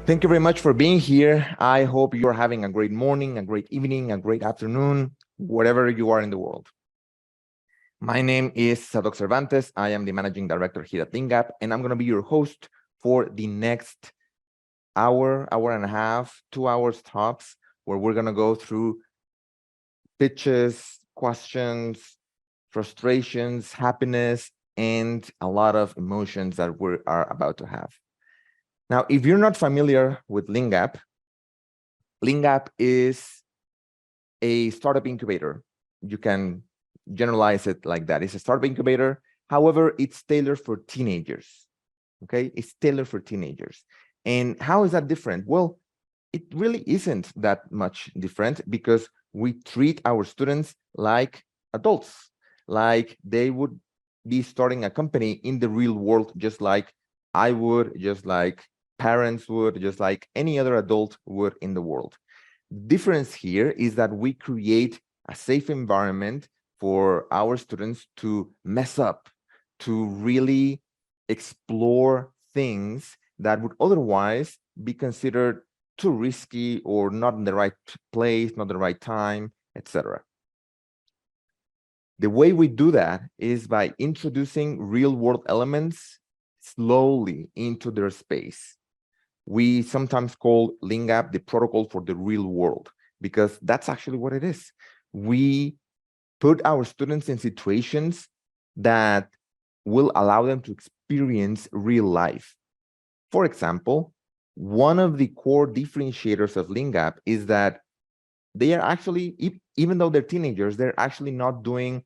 Thank you very much for being here. I hope you are having a great morning, a great evening, a great afternoon, wherever you are in the world. My name is Sadok Cervantes. I am the managing director here at Leangap, and I'm going to be your host for the next hour and a half, 2 hours tops, where we're going to go through pitches, questions, frustrations, happiness, and a lot of emotions that we are about to have. Now, if you're not familiar with Leangap is a startup incubator. You can generalize it like that. It's a startup incubator. However, it's tailored for teenagers. Okay, it's tailored for teenagers. And how is that different? Well, it really isn't that much different because we treat our students like adults, like they would be starting a company in the real world, just like I would, just like parents would, just like any other adult would in the world. Difference here is that we create a safe environment for our students to mess up, to really explore things that would otherwise be considered too risky or not in the right place, not the right time, etc. The way we do that is by introducing real-world elements slowly into their space. We sometimes call Leangap the protocol for the real world, because that's actually what it is. We put our students in situations that will allow them to experience real life. For example, one of the core differentiators of Leangap is that they are actually, even though they're teenagers, they're actually not doing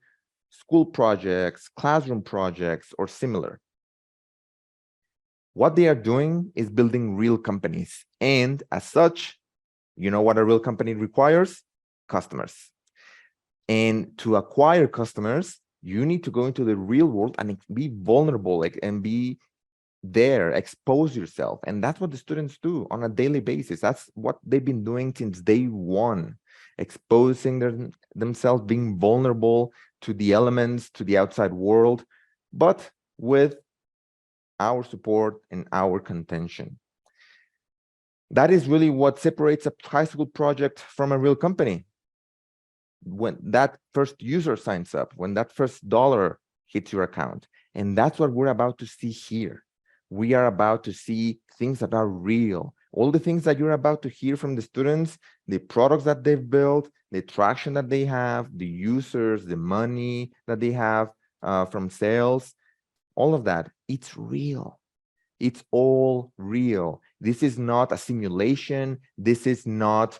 school projects, classroom projects, or similar. What they are doing is building real companies. And as such, you know what a real company requires? Customers. And to acquire customers, you need to go into the real world and be vulnerable, and be there, expose yourself. And that's what the students do on a daily basis. That's what they've been doing since day one, exposing themselves, being vulnerable to the elements, to the outside world, but with our support and our contention. That is really what separates a high school project from a real company. When that first user signs up, when that first dollar hits your account. And that's what we're about to see here. We are about to see things that are real. All the things that you're about to hear from the students, the products that they've built, the traction that they have, the users, the money that they have from sales, all of that, it's real. It's all real. This is not a simulation. This is not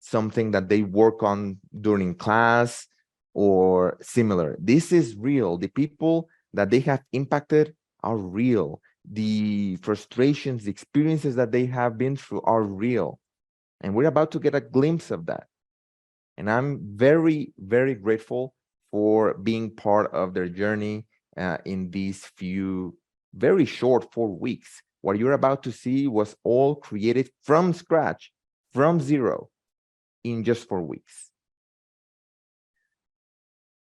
something that they work on during class or similar. This is real. The people that they have impacted are real. The frustrations, the experiences that they have been through are real. And we're about to get a glimpse of that. And I'm very, very grateful for being part of their journey in these few very short 4 weeks. What you're about to see was all created from scratch, from zero, in just 4 weeks.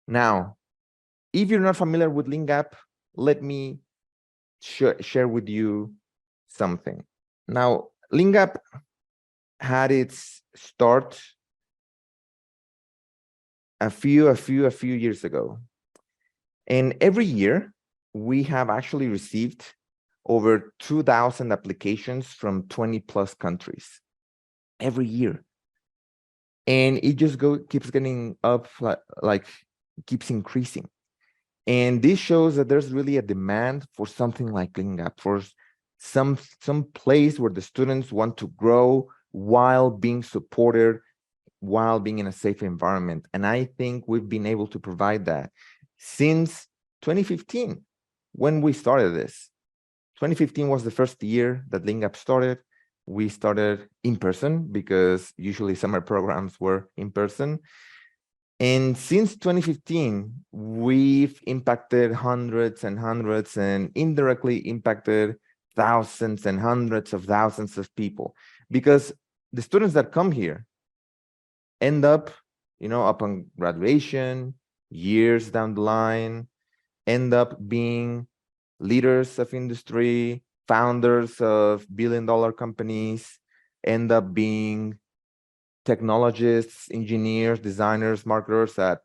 Now, if you're not familiar with Leangap, let me share with you something. Now, Leangap had its start a few years ago. And every year, we have actually received over 2,000 applications from 20 plus countries every year. And it just keeps getting up, like keeps increasing. And this shows that there's really a demand for something like Leangap, for some place where the students want to grow while being supported, while being in a safe environment. And I think we've been able to provide that since 2015, when we started this. 2015 was the first year that Leangap started. We started in person because usually summer programs were in person. And since 2015, we've impacted hundreds and hundreds, and indirectly impacted thousands and hundreds of thousands of people, because the students that come here end up, upon graduation, years down the line, end up being leaders of industry, founders of billion-dollar companies end up being technologists, engineers, designers, marketers at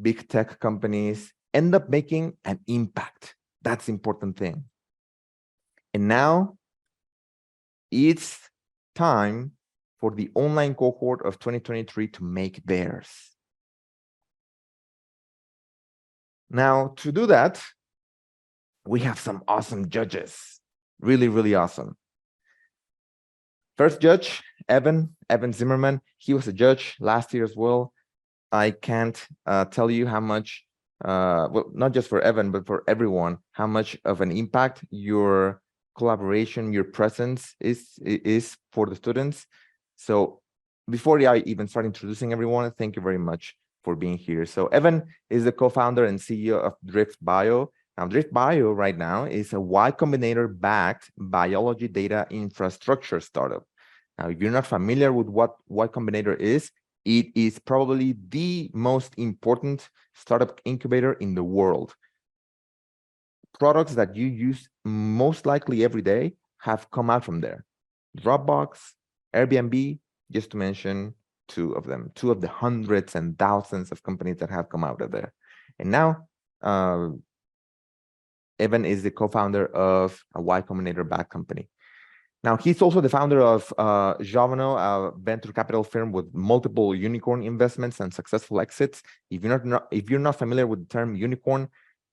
big tech companies, end up making an impact. That's the important thing. And now it's time for the online cohort of 2023 to make theirs. Now, to do that, we have some awesome judges. Really, really awesome. First judge, Evan Zimmerman. He was a judge last year as well. I can't tell you how much, well, not just for Evan, but for everyone, how much of an impact your collaboration, your presence is for the students. So before I even start introducing everyone, thank you very much for being here. So Evan is the co-founder and CEO of Drift Bio. Now, Drift Bio right now is a Y Combinator-backed biology data infrastructure startup. Now, if you're not familiar with what Y Combinator is, it is probably the most important startup incubator in the world. Products that you use most likely every day have come out from there. Dropbox, Airbnb, just to mention two of them, two of the hundreds and thousands of companies that have come out of there. And now, Evan is the co-founder of a Y Combinator-backed company. Now, he's also the founder of Jovano, a venture capital firm with multiple unicorn investments and successful exits. If you're not familiar with the term unicorn,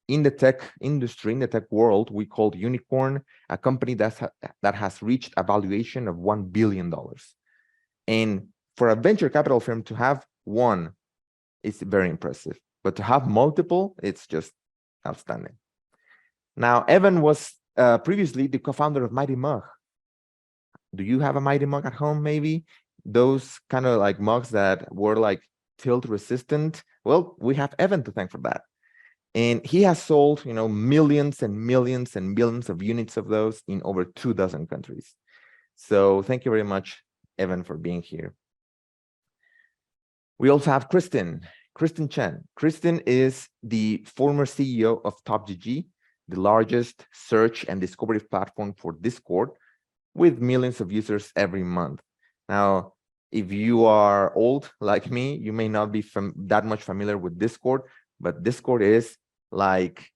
in the tech industry, in the tech world, we call unicorn a company that has reached a valuation of $1 billion. And for a venture capital firm to have one is very impressive, but to have multiple, it's just outstanding. Now, Evan was previously the co-founder of Mighty Mug. Do you have a Mighty Mug at home, maybe? Those kind of like mugs that were like tilt resistant. Well, we have Evan to thank for that. And he has sold, millions and millions and millions of units of those in over 24 countries. So thank you very much, Evan, for being here. We also have Kristen Chen. Kristen is the former CEO of TopGG, the largest search and discovery platform for Discord, with millions of users every month. Now, if you are old like me, you may not be that much familiar with Discord, but Discord is like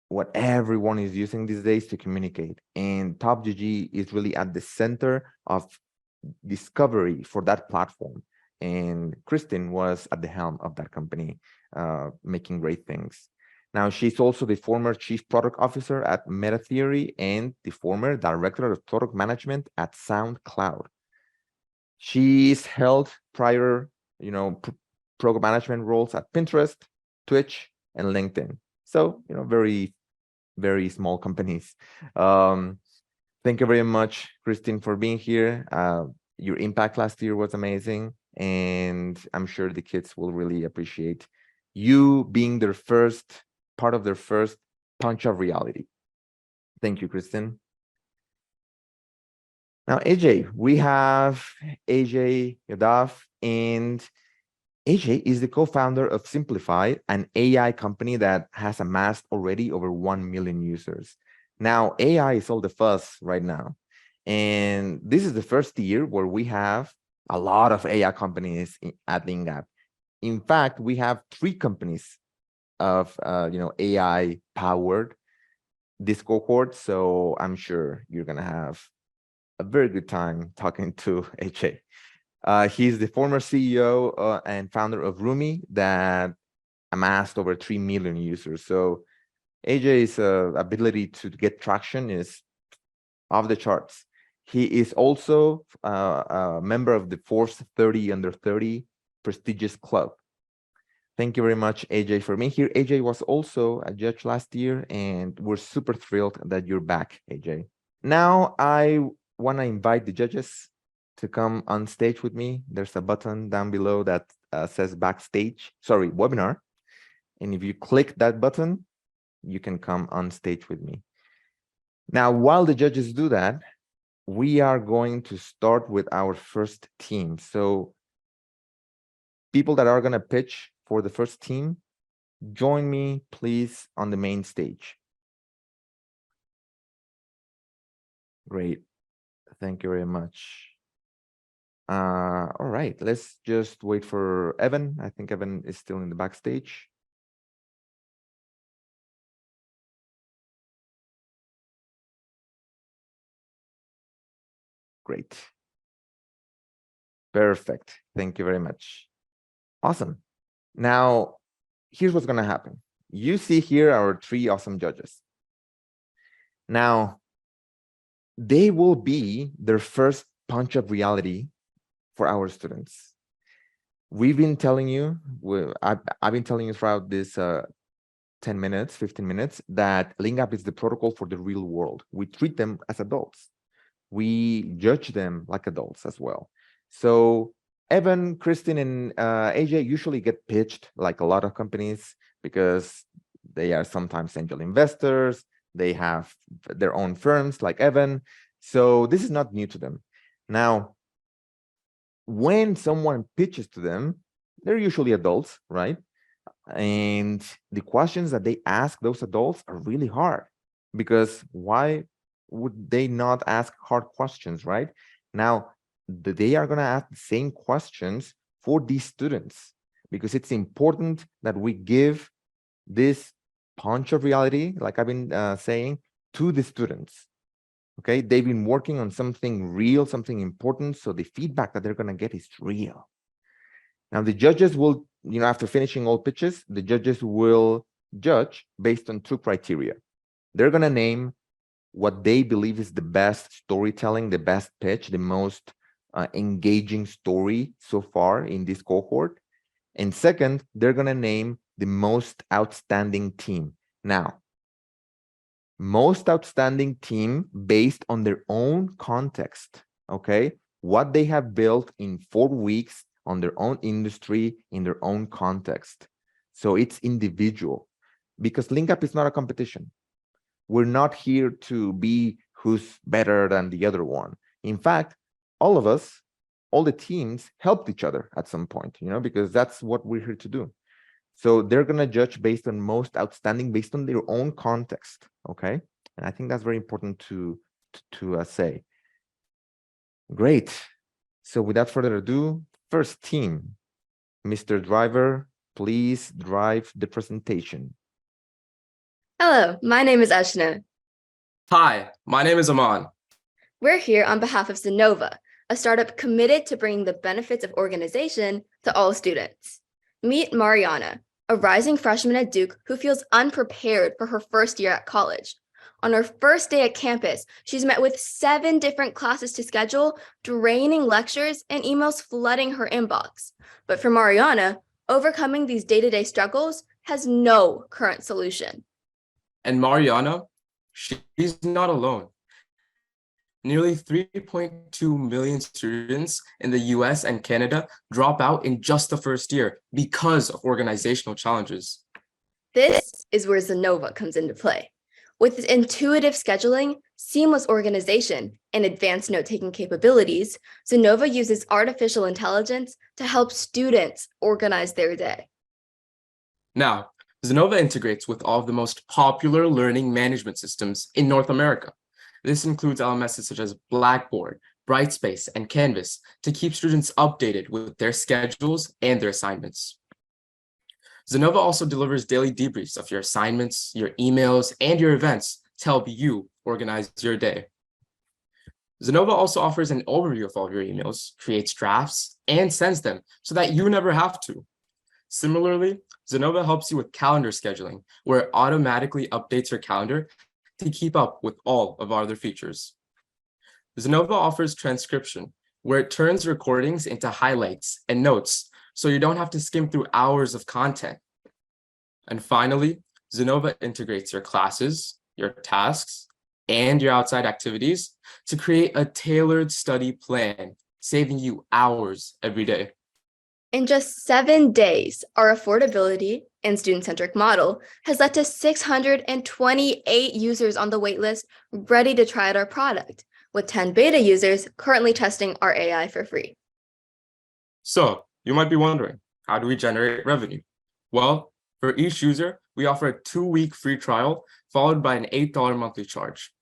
what everyone is using these days to communicate. And TopGG is really at the center of discovery for that platform. And Kristen was at the helm of that company, making great things. Now, she's also the former chief product officer at MetaTheory and the former director of product management at SoundCloud. She's held prior, product management roles at Pinterest, Twitch, and LinkedIn. So, very, very small companies. Thank you very much, Christine, for being here. Your impact last year was amazing, and I'm sure the kids will really appreciate you being part of their first punch of reality. Thank you, Kristen. Now, AJ, we have AJ Yadav, and AJ is the co-founder of Simplify, an AI company that has amassed already over 1 million users. Now, AI is all the fuss right now. And this is the first year where we have a lot of AI companies at Leangap. In fact, we have 3 companies of AI powered this cohort. So I'm sure you're going to have a very good time talking to AJ. He's the former CEO and founder of Rumi that amassed over 3 million users. So AJ's ability to get traction is off the charts. He is also a member of the Forbes 30 Under 30 prestigious club. Thank you very much, AJ, for being here. AJ was also a judge last year, and we're super thrilled that you're back, AJ. Now, I want to invite the judges to come on stage with me. There's a button down below that says webinar. And if you click that button, you can come on stage with me. Now, while the judges do that, we are going to start with our first team. So people that are going to pitch for the first team, join me, please, on the main stage. Great. Thank you very much. All right, let's just wait for Evan. I think Evan is still in the backstage. Great. Perfect. Thank you very much. Awesome. Now, here's what's going to happen. You see here our 3 awesome judges. Now, they will be their first punch of reality for our students. We've been telling you, I've been telling you throughout this 10 minutes, 15 minutes, that Leangap is the protocol for the real world. We treat them as adults. We judge them like adults as well. So Evan, Kristen, and AJ usually get pitched like a lot of companies because they are sometimes angel investors. They have their own firms like Evan. So this is not new to them. Now, when someone pitches to them, they're usually adults, right? And the questions that they ask those adults are really hard, because why would they not ask hard questions, right? Now, they are going to ask the same questions for these students, because it's important that we give this punch of reality, like I've been saying, to the students. Okay, they've been working on something real, something important, so the feedback that they're going to get is real. Now, the judges will, after finishing all pitches, the judges will judge based on 2 criteria. They're going to name what they believe is the best storytelling, the best pitch, the most engaging story so far in this cohort. And second, they're going to name the most outstanding team. Now, most outstanding team based on their own context, okay? What they have built in 4 weeks on their own industry, in their own context. So it's individual, because Leangap is not a competition. We're not here to be who's better than the other one. In fact, all of us, all the teams helped each other at some point, because that's what we're here to do. So they're going to judge based on most outstanding, based on their own context, okay? And I think that's very important to say. Great. So without further ado, first team, Mr. Driver, please drive the presentation. Hello, my name is Ashna. Hi, my name is Aman. We're here on behalf of Zenova, a startup committed to bringing the benefits of organization to all students. Meet Mariana, a rising freshman at Duke who feels unprepared for her first year at college. On her first day at campus, she's met with 7 different classes to schedule, draining lectures and emails flooding her inbox. But for Mariana, overcoming these day-to-day struggles has no current solution. And Mariana, she's not alone. Nearly 3.2 million students in the US and Canada drop out in just the first year because of organizational challenges. This is where Zenova comes into play. With its intuitive scheduling, seamless organization, and advanced note-taking capabilities, Zenova uses artificial intelligence to help students organize their day. Now, Zenova integrates with all of the most popular learning management systems in North America. This includes LMSs such as Blackboard, Brightspace, and Canvas to keep students updated with their schedules and their assignments. Zenova also delivers daily debriefs of your assignments, your emails, and your events to help you organize your day. Zenova also offers an overview of all of your emails, creates drafts, and sends them so that you never have to. Similarly, Zenova helps you with calendar scheduling, where it automatically updates your calendar to keep up with all of our other features. Zenova offers transcription, where it turns recordings into highlights and notes, so you don't have to skim through hours of content. And finally, Zenova integrates your classes, your tasks, and your outside activities to create a tailored study plan, saving you hours every day. In just 7 days, our affordability and student-centric model has led to 628 users on the waitlist ready to try out our product, with 10 beta users currently testing our AI for free. So you might be wondering, how do we generate revenue? Well, for each user, we offer a 2-week free trial followed by an $8 monthly charge.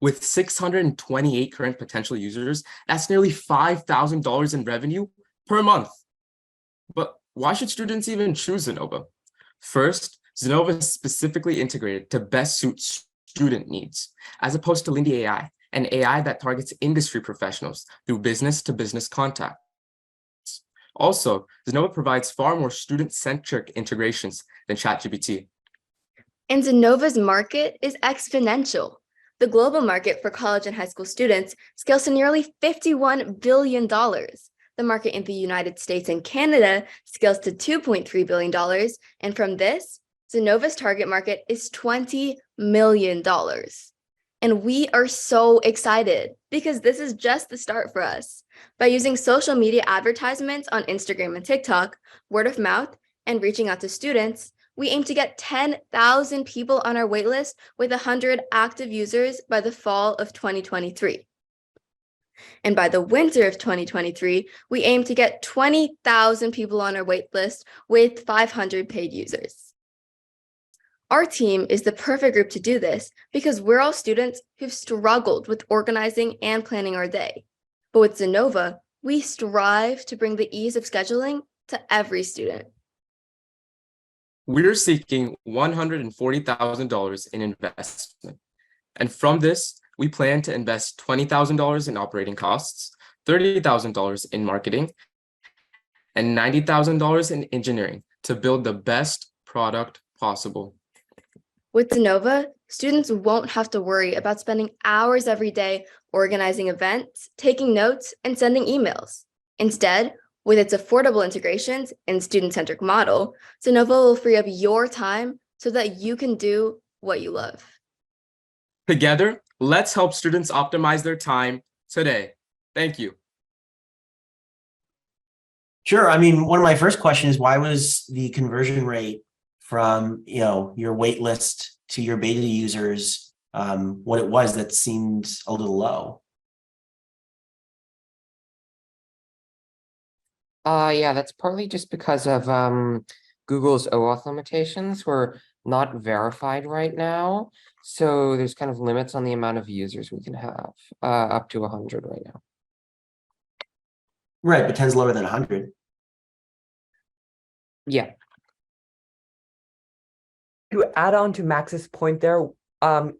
With 628 current potential users, that's nearly $5,000 in revenue per month. But why should students even choose Zenova? First, Zenova is specifically integrated to best suit student needs, as opposed to Lindy AI, an AI that targets industry professionals through business-to-business contact. Also, Zenova provides far more student-centric integrations than ChatGPT. And Zenova's market is exponential. The global market for college and high school students scales to nearly $51 billion. The market in the United States and Canada scales to $2.3 billion. And from this, Zenova's target market is $20 million. And we are so excited because this is just the start for us. By using social media advertisements on Instagram and TikTok, word of mouth, and reaching out to students, we aim to get 10,000 people on our waitlist with 100 active users by the fall of 2023. And by the winter of 2023, we aim to get 20,000 people on our waitlist with 500 paid users. Our team is the perfect group to do this because we're all students who've struggled with organizing and planning our day. But with Zenova, we strive to bring the ease of scheduling to every student. We're seeking $140,000 in investment. And from this, we plan to invest $20,000 in operating costs, $30,000 in marketing, and $90,000 in engineering to build the best product possible. With Zenova, students won't have to worry about spending hours every day organizing events, taking notes, and sending emails. Instead, with its affordable integrations and student-centric model, Zenova will free up your time so that you can do what you love. Together, let's help students optimize their time today. Thank you. Sure. I mean, one of my first questions is why was the conversion rate from your wait list to your beta users what it was? That seemed a little low. Yeah, that's partly just because of Google's OAuth limitations. We're not verified right now, so there's kind of limits on the amount of users we can have, up to 100 right now. Right, but 10's lower than 100. Yeah. To add on to Max's point there,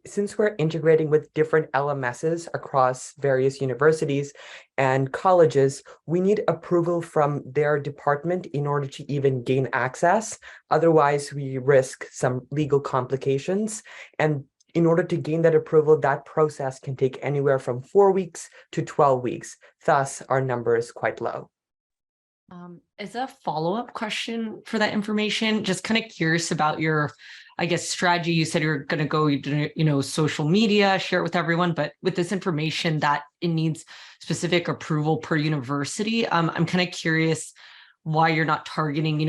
since we're integrating with different LMSs across various universities and colleges, we need approval from their department in order to even gain access. Otherwise, we risk some legal complications. And in order to gain that approval, that process can take anywhere from 4 weeks to 12 weeks. Thus, our number is quite low. As a follow-up question for that information, just kind of curious about your, I guess, strategy. You said you're going to go, social media, share it with everyone, but with this information that it needs specific approval per university, I'm kind of curious why you're not targeting,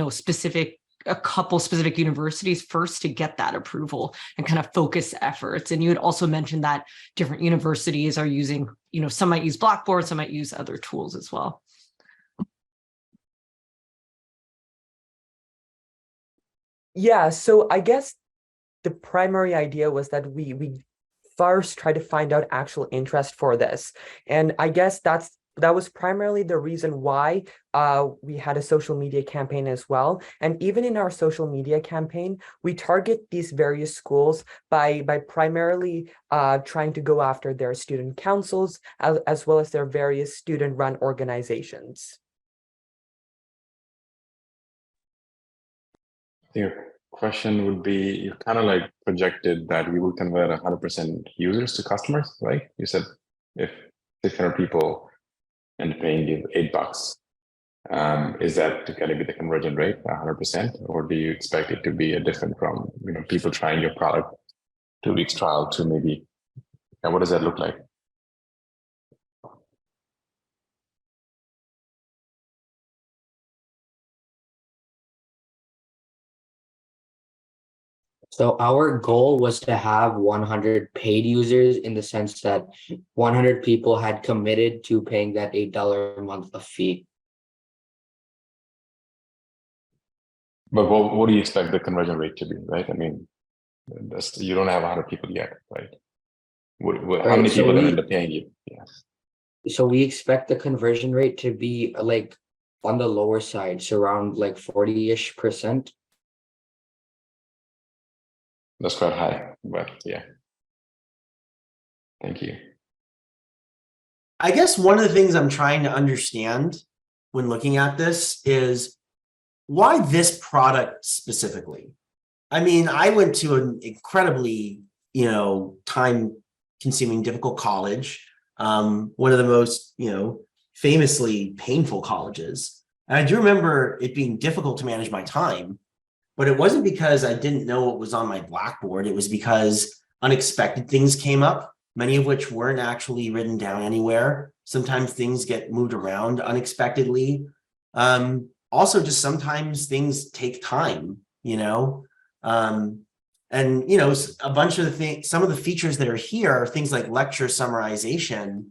a couple specific universities first to get that approval and kind of focus efforts. And you had also mentioned that different universities are using, some might use Blackboard, some might use other tools as well. Yeah, so I guess the primary idea was that we first try to find out actual interest for this. And I guess that was primarily the reason why we had a social media campaign as well. And even in our social media campaign, we target these various schools by primarily trying to go after their student councils as well as their various student-run organizations. Your question would be, you kind of like projected that we will convert 100% users to customers, right? You said if 600 people and paying you $8, is that going to be the conversion rate, 100%? Or do you expect it to be a different from, people trying your product 2 weeks trial to maybe, and what does that look like? So our goal was to have 100 paid users in the sense that 100 people had committed to paying that $8 a month of fee. But what do you expect the conversion rate to be, right? I mean, you don't have 100 people yet, right? How Right, many so people then we end up paying you? Yes. so we expect the conversion rate to be like on the lower side, so around like 40-ish%. That's quite high, but yeah. Thank you. I guess one of the things I'm trying to understand when looking at this is why this product specifically? I mean, I went to an incredibly, time-consuming, difficult college, one of the most, famously painful colleges. And I do remember it being difficult to manage my time, but it wasn't because I didn't know what was on my blackboard. It was because unexpected things came up, many of which weren't actually written down anywhere. Sometimes things get moved around unexpectedly. Also, just sometimes things take time, and a bunch of the things, some of the features that are here, things like lecture summarization,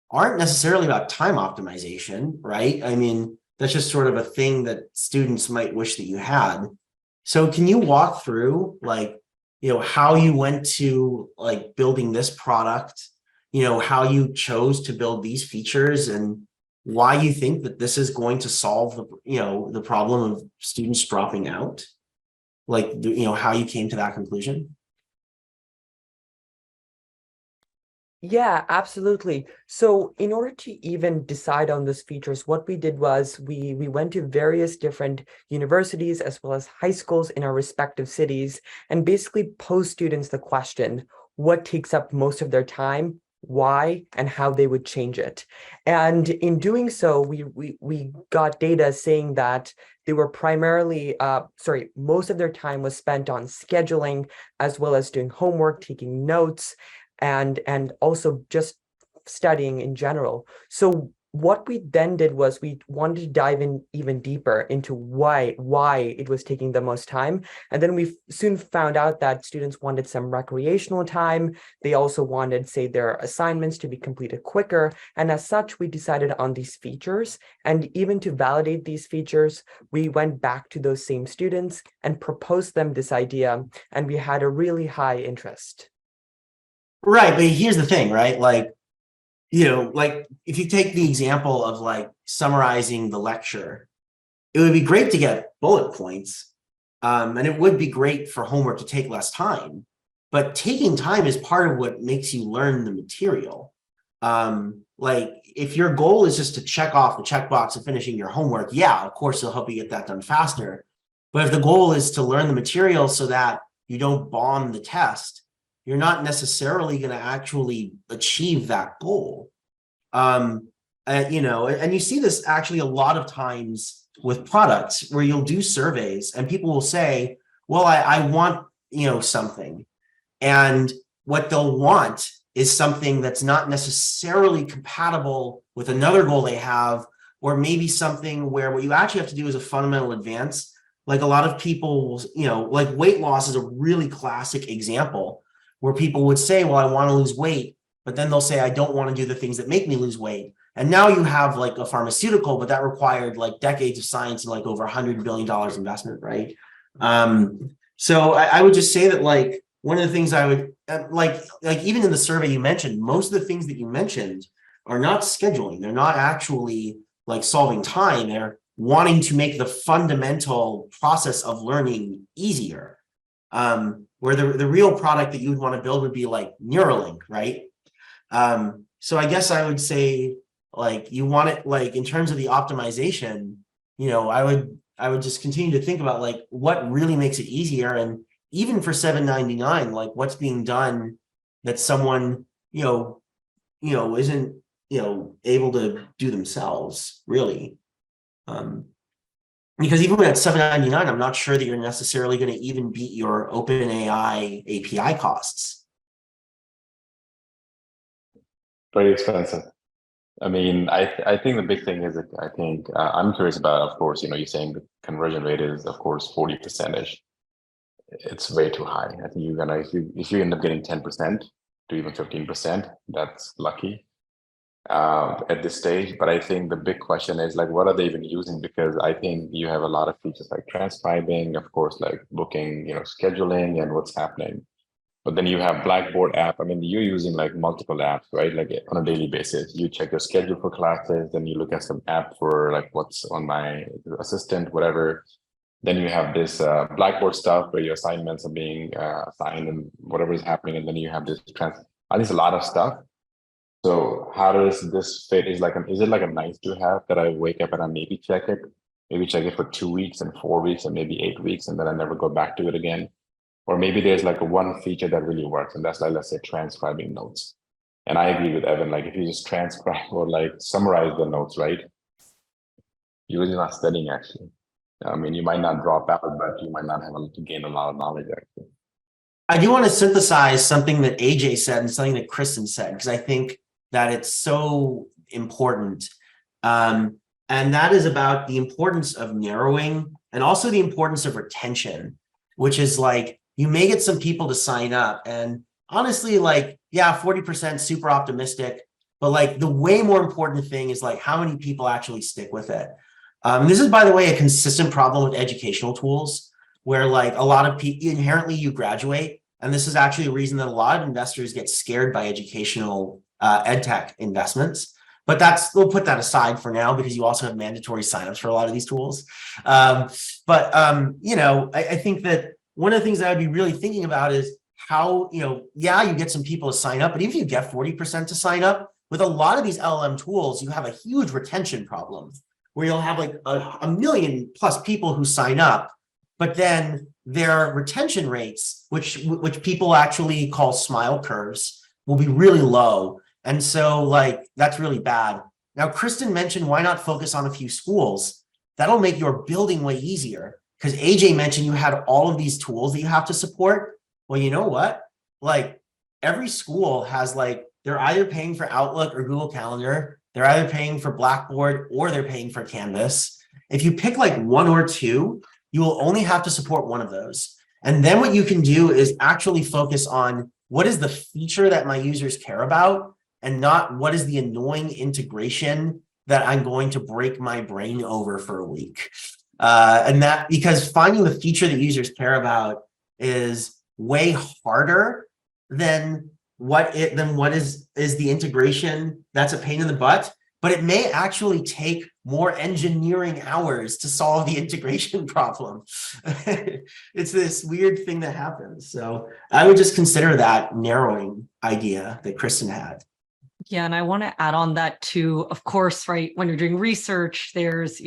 aren't necessarily about time optimization, right? I mean, that's just sort of a thing that students might wish that you had. So can you walk through how you went to building this product, how you chose to build these features and why you think that this is going to solve the problem of students dropping out? How you came to that conclusion? Yeah, absolutely. So in order to even decide on those features, what we did was we went to various different universities as well as high schools in our respective cities and basically posed students the question, what takes up most of their time, why, and how they would change it. And in doing so, we got data saying that they were primarily, most of their time was spent on scheduling as well as doing homework, taking notes, and also just studying in general. So what we then did was we wanted to dive in even deeper into why it was taking the most time. And then we soon found out that students wanted some recreational time. They also wanted, say, their assignments to be completed quicker. And as such, we decided on these features. And even to validate these features, we went back to those same students and proposed them this idea. And we had a really high interest. Right, but here's the thing, right? If you take the example of summarizing the lecture, it would be great to get bullet points, and it would be great for homework to take less time, but taking time is part of what makes you learn the material. If your goal is just to check off the checkbox of finishing your homework, yeah, of course it'll help you get that done faster. But if the goal is to learn the material so that you don't bomb the test, you're not necessarily going to actually achieve that goal. And you see this actually a lot of times with products where you'll do surveys and people will say, well, I want, something. And what they'll want is something that's not necessarily compatible with another goal they have, or maybe something where what you actually have to do is a fundamental advance. Like a lot of people, weight loss is a really classic example where people would say, well, I want to lose weight, but then they'll say, I don't want to do the things that make me lose weight. And now you have a pharmaceutical, but that required decades of science and over $100 billion investment, right? So I would just say that one of the things I would even in the survey you mentioned, most of the things that you mentioned are not scheduling. They're not actually solving time. They're wanting to make the fundamental process of learning easier. Where the real product that you would want to build would be Neuralink, right? So I guess I would say you want it in terms of the optimization, I would just continue to think about what really makes it easier. And even for $7.99, what's being done that someone, isn't, able to do themselves really. Because even at $7.99, I'm not sure that you're necessarily going to even beat your OpenAI API costs. Very expensive. I mean, I think the big thing is that I think I'm curious about, of course, you're saying the conversion rate is, of course, 40%-ish. It's way too high. I think you're gonna, if you end up getting 10% to even 15%, that's lucky at this stage. But I think the big question is what are they even using? Because I think you have a lot of features like transcribing, of course, booking, scheduling and what's happening. But then you have Blackboard app. I mean, you're using like multiple apps, right? Like on a daily basis, you check your schedule for classes, then you look at some app for like what's on my assistant, whatever. Then you have this Blackboard stuff where your assignments are being assigned and whatever is happening. And then you have this I think it's a lot of stuff. So how does this fit? Is it like a nice to have that I wake up and I maybe check it for 2 weeks and 4 weeks and maybe 8 weeks, and then I never go back to it again. Or maybe there's like a one feature that really works, and that's like, let's say, transcribing notes. And I agree with Evan, like if you just transcribe or like summarize the notes, right? You're really not studying actually. I mean, you might not drop out, but you might not have to gain a lot of knowledge actually. I do want to synthesize something that AJ said and something that Kristen said, because I think that it's so important. And that is about the importance of narrowing and also the importance of retention, which is like, you may get some people to sign up and honestly, like, yeah, 40% super optimistic, but like the way more important thing is like how many people actually stick with it. This is, by the way, a consistent problem with educational tools where like a lot of people inherently you graduate. And this is actually a reason that a lot of investors get scared by educational ed tech investments. But we'll put that aside for now because you also have mandatory signups for a lot of these tools. I think that one of the things that I'd be really thinking about is how, yeah, you get some people to sign up, but even if you get 40% to sign up, with a lot of these LLM tools, you have a huge retention problem where you'll have like a million plus people who sign up, but then their retention rates, which people actually call smile curves, will be really low. And so like, that's really bad. Now, Kristen mentioned, why not focus on a few schools? That'll make your building way easier. Because AJ mentioned you had all of these tools that you have to support. Well, you know what? Like every school has like, they're either paying for Outlook or Google Calendar. They're either paying for Blackboard or they're paying for Canvas. If you pick like one or two, you will only have to support one of those. And then what you can do is actually focus on what is the feature that my users care about and not what is the annoying integration that I'm going to break my brain over for a week. And that because finding the feature that users care about is way harder than what is the integration that's a pain in the butt, but it may actually take more engineering hours to solve the integration problem. It's this weird thing that happens. So I would just consider that narrowing idea that Kristen had. Yeah, and I want to add on that too. Of course, right, when you're doing research, there's,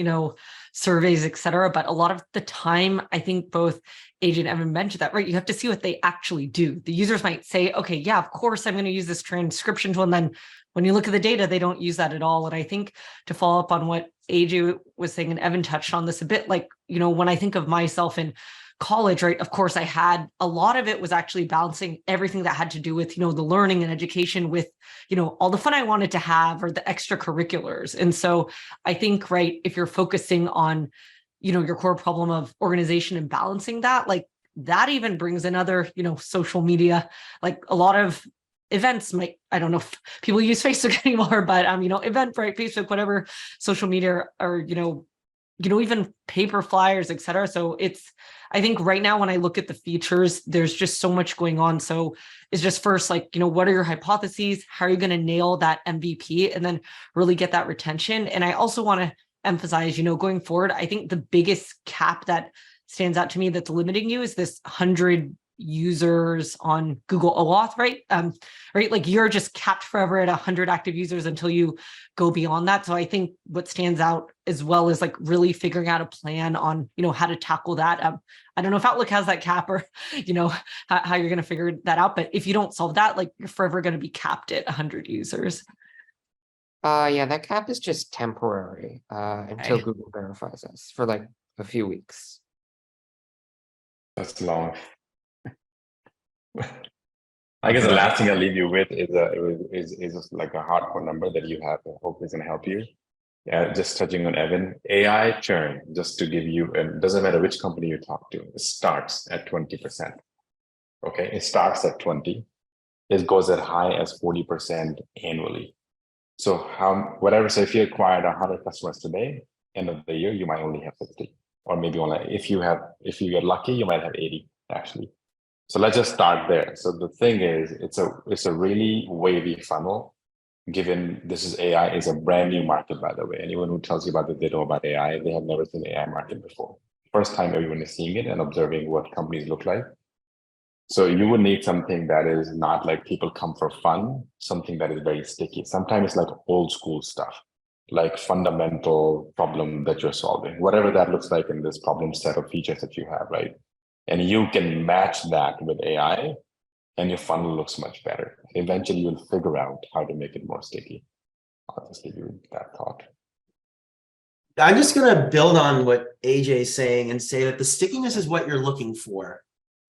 surveys, et cetera. But a lot of the time, I think both AJ and Evan mentioned that, right? You have to see what they actually do. The users might say, okay, yeah, of course, I'm going to use this transcription tool. And then when you look at the data, they don't use that at all. And I think to follow up on what AJ was saying, and Evan touched on this a bit, like, when I think of myself in college, right, of course, I had a lot of it was actually balancing everything that had to do with, the learning and education with, all the fun I wanted to have or the extracurriculars. And so I think, right, if you're focusing on, your core problem of organization and balancing that, like that even brings another, social media, like a lot of events I don't know if people use Facebook anymore, but, Eventbrite, Facebook, whatever social media or, even paper flyers, et cetera. So I think right now when I look at the features, there's just so much going on. So it's just first, like, what are your hypotheses? How are you going to nail that MVP and then really get that retention? And I also want to emphasize, going forward, I think the biggest cap that stands out to me that's limiting you is this 100 users on Google OAuth, right? Right, like you're just capped forever at 100 active users until you go beyond that. So I think what stands out as well is like really figuring out a plan on, how to tackle that. I don't know if Outlook has that cap or, how you're going to figure that out. But if you don't solve that, like you're forever going to be capped at 100 users. Yeah, that cap is just temporary until Google verifies us for like a few weeks. That's long. I guess the last thing I'll leave you with is just like a hardcore number that you have. Hopefully, it's going to help you. Yeah, just touching on Evan, AI churn. Just to give you, and it doesn't matter which company you talk to, it starts at 20%. Okay, it starts at 20. It goes as high as 40% annually. So so if you acquired 100 customers today, end of the year, you might only have 50, or maybe only if you get lucky, you might have 80 actually. So let's just start there. So the thing is, it's a really wavy funnel. Given this is AI is a brand new market, by the way. Anyone who tells you about that they know about AI, they have never seen the AI market before. First time everyone is seeing it and observing what companies look like. So you would need something that is not like people come for fun, something that is very sticky. Sometimes it's like old school stuff, like fundamental problem that you're solving, whatever that looks like in this problem set of features that you have, right? And you can match that with AI and your funnel looks much better. Eventually you'll figure out how to make it more sticky. I'll just give you that thought. I'm just going to build on what AJ is saying and say that the stickiness is what you're looking for.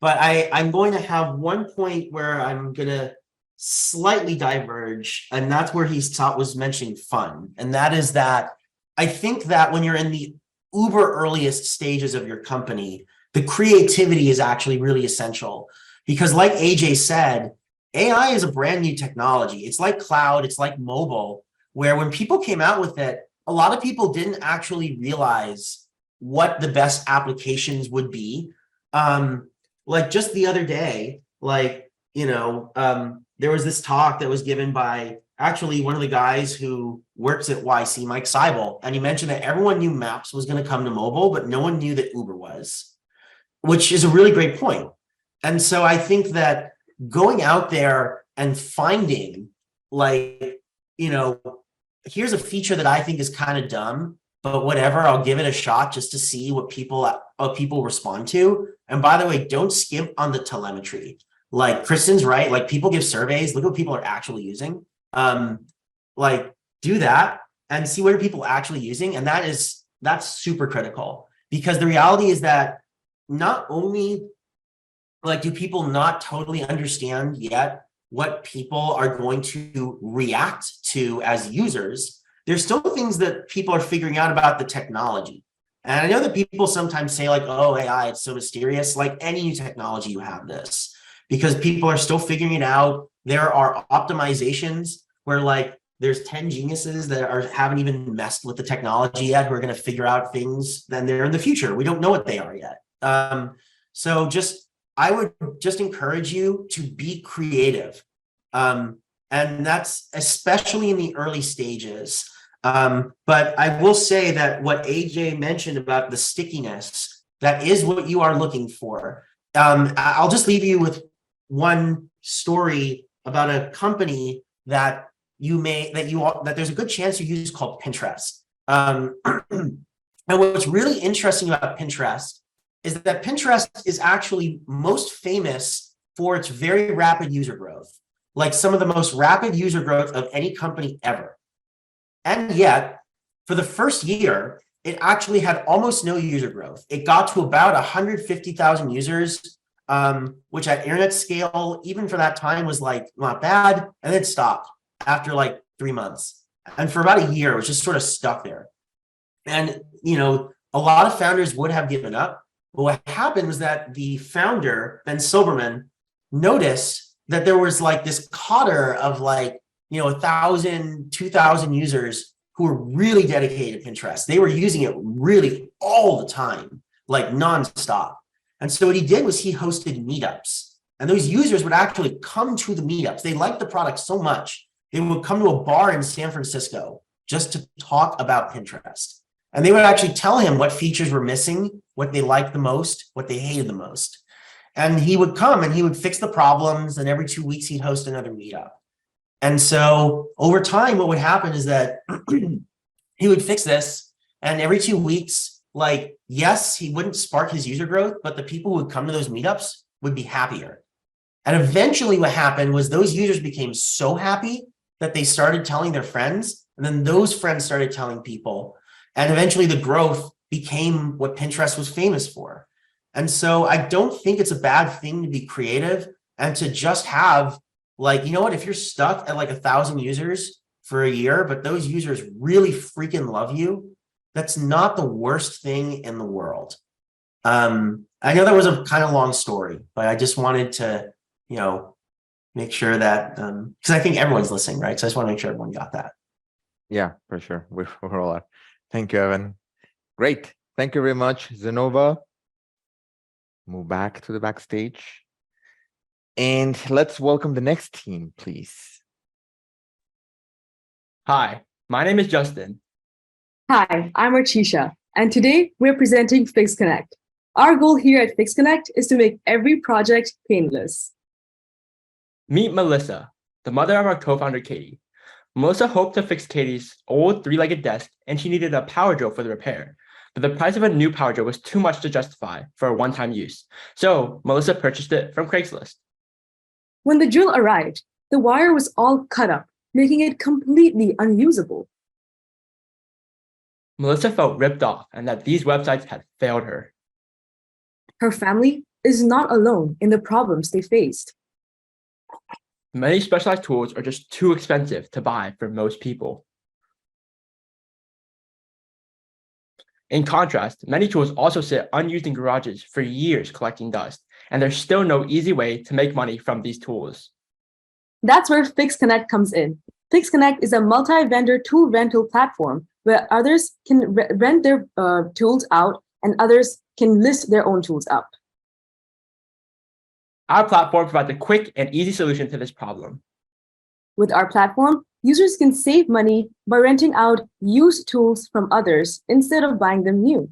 But I'm going to have one point where I'm going to slightly diverge, and that's where was mentioning fun. And that is that I think that when you're in the uber earliest stages of your company, the creativity is actually really essential. Because like AJ said, AI is a brand new technology. It's like cloud, it's like mobile, where when people came out with it, a lot of people didn't actually realize what the best applications would be. Like just the other day, like, there was this talk that was given by actually one of the guys who works at YC, Mike Seibel, and he mentioned that everyone knew Maps was going to come to mobile, but no one knew that Uber was, which is a really great point. And so I think that going out there and finding like, here's a feature that I think is kind of dumb, but whatever, I'll give it a shot just to see what people respond to. And by the way, don't skimp on the telemetry. Like Kristen's right, like people give surveys, look what people are actually using. Like do that and see what are people actually using. And that's super critical, because the reality is that not only like do people not totally understand yet what people are going to react to as users, there's still things that people are figuring out about the technology. And I know that people sometimes say like, oh, AI, it's so mysterious. Like any new technology, you have this, because people are still figuring it out. There are optimizations where like there's 10 geniuses that haven't even messed with the technology yet, who are going to figure out things then they're in the future. We don't know what they are yet. I would just encourage you to be creative. And that's especially in the early stages. But I will say that what AJ mentioned about the stickiness, that is what you are looking for. I'll just leave you with one story about a company that there's a good chance you use called Pinterest. And what's really interesting about Pinterest is that Pinterest is actually most famous for its very rapid user growth, like some of the most rapid user growth of any company ever. And yet, for the first year, it actually had almost no user growth. It got to about 150,000 users, which at internet scale, even for that time, was like not bad, and then stopped after like 3 months. And for about a year, it was just sort of stuck there. And, a lot of founders would have given up. But what happened was that the founder, Ben Silberman, noticed that there was like this cadre of like, 1,000, 2,000 users who were really dedicated to Pinterest. They were using it really all the time, like nonstop. And so what he did was he hosted meetups. And those users would actually come to the meetups. They liked the product so much, they would come to a bar in San Francisco just to talk about Pinterest. And they would actually tell him what features were missing, what they liked the most, what they hated the most. And he would come and he would fix the problems. And every 2 weeks, he'd host another meetup. And so over time, what would happen is that he would fix this. And every 2 weeks, like, yes, he wouldn't spark his user growth, but the people who would come to those meetups would be happier. And eventually what happened was those users became so happy that they started telling their friends. And then those friends started telling people. And eventually the growth became what Pinterest was famous for. And so I don't think it's a bad thing to be creative and to just have like, if you're stuck at like 1,000 users for a year, but those users really freaking love you, that's not the worst thing in the world. I know that was a kind of long story, but I just wanted to, make sure that, because I think everyone's listening, right? So I just want to make sure everyone got that. Yeah, for sure. We're all. Thank you, Evan. Great. Thank you very much, Zenova. Move back to the backstage. And let's welcome the next team, please. Hi, my name is Justin. Hi, I'm Archisha, and today we're presenting FixConnect. Our goal here at FixConnect is to make every project painless. Meet Melissa, the mother of our co-founder, Katie. Melissa hoped to fix Katie's old three-legged desk, and she needed a power drill for the repair. But the price of a new power drill was too much to justify for a one-time use. So Melissa purchased it from Craigslist. When the drill arrived, the wire was all cut up, making it completely unusable. Melissa felt ripped off and that these websites had failed her. Her family is not alone in the problems they faced. Many specialized tools are just too expensive to buy for most people. In contrast, many tools also sit unused in garages for years collecting dust, and there's still no easy way to make money from these tools. That's where FixConnect comes in. FixConnect is a multi-vendor tool rental platform where others can rent their tools out and others can list their own tools up. Our platform provides a quick and easy solution to this problem. With our platform, users can save money by renting out used tools from others instead of buying them new.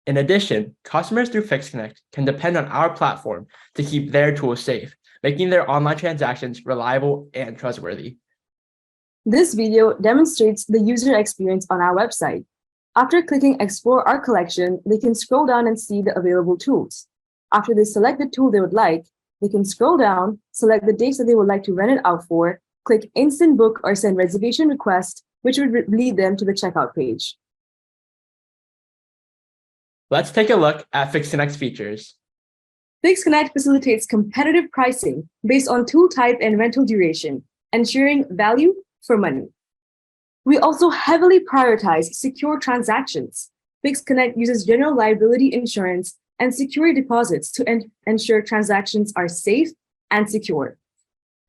In addition, customers through FixConnect can depend on our platform to keep their tools safe, making their online transactions reliable and trustworthy. This video demonstrates the user experience on our website. After clicking Explore Our Collection, they can scroll down and see the available tools. After they select the tool they would like, they can scroll down, select the dates that they would like to rent it out for, click Instant Book or send reservation request, which would lead them to the checkout page. Let's take a look at FixConnect's features. FixConnect facilitates competitive pricing based on tool type and rental duration, ensuring value for money. We also heavily prioritize secure transactions. FixConnect uses general liability insurance and security deposits to ensure transactions are safe and secure.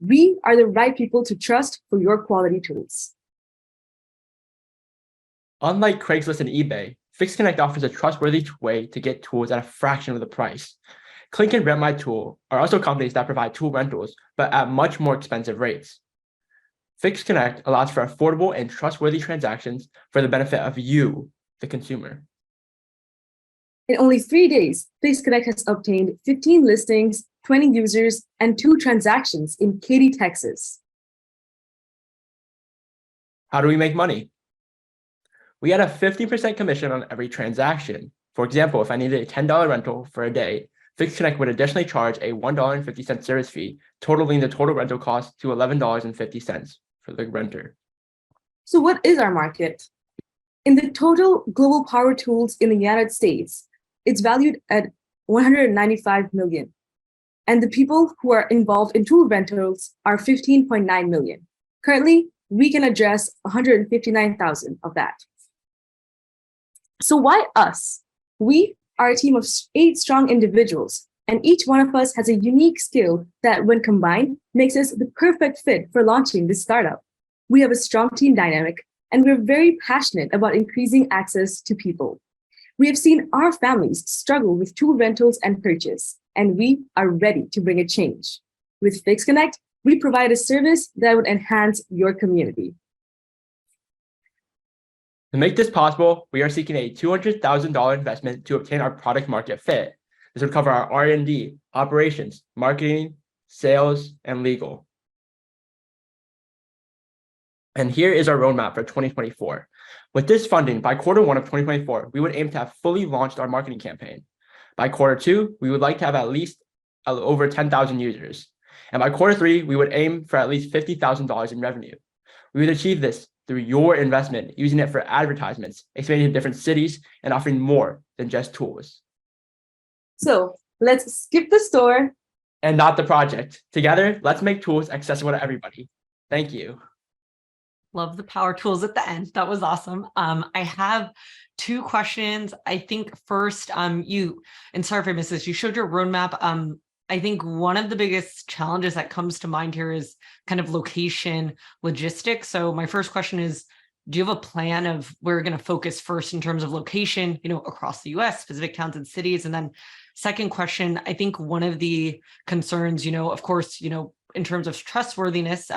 We are the right people to trust for your quality tools. Unlike Craigslist and eBay, FixConnect offers a trustworthy way to get tools at a fraction of the price. Click and Rent My Tool are also companies that provide tool rentals, but at much more expensive rates. FixConnect allows for affordable and trustworthy transactions for the benefit of you, the consumer. In only 3 days, FixConnect has obtained 15 listings, 20 users, and 2 transactions in Katy, Texas. How do we make money? We add a 50% commission on every transaction. For example, if I needed a $10 rental for a day, FixConnect would additionally charge a $1.50 service fee, totaling the total rental cost to $11.50 for the renter. So what is our market? In the total global power tools in the United States, it's valued at 195 million. And the people who are involved in tool rentals are 15.9 million. Currently, we can address 159,000 of that. So why us? We are a team of 8 strong individuals, and each one of us has a unique skill that, when combined, makes us the perfect fit for launching this startup. We have a strong team dynamic, and we're very passionate about increasing access to people. We have seen our families struggle with tool rentals and purchase, and we are ready to bring a change. With FixConnect, we provide a service that would enhance your community. To make this possible, we are seeking a $200,000 investment to obtain our product market fit. This would cover our R&D, operations, marketing, sales, and legal. And here is our roadmap for 2024. With this funding, by Q1 of 2024, we would aim to have fully launched our marketing campaign. By Q2, we would like to have at least over 10,000 users. And by Q3, we would aim for at least $50,000 in revenue. We would achieve this through your investment, using it for advertisements, expanding to different cities, and offering more than just tools. So let's skip the store. And not the project. Together, let's make tools accessible to everybody. Thank you. Love the power tools at the end. That was awesome. I have 2 questions. I think first, you, and sorry if I missed this, you showed your roadmap. I think one of the biggest challenges that comes to mind here is kind of location logistics. So my first question is, do you have a plan of where we're going to focus first in terms of location, across the US, specific towns and cities? And then second question, I think one of the concerns, of course, in terms of trustworthiness,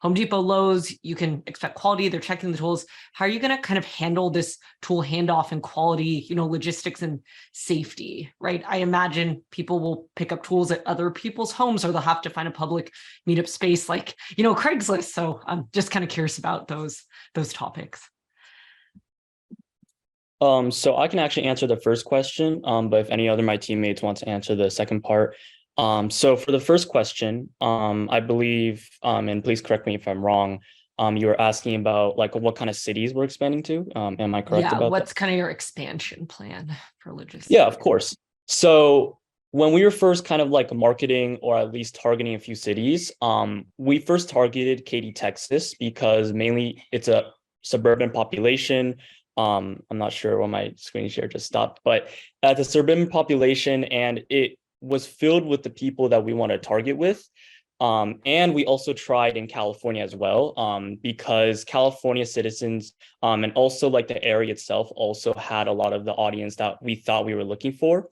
Home Depot, Lowe's, you can expect quality, they're checking the tools. How are you going to kind of handle this tool handoff and quality, logistics and safety, right? I imagine people will pick up tools at other people's homes, or they'll have to find a public meetup space like, Craigslist. So I'm just kind of curious about those topics. So I can actually answer the first question, but if any other of my teammates want to answer the second part. So for the first question, I believe, and please correct me if I'm wrong, you were asking about like what kind of cities we're expanding to. Am I correct about that? What's kind of your expansion plan for logistics? Yeah, of course. So when we were first kind of like marketing or at least targeting a few cities, we first targeted Katy, Texas, because mainly it's a suburban population. I'm not sure when my screen share just stopped, but it's a suburban population and it was filled with the people that we want to target with. And we also tried in California as well, because California citizens and also like the area itself also had a lot of the audience that we thought we were looking for.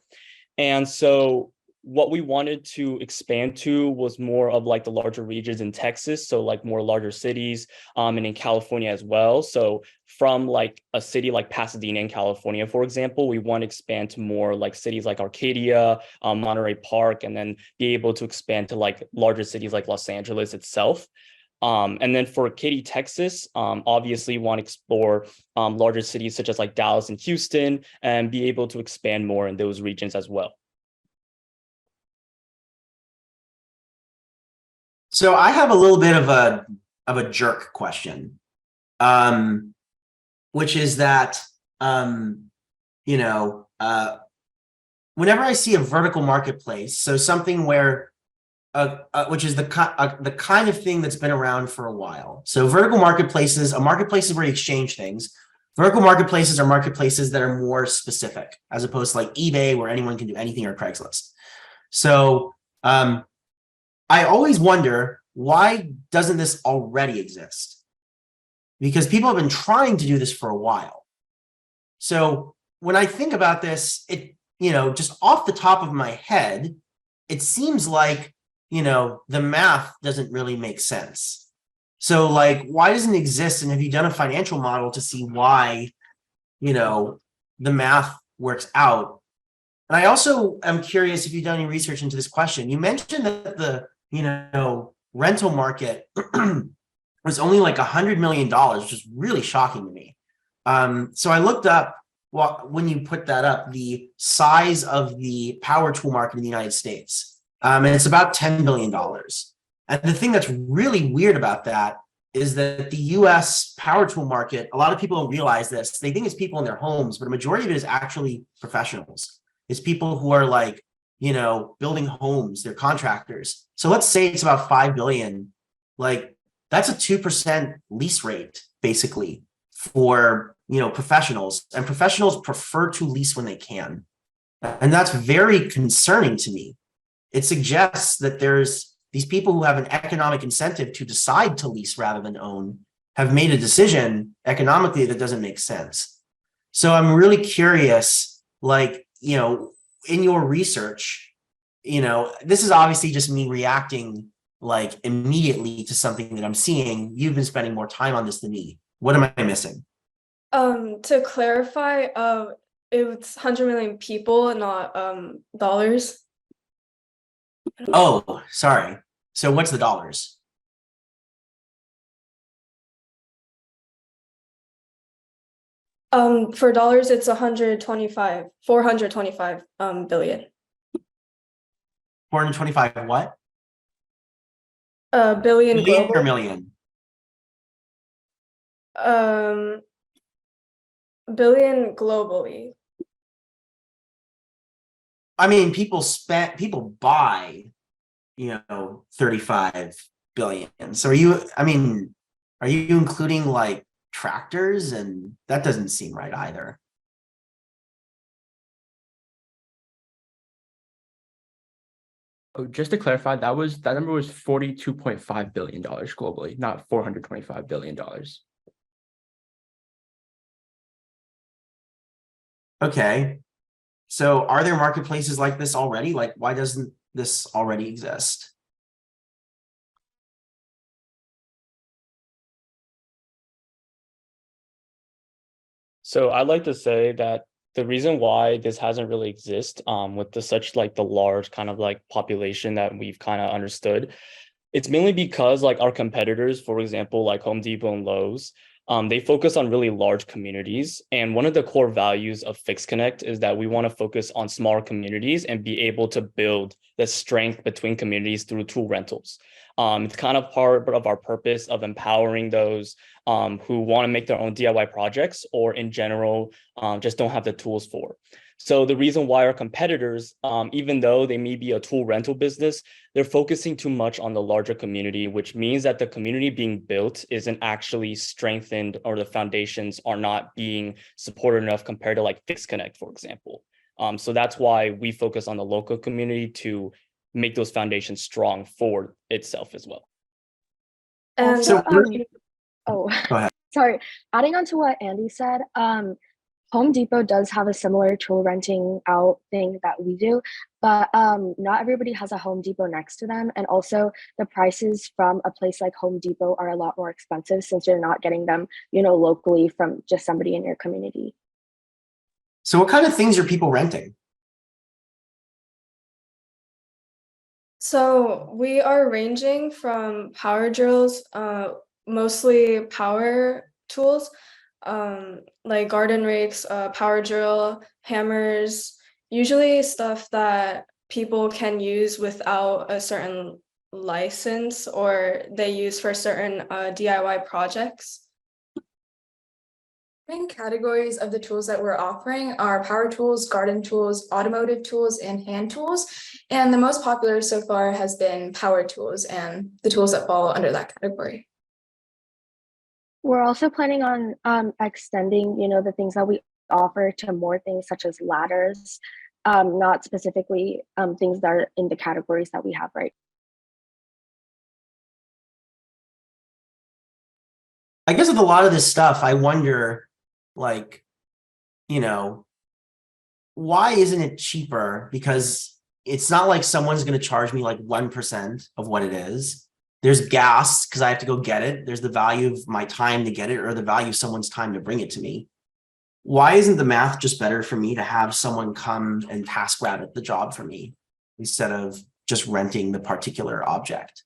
And so what we wanted to expand to was more of like the larger regions in Texas, so like more larger cities, and in California as well. So from like a city like Pasadena in California, for example, we want to expand to more like cities like Arcadia, Monterey Park, and then be able to expand to like larger cities like Los Angeles itself. And then for Katy, Texas, obviously want to explore larger cities such as like Dallas and Houston and be able to expand more in those regions as well. So I have a little bit of a jerk question, which is that whenever I see a vertical marketplace, so something where which is the kind of thing that's been around for a while. So vertical marketplaces, a marketplace is where you exchange things. Vertical marketplaces are marketplaces that are more specific, as opposed to like eBay, where anyone can do anything, or Craigslist. So I always wonder, why doesn't this already exist? Because people have been trying to do this for a while. So when I think about this, it, just off the top of my head, it seems like, the math doesn't really make sense. So like, why doesn't it exist? And have you done a financial model to see why, the math works out? And I also am curious if you've done any research into this question. You mentioned that the rental market was only like $100 million, which is really shocking to me. So I looked up, when you put that up, the size of the power tool market in the United States. And it's about $10 billion. And the thing that's really weird about that is that the US power tool market, a lot of people don't realize this. They think it's people in their homes, but a majority of it is actually professionals. It's people who are like, building homes, they're contractors. So let's say it's about 5 billion. Like that's a 2% lease rate, basically, for professionals. And professionals prefer to lease when they can. And that's very concerning to me. It suggests that there's these people who have an economic incentive to decide to lease rather than own, have made a decision economically that doesn't make sense. So I'm really curious, like, in your research, this is obviously just me reacting like immediately to something that I'm seeing. You've been spending more time on this than me. What am I missing? To clarify, it's 100 million people, not dollars. Oh, sorry. So what's the dollars? For dollars, it's 425 billion. 425 what? Billion Billion global. or million? Billion globally. I mean, people buy, 35 billion. So are you including like tractors? And that doesn't seem right either. Oh, just to clarify, that number was $42.5 billion globally, not $425 billion. Okay. So are there marketplaces like this already? Like, why doesn't this already exist? So I'd like to say that the reason why this hasn't really exist with such like the large kind of like population that we've kind of understood, it's mainly because like our competitors, for example, like Home Depot and Lowe's, they focus on really large communities. And one of the core values of FixConnect is that we want to focus on smaller communities and be able to build the strength between communities through tool rentals. It's kind of part of our purpose of empowering those who want to make their own DIY projects or in general just don't have the tools for. So the reason why our competitors, even though they may be a tool rental business, they're focusing too much on the larger community, which means that the community being built isn't actually strengthened or the foundations are not being supported enough compared to like FixConnect, for example. So that's why we focus on the local community to make those foundations strong for itself as well. And So Oh, go ahead. sorry. Adding on to what Andy said, Home Depot does have a similar tool renting out thing that we do, but not everybody has a Home Depot next to them. And also the prices from a place like Home Depot are a lot more expensive since you're not getting them, locally from just somebody in your community. So what kind of things are people renting? so we are ranging from power drills, mostly power tools, like garden rakes, power drill, hammers, usually stuff that people can use without a certain license or they use for certain DIY projects. Main categories of the tools that we're offering are power tools, garden tools, automotive tools, and hand tools. And the most popular so far has been power tools and the tools that fall under that category. We're also planning on extending, the things that we offer to more things such as ladders, not specifically things that are in the categories that we have right. I guess with a lot of this stuff, I wonder, like, why isn't it cheaper? Because it's not like someone's going to charge me like 1% of what it is. There's gas because I have to go get it. There's the value of my time to get it or the value of someone's time to bring it to me. Why isn't the math just better for me to have someone come and task rabbit the job for me instead of just renting the particular object?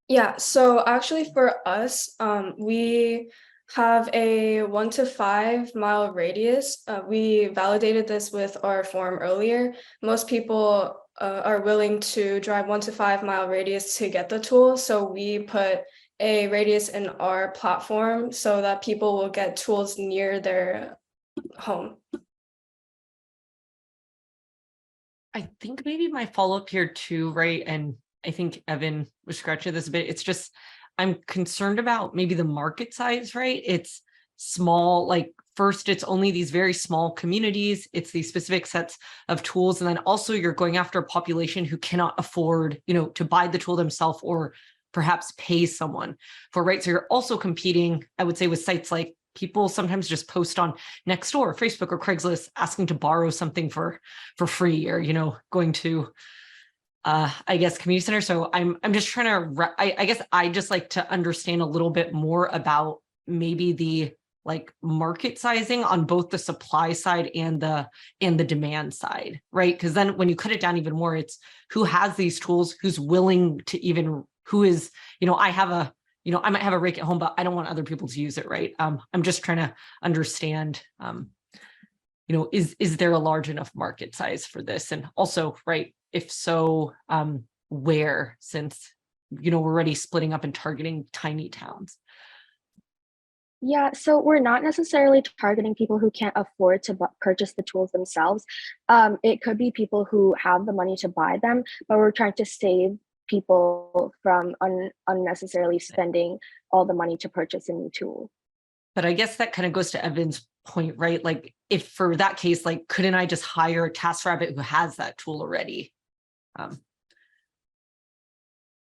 Yeah, so actually for us, we have a 1 to 5 mile radius. We validated this with our form earlier. Most people are willing to drive 1 to 5 mile radius to get the tool. So we put a radius in our platform so that people will get tools near their home. I think maybe my follow-up here too, right? And I think Evan was scratching this a bit. It's just, I'm concerned about maybe the market size, right? It's small, like first it's only these very small communities. It's these specific sets of tools. And then also you're going after a population who cannot afford, to buy the tool themselves or perhaps pay someone for, right? So you're also competing, I would say, with sites like people sometimes just post on Nextdoor, Facebook, or Craigslist asking to borrow something for free or, going to I guess community center. So I'm just trying to, I guess I just like to understand a little bit more about maybe the like market sizing on both the supply side and the demand side, right? Because then when you cut it down even more, it's who has these tools, who's willing to even, who is, I have a, I might have a rake at home, but I don't want other people to use it, right? I'm just trying to understand, is there a large enough market size for this? And also, right, if so, where, since, we're already splitting up and targeting tiny towns? Yeah, so we're not necessarily targeting people who can't afford to purchase the tools themselves. It could be people who have the money to buy them, but we're trying to save people from unnecessarily spending all the money to purchase a new tool. But I guess that kind of goes to Evan's point, right? Like if for that case, like, couldn't I just hire a TaskRabbit who has that tool already?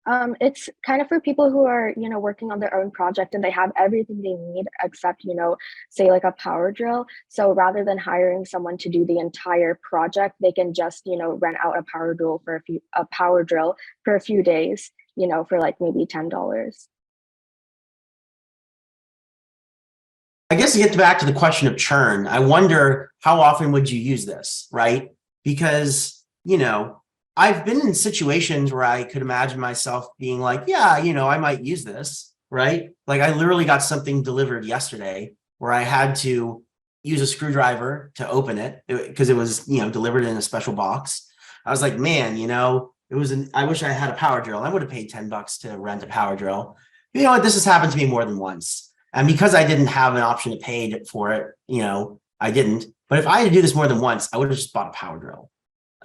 It's kind of for people who are, working on their own project and they have everything they need except, say like a power drill. So rather than hiring someone to do the entire project, they can just, rent out a power drill for a few days, for like maybe $10. I guess to get back to the question of churn, I wonder how often would you use this, right? Because, I've been in situations where I could imagine myself being like, yeah, I might use this, right? Like I literally got something delivered yesterday where I had to use a screwdriver to open it because it was, delivered in a special box. I was like, man, I wish I had a power drill. I would have paid $10 to rent a power drill. You know what? This has happened to me more than once. And because I didn't have an option to pay for it, I didn't. But if I had to do this more than once, I would have just bought a power drill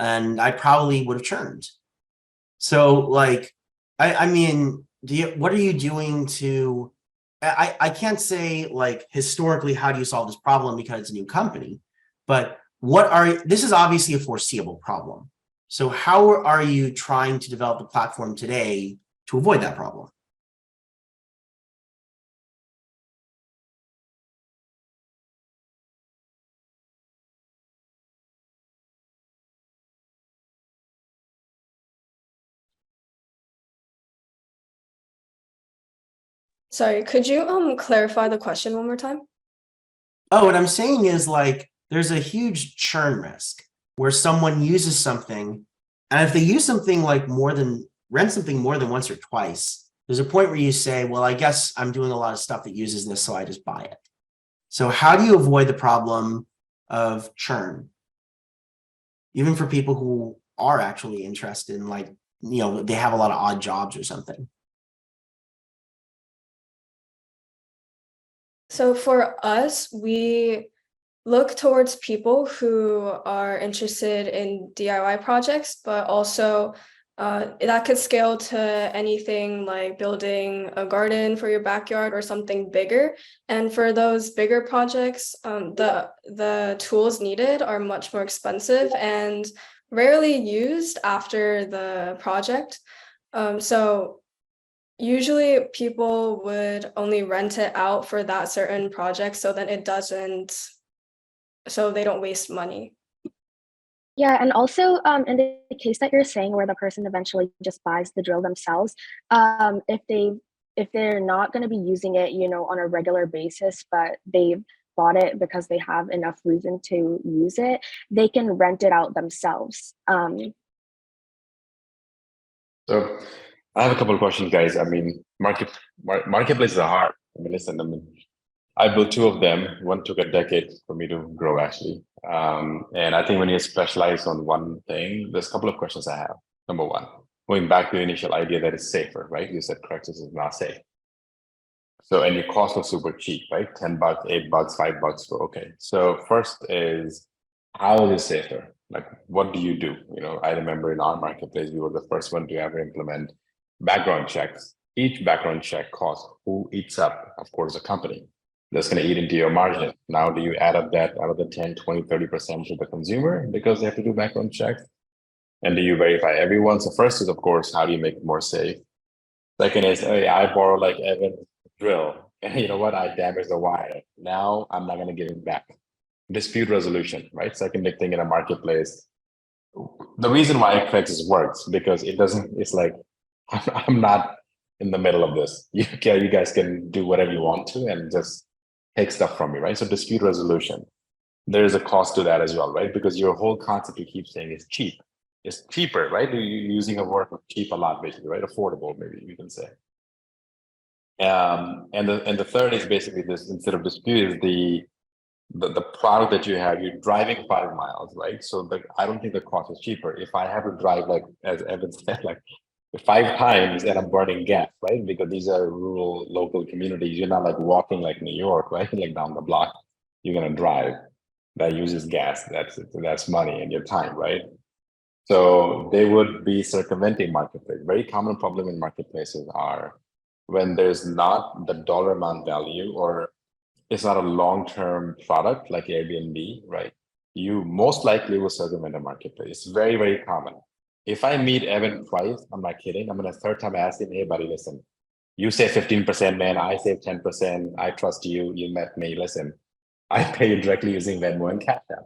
and I probably would have churned. So like, I mean, what are you doing to, I can't say like historically, how do you solve this problem because it's a new company, but this is obviously a foreseeable problem. So how are you trying to develop the platform today to avoid that problem? Sorry, could you clarify the question one more time? Oh, what I'm saying is like, there's a huge churn risk where someone uses something, and if they use something like rent something more than once or twice, there's a point where you say, well, I guess I'm doing a lot of stuff that uses this, so I just buy it. So how do you avoid the problem of churn? Even for people who are actually interested in like, they have a lot of odd jobs or something. So for us, we look towards people who are interested in DIY projects, but also that could scale to anything like building a garden for your backyard or something bigger. And for those bigger projects, the tools needed are much more expensive and rarely used after the project. So usually people would only rent it out for that certain project so that so they don't waste money. Yeah, and also in the case that you're saying where the person eventually just buys the drill themselves, if they're not going to be using it, on a regular basis, but they've bought it because they have enough reason to use it, they can rent it out themselves. So I have a couple of questions, guys. I mean, marketplaces are hard. I mean, listen, I built two of them. One took a decade for me to grow, actually. And I think when you specialize on one thing, there's a couple of questions I have. Number one, going back to the initial idea that it's safer, right? You said Craigslist is not safe. So, and your cost was super cheap, right? $10, $8, $5. Okay. So first is, how is it safer? Like, what do you do? I remember in our marketplace, we were the first one to ever implement background checks. Each background check costs who eats up, of course, a company that's going to eat into your margin. Now, do you add up that out of the 10, 20, 30% to the consumer because they have to do background checks? And do you verify everyone? So first is, of course, how do you make it more safe? Second is, hey, I borrow like Evan's drill, and you know what? I damaged the wire. Now I'm not going to give it back. Dispute resolution, right? Second big thing in a marketplace. The reason why Craigslist works because it's like, I'm not in the middle of this. You guys can do whatever you want to and just take stuff from me, right? So dispute resolution, there's a cost to that as well, right? Because your whole concept you keep saying is cheap. It's cheaper, right? You're using a word of cheap a lot, basically, right? Affordable, maybe you can say. And the third is basically this, instead of dispute, is the product that you have. You're driving 5 miles, right? So I don't think the cost is cheaper. If I have to drive, like as Evan said, like 5 times and I'm burning gas, right? Because these are rural local communities. You're not like walking like New York, right? Like down the block. You're gonna drive. That uses gas. That's money and your time, right? So they would be circumventing marketplace. Very common problem in marketplaces are when there's not the dollar amount value, or it's not a long-term product like Airbnb, right? You most likely will circumvent a marketplace. It's very, very common. if I meet Evan twice, I'm not kidding. I'm gonna third time ask him, hey buddy, listen, you say 15%, man, I save 10%, I trust you, you met me, listen, I pay you directly using Venmo and Cash App.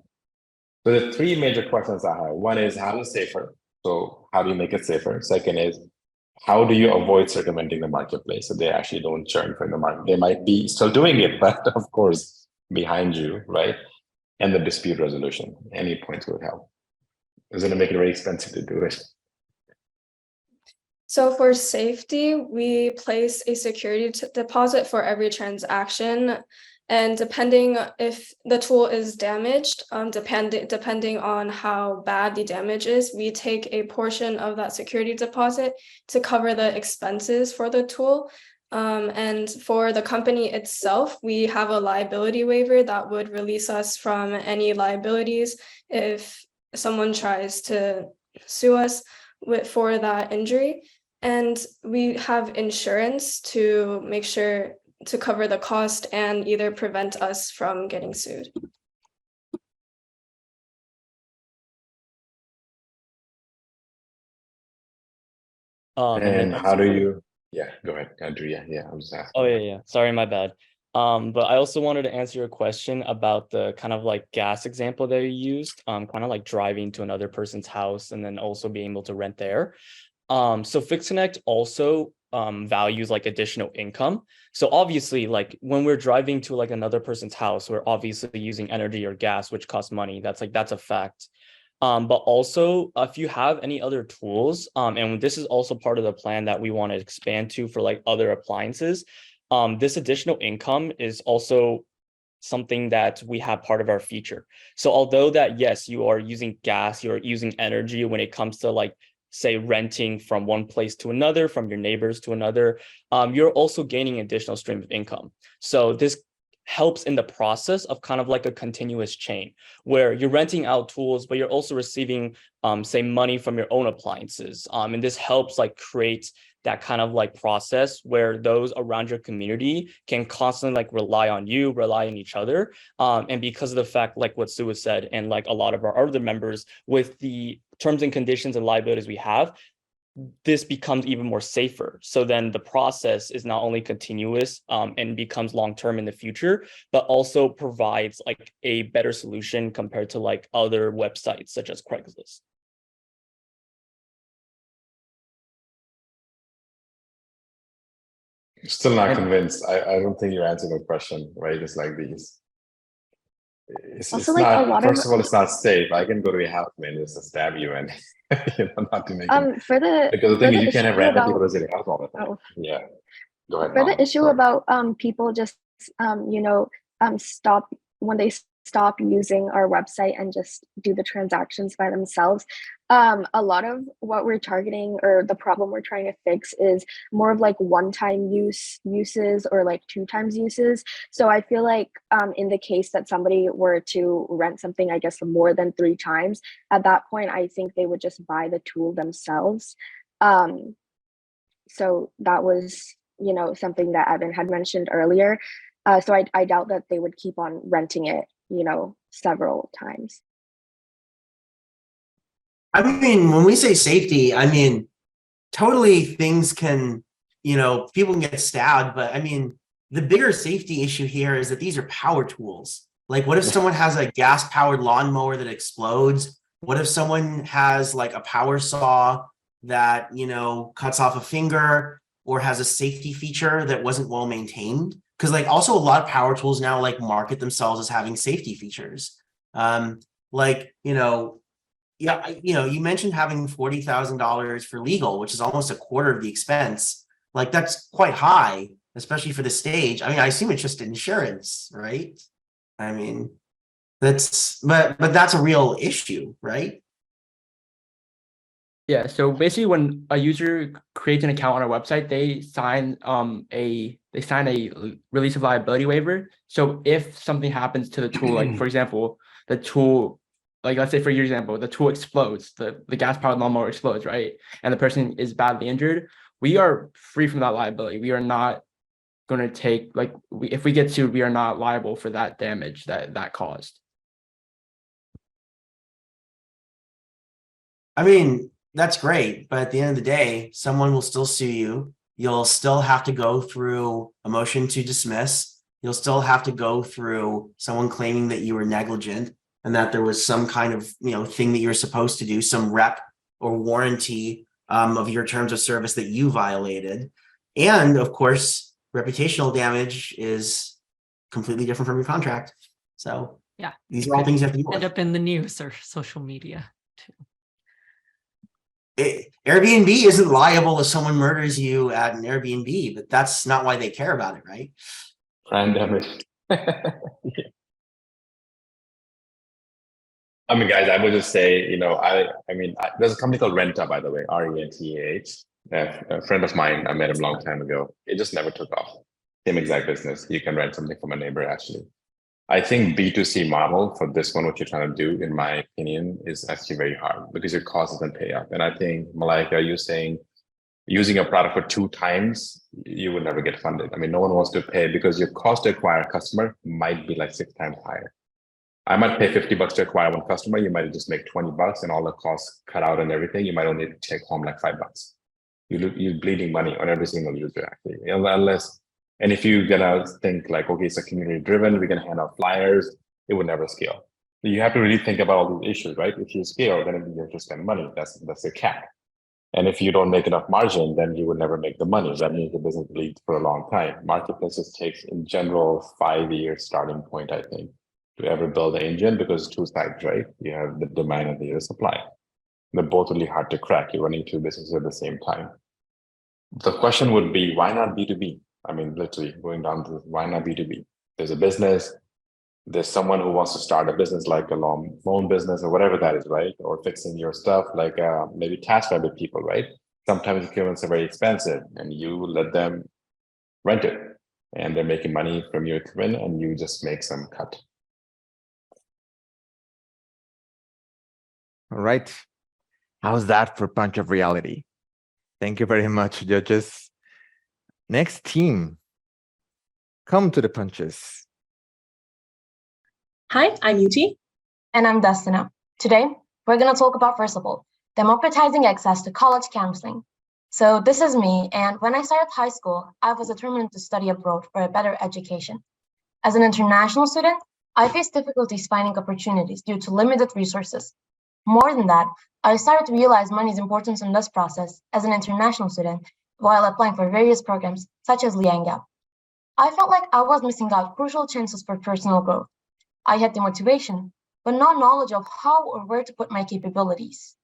So the three major questions I have. One is how to safer. So how do you make it safer? Second is how do you avoid circumventing the marketplace so they actually don't churn from the market? They might be still doing it, but of course behind you, right? And the dispute resolution. Any points would help. It's going to make it very expensive to do it. So for safety, we place a security deposit for every transaction. And depending if the tool is damaged, depending on how bad the damage is, we take a portion of that security deposit to cover the expenses for the tool. And for the company itself, we have a liability waiver that would release us from any liabilities if someone tries to sue us for that injury. And we have insurance to make sure to cover the cost and either prevent us from getting sued. And how do you, yeah, go ahead, Andrew. Yeah, I was just asking. Oh yeah. Sorry, my bad. But I also wanted to answer your question about the kind of like gas example that you used, kind of like driving to another person's house and then also being able to rent there. So FixConnect also values like additional income. So obviously, like when we're driving to like another person's house, we're obviously using energy or gas, which costs money. That's a fact. But also, if you have any other tools, and this is also part of the plan that we want to expand to for like other appliances, this additional income is also something that we have part of our feature. So although that, yes, you are using gas, you're using energy when it comes to like, say, renting from one place to another, from your neighbors to another, you're also gaining additional stream of income. So this helps in the process of kind of like a continuous chain where you're renting out tools, but you're also receiving, say, money from your own appliances. And this helps like create that kind of like process where those around your community can constantly like rely on you, rely on each other. And because of the fact, like what Sue has said, and like a lot of our other members, with the terms and conditions and liabilities we have, this becomes even more safer. So then the process is not only continuous and becomes long-term in the future, but also provides like a better solution compared to like other websites such as Craigslist. Still not convinced. I don't think you answered the question, right? It's like these. It's like not, a lot first of of all, it's not safe. I can go to your house, man, just to stab you and not to make it. for the Because the thing is, you can't have issue random about people visit your house all the time. Yeah. Go ahead, for the Mom. issue Sorry. about people just stop when they stop using our website and just do the transactions by themselves. A lot of what we're targeting or the problem we're trying to fix is more of like one-time uses or like two times uses. So I feel like in the case that somebody were to rent something, I guess more than 3 times, at that point I think they would just buy the tool themselves. So that was something that Evan had mentioned earlier. So I doubt that they would keep on renting it several times. I mean, when we say safety, I mean, totally things can, people can get stabbed, but I mean, the bigger safety issue here is that these are power tools. Like, what if someone has a gas powered lawnmower that explodes? What if someone has like a power saw that, cuts off a finger or has a safety feature that wasn't well maintained? Because like also a lot of power tools now like market themselves as having safety features. Yeah, you mentioned having $40,000 for legal, which is almost a quarter of the expense. Like that's quite high, especially for the stage. I mean, I assume it's just insurance, right? I mean, but that's a real issue, right? Yeah, so basically when a user creates an account on our website, they sign a release of liability waiver. So if something happens to the tool, like for example, the tool, like let's say for your example, the tool explodes, the gas powered lawnmower explodes, right? And the person is badly injured, we are free from that liability. We are not going to take if we get sued, we are not liable for that damage that caused. I mean, that's great. But at the end of the day, someone will still sue you. You'll still have to go through a motion to dismiss. You'll still have to go through someone claiming that you were negligent and that there was some kind of, thing that you're supposed to do, some rep or warranty of your terms of service that you violated. And of course, reputational damage is completely different from your contract. So Yeah, these it are all could things you have to deal end with. up in the news or social media too. Airbnb isn't liable if someone murders you at an Airbnb, but that's not why they care about it, right? Brand damage. I mean, guys, I would just say, there's a company called Renta, by the way, RENTAH. A friend of mine, I met him a long time ago. It just never took off. Same exact business. You can rent something from a neighbor, actually. I think B2C model for this one, what you're trying to do, in my opinion, is actually very hard because your cost doesn't pay up. And I think, Malaika, you're saying using a product for 2 times, you would never get funded. I mean, no one wants to pay because your cost to acquire a customer might be like 6 times higher. I might pay $50 to acquire one customer. You might just make $20 and all the costs cut out and everything. You might only take home like $5. You're bleeding money on every single user, actually, unless. And if you're gonna think like, okay, it's a community driven, we're gonna hand out flyers, it would never scale. You have to really think about all these issues, right? If you scale, then you have to spend money. That's the cap. And if you don't make enough margin, then you would never make the money. That means the business bleeds for a long time. Marketplaces takes, in general, 5 years starting point, I think, to ever build an engine, because 2 sides, right? You have the demand and the supply. They're both really hard to crack. You're running 2 businesses at the same time. The question would be, why not B2B? I mean, literally going down to why not B2B? There's a business, there's someone who wants to start a business like a loan business or whatever that is, right? Or fixing your stuff, like maybe TaskRabbit people, right? Sometimes equipments are very expensive and you let them rent it and they're making money from your equipment and you just make some cut. All right. How's that for punch of reality? Thank you very much, judges. Next team, come to the punches. Hi, I'm Yuti. And I'm Destina. Today, we're going to talk about Vercible, democratizing access to college counseling. So this is me, and when I started high school, I was determined to study abroad for a better education. As an international student, I faced difficulties finding opportunities due to limited resources. More than that, I started to realize money's importance in this process as an international student while applying for various programs such as Leangap. I felt like I was missing out crucial chances for personal growth. I had the motivation, but no knowledge of how or where to put my capabilities.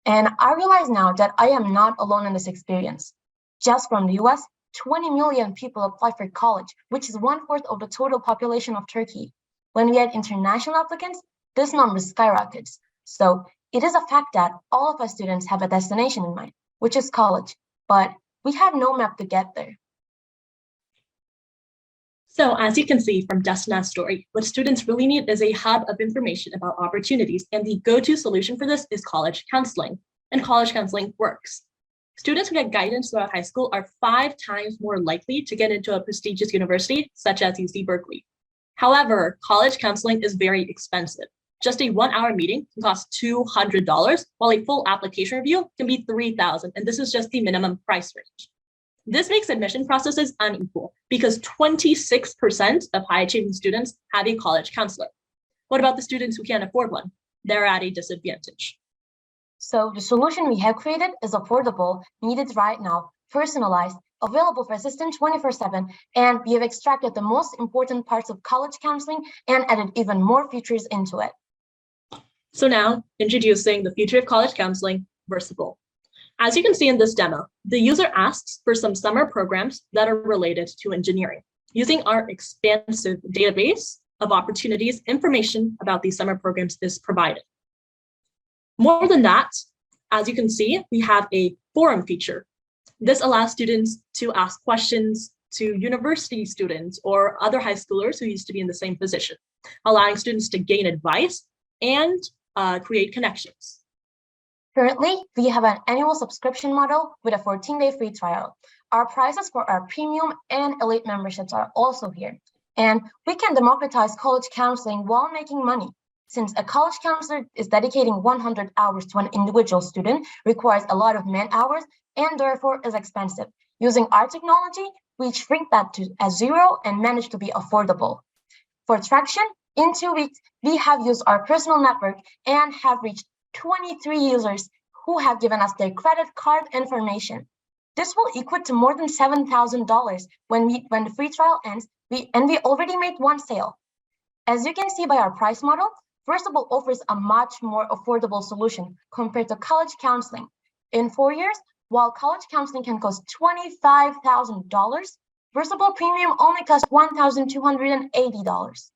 And I realize now that I am not alone in this experience. Just from the US, 20 million people apply for college, which is 1/4 of the total population of Turkey. When we add international applicants, this number skyrockets. So it is a fact that all of us students have a destination in mind, which is college, but we have no map to get there. So as you can see from Destina's story, what students really need is a hub of information about opportunities, and the go-to solution for this is college counseling, and college counseling works. Students who get guidance throughout high school are 5 times more likely to get into a prestigious university, such as UC Berkeley. However, college counseling is very expensive. Just a 1-hour meeting can cost $200, while a full application review can be $3,000, and this is just the minimum price range. This makes admission processes unequal because 26% of high-achieving students have a college counselor. What about the students who can't afford one? They're at a disadvantage. So the solution we have created is affordable, needed right now, personalized, available for assistance 24/7, and we have extracted the most important parts of college counseling and added even more features into it. So now, introducing the future of college counseling, Vercible. As you can see in this demo, the user asks for some summer programs that are related to engineering. Using our expansive database of opportunities, information about these summer programs is provided. More than that, as you can see, we have a forum feature. This allows students to ask questions to university students or other high schoolers who used to be in the same position, allowing students to gain advice and create connections. Currently, we have an annual subscription model with a 14-day free trial. Our prices for our premium and elite memberships are also here. And we can democratize college counseling while making money. since a college counselor is dedicating 100 hours to an individual student, requires a lot of man hours, and therefore is expensive. Using our technology, we shrink that to a zero and manage to be affordable. For traction, in 2 weeks, we have used our personal network and have reached 23 users who have given us their credit card information. This will equate to more than $7,000 when the free trial ends, and we already made one sale. As you can see by our price model, Vercible offers a much more affordable solution compared to college counseling. In 4 years, while college counseling can cost $25,000, Vercible Premium only costs $1,280.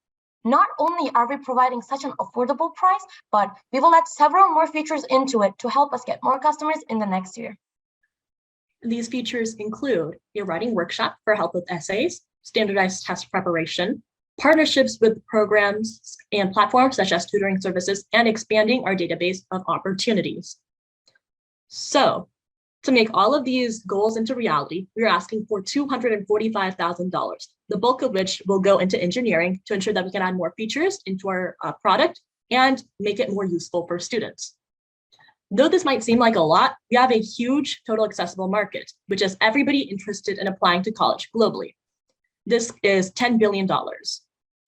Not only are we providing such an affordable price, but we will add several more features into it to help us get more customers in the next year. These features include a writing workshop for help with essays, standardized test preparation, partnerships with programs and platforms such as tutoring services, and expanding our database of opportunities. So, to make all of these goals into reality, we are asking for $245,000, the bulk of which will go into engineering to ensure that we can add more features into our product and make it more useful for students. Though this might seem like a lot, we have a huge total accessible market, which is everybody interested in applying to college globally. This is $10 billion.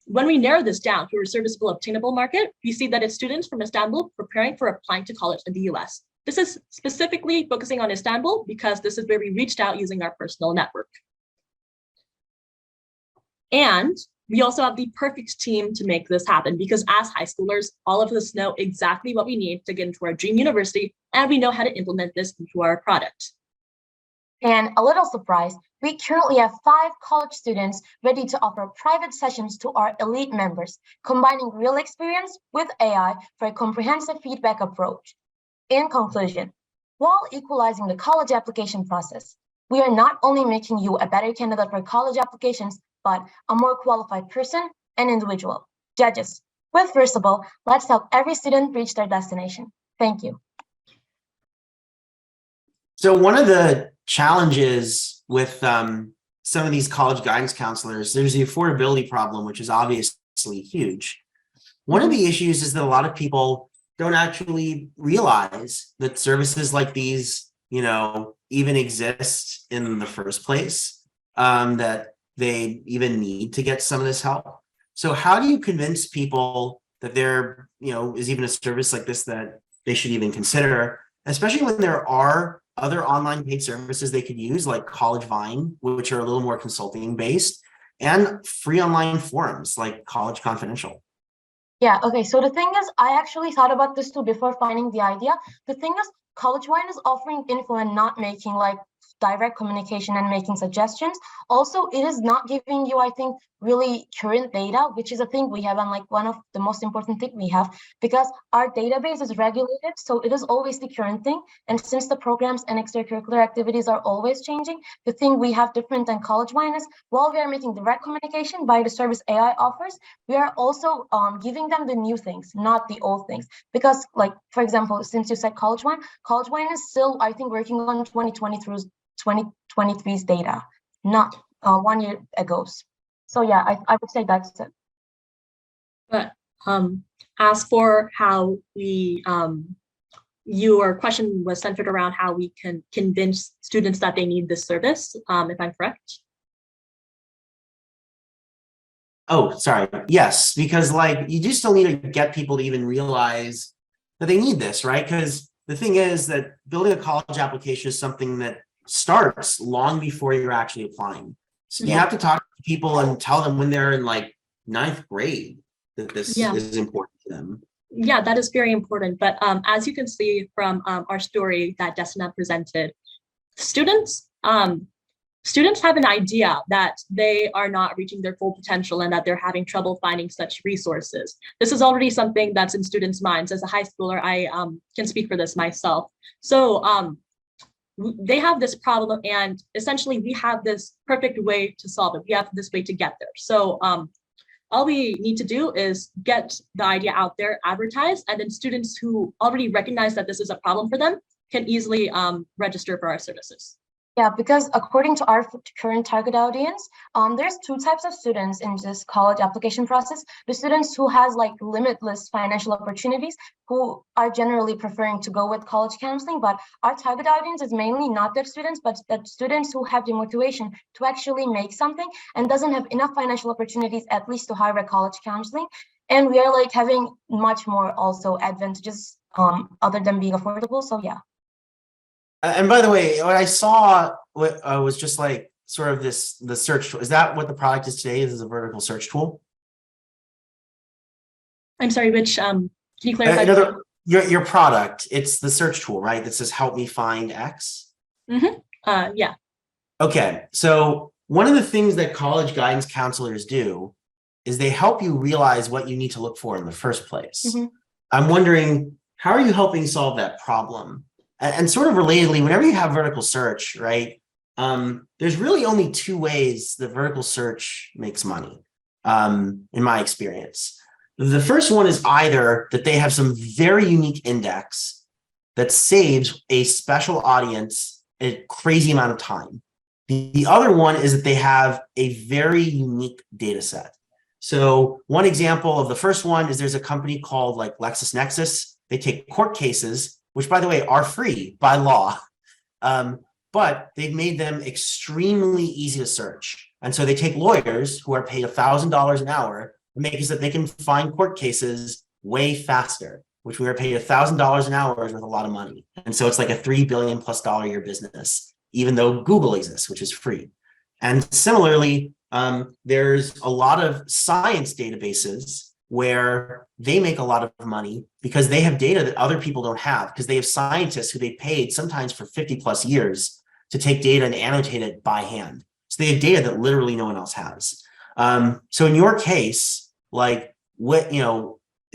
When we narrow this down to a serviceable obtainable market, we see that it's students from Istanbul preparing for applying to college in the US. This is specifically focusing on Istanbul because this is where we reached out using our personal network. And we also have the perfect team to make this happen because as high schoolers, all of us know exactly what we need to get into our dream university, and we know how to implement this into our product. And a little surprise, we currently have 5 college students ready to offer private sessions to our elite members, combining real experience with AI for a comprehensive feedback approach. In conclusion, while equalizing the college application process, we are not only making you a better candidate for college applications, but a more qualified person and individual. Judges, with Vercible, let's help every student reach their destination. Thank you. So one of the challenges with some of these college guidance counselors, there's the affordability problem, which is obviously huge. One of the issues is that a lot of people don't actually realize that services like these, even exist in the first place, that they even need to get some of this help. So how do you convince people that there, is even a service like this that they should even consider, especially when there are other online paid services they could use, like College Vine, which are a little more consulting based, and free online forums like College Confidential? Yeah, okay, so the thing is, I actually thought about this too before finding the idea. The thing is, College Vine is offering info and not making direct communication and making suggestions. Also, it is not giving you, I think, really current data, which is a thing we have, and one of the most important thing we have, because our database is regulated, so it is always the current thing. And since the programs and extracurricular activities are always changing, the thing we have different than College Vine is, while we are making direct communication by the service AI offers, we are also giving them the new things, not the old things. Because, for example, since you said College Vine is still, I think, working on 2023's data, not 1 year ago's. So yeah, I would say that's it. But as for how we, your question was centered around how we can convince students that they need this service, if I'm correct. Oh, sorry. Yes, because you do still need to get people to even realize that they need this, right? Because the thing is that building a college application is something that starts long before you're actually applying. So you have to talk to people and tell them when they're in 9th grade that this is important to them. Yeah, that is very important. But as you can see from our story that Destina presented, students have an idea that they are not reaching their full potential and that they're having trouble finding such resources. This is already something that's in students' minds. As a high schooler, I can speak for this myself. So they have this problem, and essentially we have this perfect way to solve it. We have this way to get there. So all we need to do is get the idea out there, advertise, and then students who already recognize that this is a problem for them can easily register for our services. Yeah, because according to our current target audience, there's two types of students in this college application process. The students who has like limitless financial opportunities, who are generally preferring to go with college counseling, but our target audience is mainly not that students, but that students who have the motivation to actually make something and doesn't have enough financial opportunities at least to hire a college counseling. And we are like having much more also advantages other than being affordable. So yeah. And by the way, what I saw was just like sort of the search tool. Is that what the product is today? Is a vertical search tool? I'm sorry, which can you clarify? Your product, it's the search tool, right? That says help me find X. Yeah. Okay, so one of the things that college guidance counselors do is they help you realize what you need to look for in the first place. I'm wondering, how are you helping solve that problem? And sort of relatedly, whenever you have vertical search, right, there's really only two ways that vertical search makes money, in my experience. The first one is either that they have some very unique index that saves a special audience a crazy amount of time. The other one is that they have a very unique data set. So one example of the first one is there's a company called like LexisNexis. They take court cases, which by the way are free by law, but they've made them extremely easy to search. And so they take lawyers who are paid $1,000 an hour and make it so that they can find court cases way faster, which we are paid $1,000 an hour is worth a lot of money. And so it's like a $3 billion+ a year business, even though Google exists, which is free. And similarly, there's a lot of science databases where they make a lot of money because they have data that other people don't have, because they have scientists who they paid sometimes for 50+ years to take data and annotate it by hand. So they have data that literally no one else has. So in your case, like what,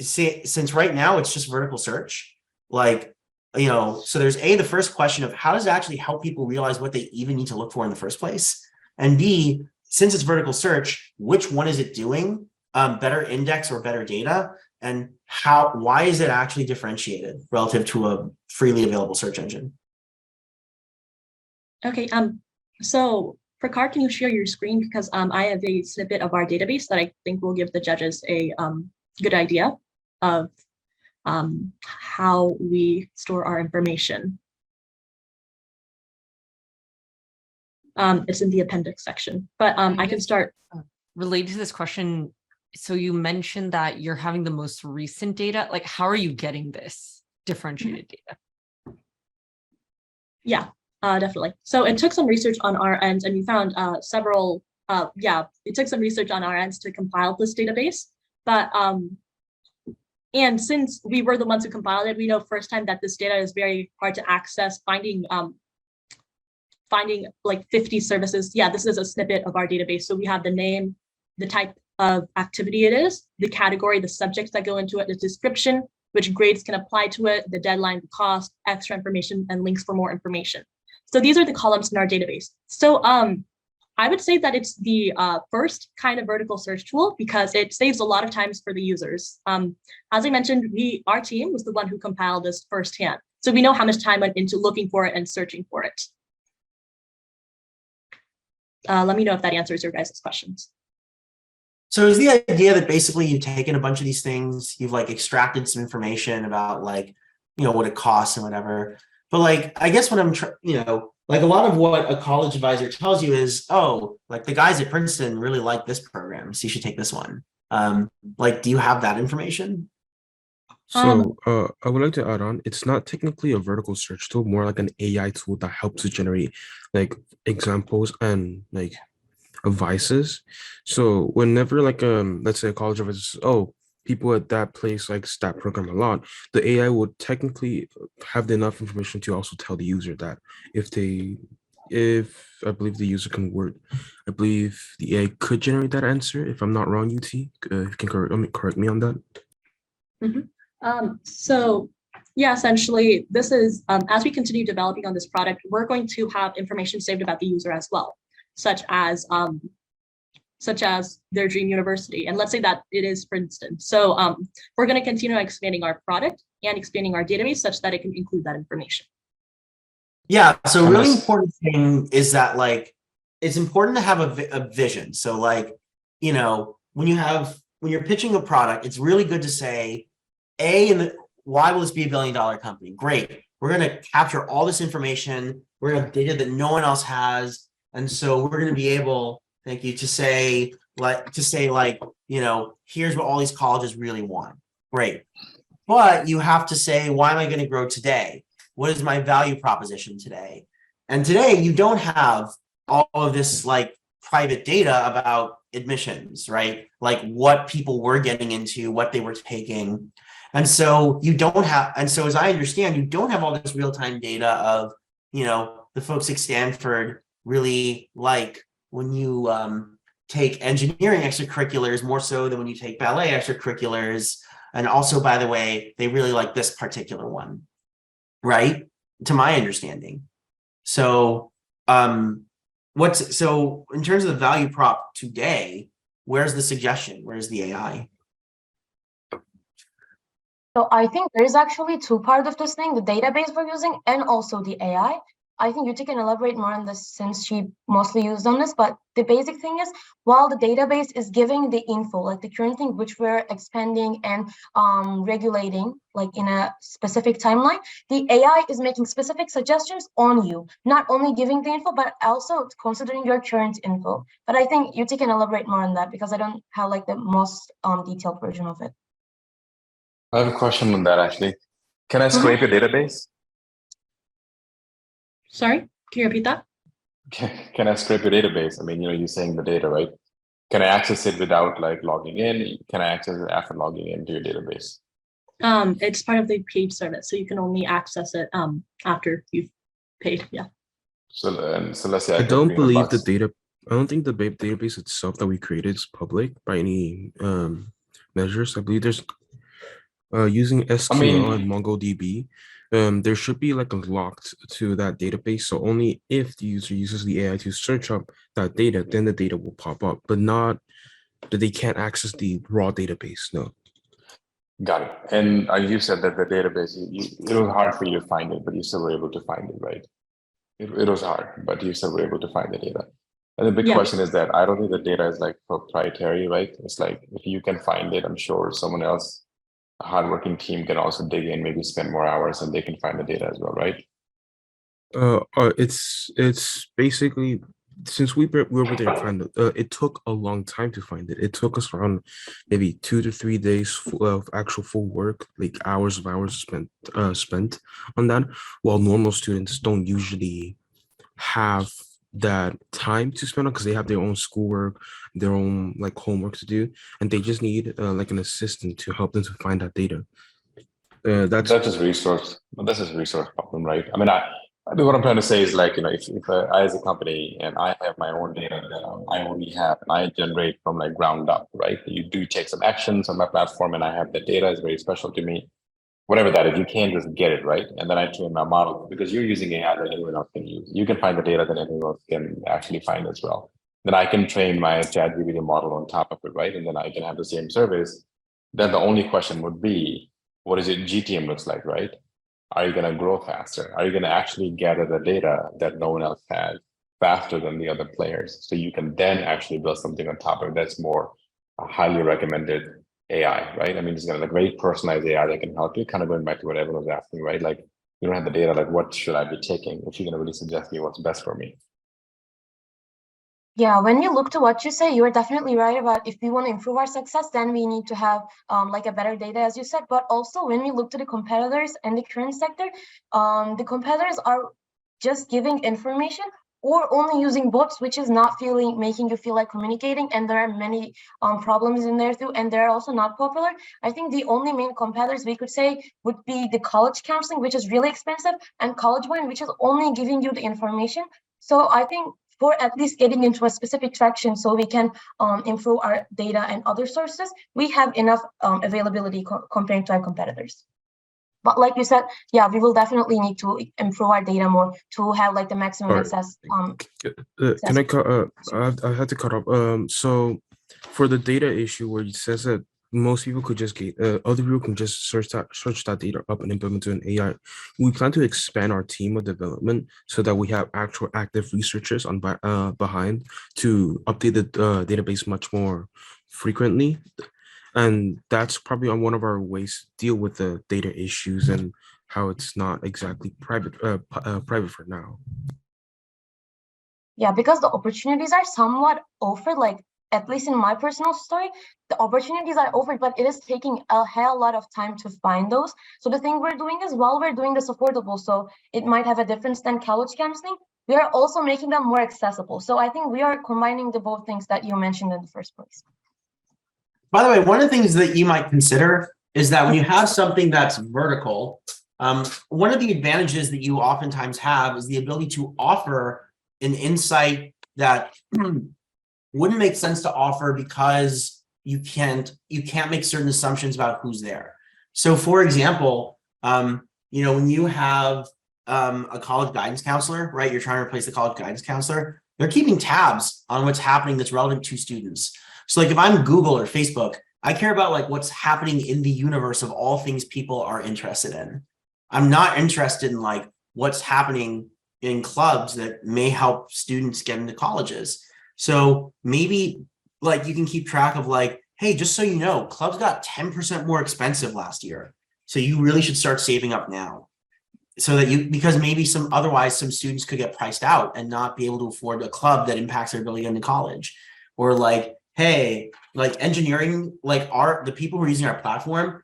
since right now it's just vertical search, like, so there's the first question of how does it actually help people realize what they even need to look for in the first place? And B, since it's vertical search, which one is it doing? Better index or better data? And why is it actually differentiated relative to a freely available search engine? Okay, so Prakar, can you share your screen? Because I have a snippet of our database that I think will give the judges a good idea of how we store our information. It's in the appendix section, but I can start. Related to this question, so you mentioned that you're having the most recent data. Like, how are you getting this differentiated data? Yeah, definitely. So it took some research on our end, and we found several. It took some research on our ends to compile this database. But and since we were the ones who compiled it, we know firsthand that this data is very hard to access. Finding like 50 services. Yeah, this is a snippet of our database. So we have the name, the type of activity it is, the category, the subjects that go into it, the description, which grades can apply to it, the deadline, the cost, extra information, and links for more information. So these are the columns in our database. So I would say that it's the first kind of vertical search tool because it saves a lot of times for the users. As I mentioned, our team was the one who compiled this firsthand. So we know how much time went into looking for it and searching for it. Let me know if that answers your guys' questions. So is the idea that basically you've taken a bunch of these things, you've like extracted some information about like, what it costs and whatever. But like, I guess what I'm like a lot of what a college advisor tells you is, oh, like the guys at Princeton really like this program, so you should take this one. Like, do you have that information? So I would like to add on, it's not technically a vertical search tool, more like an AI tool that helps you generate like examples and like advices. So whenever like let's say a college advisor says, oh, people at that place like that program a lot, the AI would technically have enough information to also tell the user that if I believe the user can word, I believe the AI could generate that answer. If I'm not wrong, UT, you can correct me on that. So yeah, essentially, this is as we continue developing on this product, we're going to have information saved about the user as well, such as their dream university. And let's say that it is Princeton. So we're going to continue expanding our product and expanding our database such that it can include that information. Yeah, so a And really that's important thing is that like it's important to have a vision. So like, you know, when you're pitching a product, it's really good to say, why will this be $1 billion company? Great. We're gonna capture all this information. We're gonna have data that no one else has. And so we're gonna be able, thank you, to say like, you know, here's what all these colleges really want. Great. But you have to say, why am I going to grow today? What is my value proposition today? And today you don't have all of this like private data about admissions, right? Like what people were getting into, what they were taking. And so you don't have, and so as I understand, you don't have all this real-time data of, you know, the folks at Stanford really like when you take engineering extracurriculars more so than when you take ballet extracurriculars. And also, by the way, they really like this particular one, right? To my understanding. So, so in terms of the value prop today, where's the suggestion? Where's the AI? So I think there's actually two parts of this thing, the database we're using and also the AI. I think Yuti can elaborate more on this since she mostly used on this, but the basic thing is while the database is giving the info, like the current thing which we're expanding and regulating like in a specific timeline, the AI is making specific suggestions on you, not only giving the info, but also considering your current info. But I think Yuti can elaborate more on that because I don't have like the most detailed version of it. I have a question on that actually. Can I scrape your database? Sorry, can you repeat that? Can I scrape your database? I mean, you know, you're saying the data, right? Can I access it without like logging in? Can I access it after logging into your database? It's part of the paid service, so you can only access it after you've paid. Yeah. So let's say I I pay don't believe $300. I don't think the database itself that we created is public by any measures. I believe there's using SQL and MongoDB. There should be like a locked to that database. So only if the user uses the AI to search up that data, then the data will pop up, but not that they can't access the raw database. No. Got it. And you said that the database, it was hard for you to find it, but you still were able to find it, right? It was hard, but you still were able to find the data. And the big question is that I don't think the data is like proprietary, right? It's like if you can find it, I'm sure someone else, a hardworking team can also dig in, maybe spend more hours and they can find the data as well, right? It's basically since we were able to find it, it took a long time to find it. It took us around maybe 2 to 3 days of actual full work, like hours spent on that. While normal students don't usually have that time to spend on because they have their own schoolwork, their own like homework to do, and they just need like an assistant to help them to find that data. That's just resource. That's just resource problem, right? I mean, what I'm trying to say is like, you know, if I as a company and I have my own data that I only have and I generate from like ground up, right? You do take some actions on my platform and I have the data is very special to me. Whatever that is, you can't just get it, right? And then I train my model because you're using AI that anyone else can use. You can find the data that anyone else can actually find as well. Then I can train my ChatGPT model on top of it, right? And then I can have the same service. Then the only question would be, what is it GTM looks like, right? Are you going to grow faster? Are you going to actually gather the data that no one else has faster than the other players? So you can then actually build something on top of it that's more highly recommended AI, right? I mean, it's got a great personalized AI that can help you. Kind of going back to what everyone was asking, right? Like you don't have the data, like what should I be taking? If you're going to really suggest me what's best for me. Yeah, when you look to what you say, you are definitely right about if we want to improve our success, then we need to have like a better data, as you said. But also when we look to the competitors and the current sector, the competitors are just giving information or only using bots, which is not making you feel like communicating. And there are many problems in there too, and they're also not popular. I think the only main competitors we could say would be the college counseling, which is really expensive, and college one, which is only giving you the information. So I think for at least getting into a specific traction so we can improve our data and other sources, we have enough availability compared to our competitors. But like you said, yeah, we will definitely need to improve our data more to have like the maximum access. Can I cut? I had to cut off. So for the data issue where it says that most people could just get other people can just search that data up and implement it in AI. We plan to expand our team of development so that we have actual active researchers on behind to update the database much more frequently. And that's probably on one of our ways to deal with the data issues and how it's not exactly private for now. Yeah, because the opportunities are somewhat offered, like at least in my personal story, the opportunities are offered, but it is taking a hell lot of time to find those. So the thing we're doing is, while we're doing this affordable, so it might have a difference than college counseling, we are also making them more accessible. So I think we are combining the both things that you mentioned in the first place. By the way, one of the things that you might consider is that when you have something that's vertical, one of the advantages that you oftentimes have is the ability to offer an insight that wouldn't make sense to offer because you can't make certain assumptions about who's there. So for example, when you have a college guidance counselor, right? You're trying to replace the college guidance counselor. They're keeping tabs on what's happening that's relevant to students. So like if I'm Google or Facebook, I care about like what's happening in the universe of all things people are interested in. I'm not interested in like what's happening in clubs that may help students get into colleges. So maybe like you can keep track of like, hey, just so you know, clubs got 10% more expensive last year. So you really should start saving up now. So that because maybe some students could get priced out and not be able to afford a club that impacts their ability to get into college. Or like, hey, like engineering, like the people who are using our platform,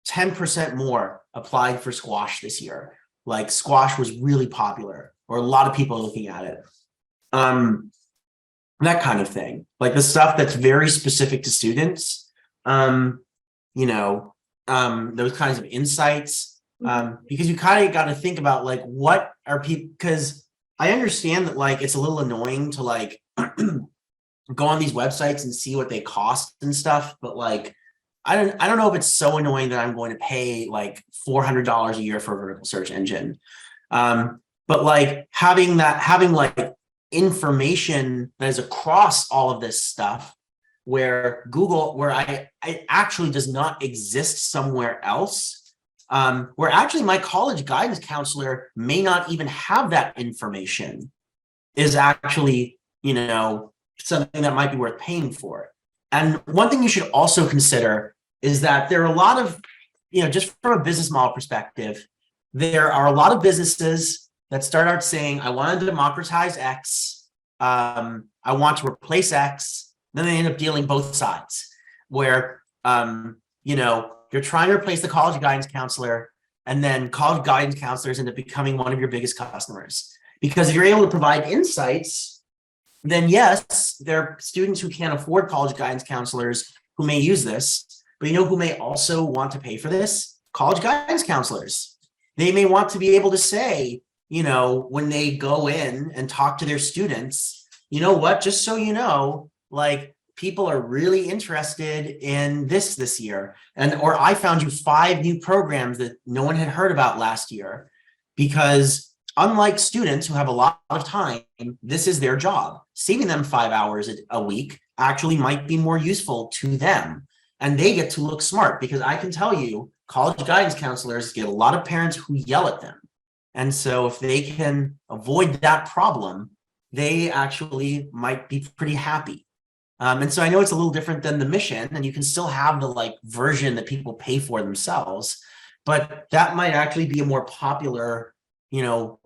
10% more applied for squash this year. Like squash was really popular, or a lot of people are looking at it. That kind of thing, like the stuff that's very specific to students, those kinds of insights, because you kind of got to think about like, what are people, because I understand that like, it's a little annoying to like go on these websites and see what they cost and stuff. But like, I don't know if it's so annoying that I'm going to pay like $400 a year for a vertical search engine. But like having like information that is across all of this stuff where it actually does not exist somewhere else, where actually my college guidance counselor may not even have that information, is actually, something that might be worth paying for. And one thing you should also consider is that there are a lot of, just from a business model perspective, there are a lot of businesses that start out saying, I want to democratize X, I want to replace X, then they end up dealing both sides, where, you're trying to replace the college guidance counselor, and then college guidance counselors end up becoming one of your biggest customers. Because if you're able to provide insights, then yes, there are students who can't afford college guidance counselors who may use this, but who may also want to pay for this? College guidance counselors. They may want to be able to say, when they go in and talk to their students, just so you know, like people are really interested in this year. Or I found you 5 new programs that no one had heard about last year, because unlike students who have a lot of time, this is their job. Saving them 5 hours a week actually might be more useful to them. And they get to look smart, because I can tell you, college guidance counselors get a lot of parents who yell at them. And so if they can avoid that problem, they actually might be pretty happy. And so I know it's a little different than the mission, and you can still have the like version that people pay for themselves, but that might actually be a more popular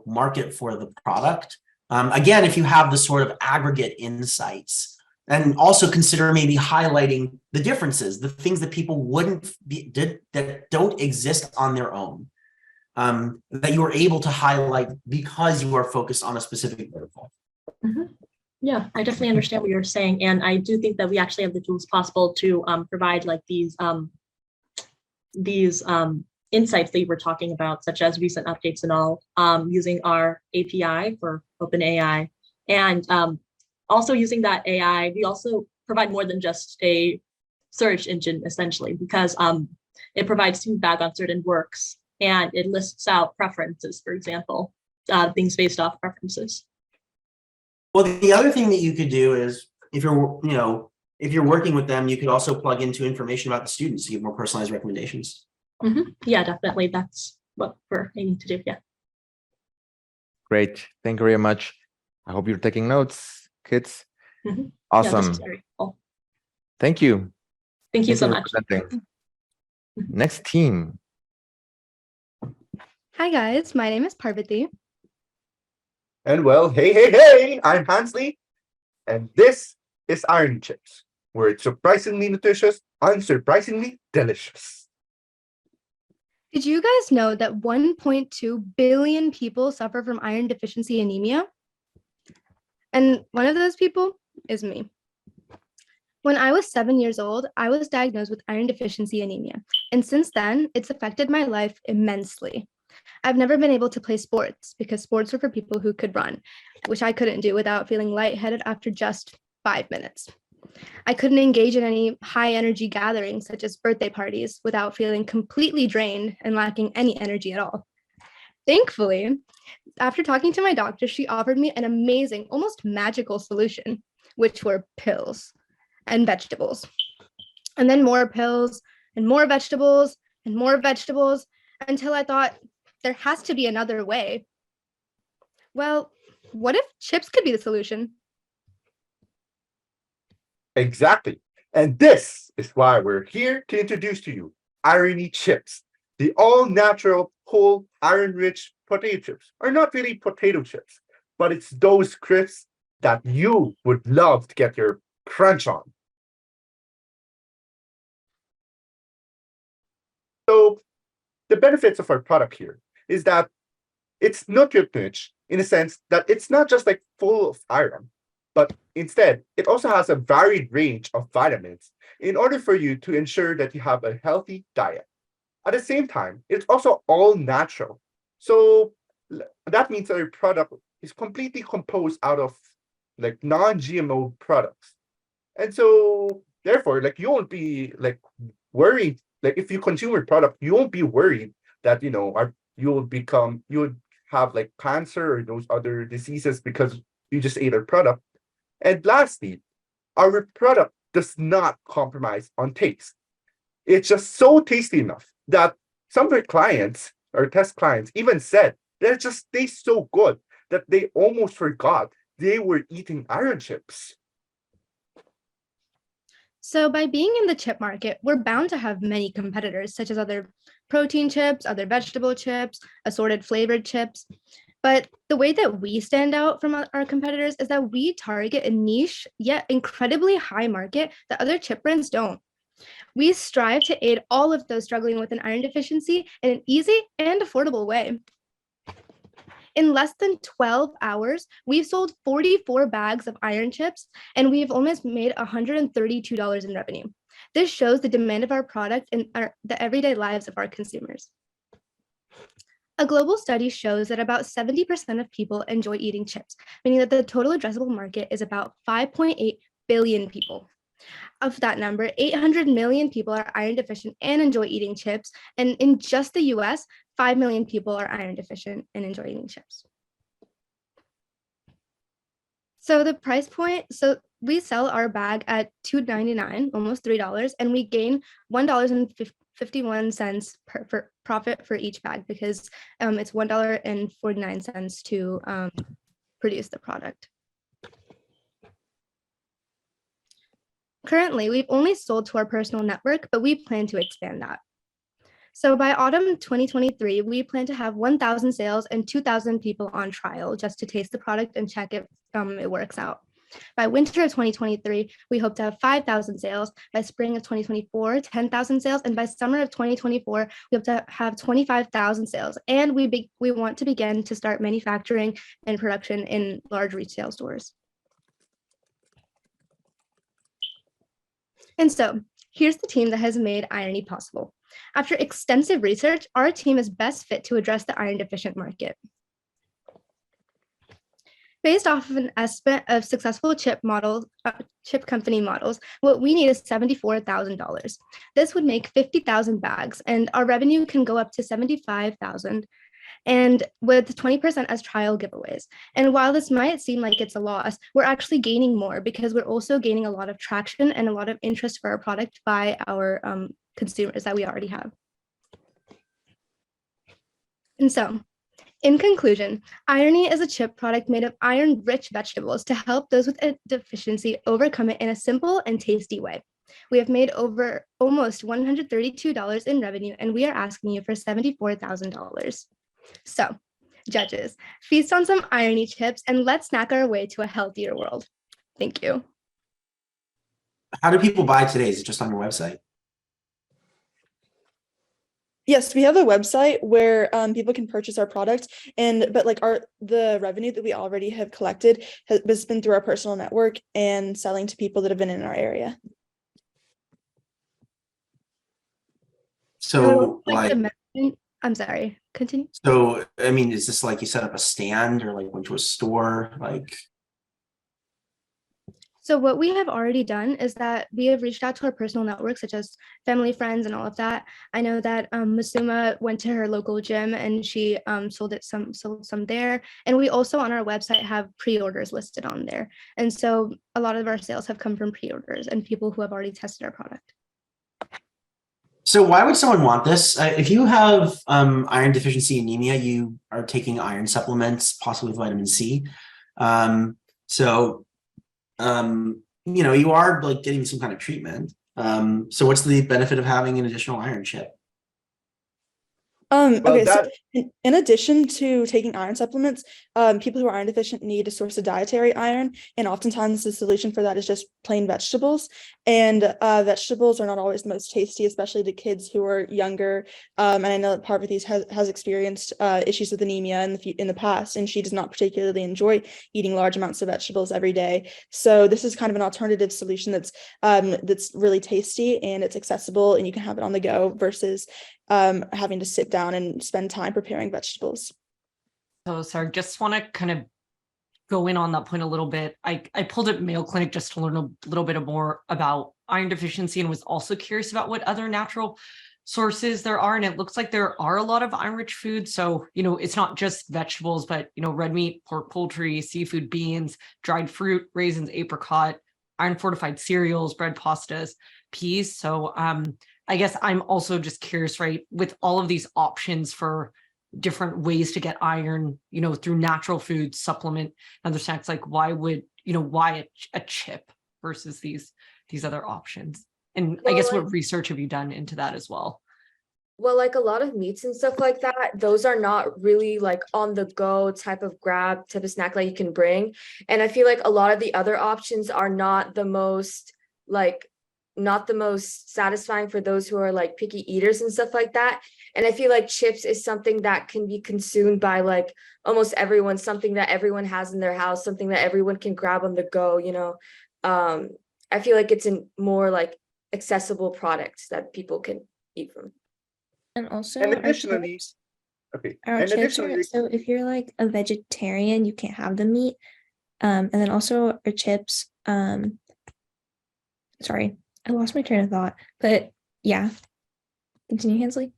market for the product. Again, if you have the sort of aggregate insights, and also consider maybe highlighting the differences, the things that people that don't exist on their own, that you are able to highlight because you are focused on a specific vertical. Yeah, I definitely understand what you're saying. And I do think that we actually have the tools possible to provide like these insights that you were talking about, such as recent updates and all, using our API for OpenAI. And also using that AI, we also provide more than just a search engine, essentially, because it provides feedback on certain works, and it lists out preferences, for example, things based off preferences. Well, the other thing that you could do is, if if you're working with them, you could also plug into information about the students to give more personalized recommendations. Yeah, definitely. That's what we're aiming to do. Yeah. Great. Thank you very much. I hope you're taking notes, kids. Yeah, Awesome. this is very cool. Thank you. Thank you so for much. presenting. Next team. Hi guys, my name is Parvati. And well, hey, I'm Hansley, and this is Iron Chips, where it's surprisingly nutritious, unsurprisingly delicious. Did you guys know that 1.2 billion people suffer from iron deficiency anemia? And one of those people is me. When I was 7 years old, I was diagnosed with iron deficiency anemia. And since then, it's affected my life immensely. I've never been able to play sports because sports were for people who could run, which I couldn't do without feeling lightheaded after just 5 minutes. I couldn't engage in any high energy gatherings such as birthday parties without feeling completely drained and lacking any energy at all. Thankfully, after talking to my doctor, she offered me an amazing, almost magical solution, which were pills and vegetables. And then more pills and more vegetables and more vegetables until I thought there has to be another way. Well, what if chips could be the solution? Exactly. And this is why we're here to introduce to you Irony Chips, the all-natural, whole, iron-rich potato chips. Are not really potato chips, but it's those crisps that you would love to get your crunch on. So the benefits of our product here is that it's nutrient-rich in a sense that it's not just like full of iron, but instead it also has a varied range of vitamins in order for you to ensure that you have a healthy diet. At the same time, it's also all natural. So that means that your product is completely composed out of like non-GMO products. And so therefore, like you won't be like worried, like if you consume your product, you won't be worried that you would have like cancer or those other diseases because you just ate our product. And lastly, our product does not compromise on taste. It's just so tasty enough that some of our clients or test clients even said that it just tastes so good that they almost forgot they were eating iron chips. So by being in the chip market, we're bound to have many competitors, such as other protein chips, other vegetable chips, assorted flavored chips. But the way that we stand out from our competitors is that we target a niche yet incredibly high market that other chip brands don't. We strive to aid all of those struggling with an iron deficiency in an easy and affordable way. In less than 12 hours, we've sold 44 bags of iron chips, and we've almost made $132 in revenue. This shows the demand of our product in the everyday lives of our consumers. A global study shows that about 70% of people enjoy eating chips, meaning that the total addressable market is about 5.8 billion people. Of that number, 800 million people are iron deficient and enjoy eating chips. And in just the US, 5 million people are iron deficient and enjoy eating chips. So the price point, so we sell our bag at $2.99, almost $3, and we gain $1.51 per profit for each bag because it's $1.49 to produce the product. Currently, we've only sold to our personal network, but we plan to expand that. So by autumn 2023, we plan to have 1,000 sales and 2,000 people on trial just to taste the product and check if it works out. By winter of 2023, we hope to have 5,000 sales. By spring of 2024, 10,000 sales. And by summer of 2024, we hope to have 25,000 sales. And we want to begin to start manufacturing and production in large retail stores. And so here's the team that has made Irony possible. After extensive research, our team is best fit to address the iron deficient market. Based off of an estimate of successful chip company models, what we need is $74,000. This would make 50,000 bags, and our revenue can go up to $75,000. and with 20% as trial giveaways. And while this might seem like it's a loss, we're actually gaining more because we're also gaining a lot of traction and a lot of interest for our product by our consumers that we already have. And so, in conclusion, Irony is a chip product made of iron-rich vegetables to help those with a deficiency overcome it in a simple and tasty way. We have made over almost $132 in revenue, and we are asking you for $74,000. So, judges, feast on some Irony chips and let's snack our way to a healthier world. Thank you. How do people buy today? Is it just on your website? Yes, we have a website where people can purchase our product, but like the revenue that we already have collected has been through our personal network and selling to people that have been in our area. So I'm sorry, continue. So I mean, is this like you set up a stand or like went to a store? Like, so what we have already done is that we have reached out to our personal networks, such as family, friends, and all of that. I know that Masuma went to her local gym and she sold some there. And we also on our website have pre-orders listed on there. And so a lot of our sales have come from pre-orders and people who have already tested our product. so why would someone want this? If you have iron deficiency anemia, you are taking iron supplements, possibly vitamin C. You know, you are like getting some kind of treatment. So what's the benefit of having an additional iron chip? Okay, so in addition to taking iron supplements, people who are iron deficient need a source of dietary iron, and oftentimes the solution for that is just plain vegetables. And vegetables are not always the most tasty, especially to kids who are younger. And I know that Parvati has experienced issues with anemia in the past, and she does not particularly enjoy eating large amounts of vegetables every day. So this is kind of an alternative solution that's really tasty and it's accessible, and you can have it on the go versus having to sit down and spend time preparing vegetables. So sorry, just want to kind of go in on that point a little bit. I pulled up Mayo Clinic just to learn a little bit more about iron deficiency and was also curious about what other natural sources there are. And it looks like there are a lot of iron-rich foods. So, you know, it's not just vegetables, but, you know, red meat, pork, poultry, seafood, beans, dried fruit, raisins, apricot, iron-fortified cereals, bread, pastas, peas. So I guess I'm also just curious, right, with all of these options for different ways to get iron, you know, through natural foods, supplement, and other snacks, like why a chip versus these other options? And I guess what research have you done into that as well? Well, like a lot of meats and stuff like that, those are not really like on the go type of grab type of snack that you can bring. And I feel like a lot of the other options are not the most satisfying for those who are like picky eaters and stuff like that. And I feel like chips is something that can be consumed by like almost everyone, something that everyone has in their house, something that everyone can grab on the go, you know. I feel like it's a more like accessible product that people can eat from. And also And our additionally, chips, okay. our And chips additionally, so if you're like a vegetarian, you can't have the meat. And then also our chips, sorry, I lost my train of thought, but yeah, continue, Hensley.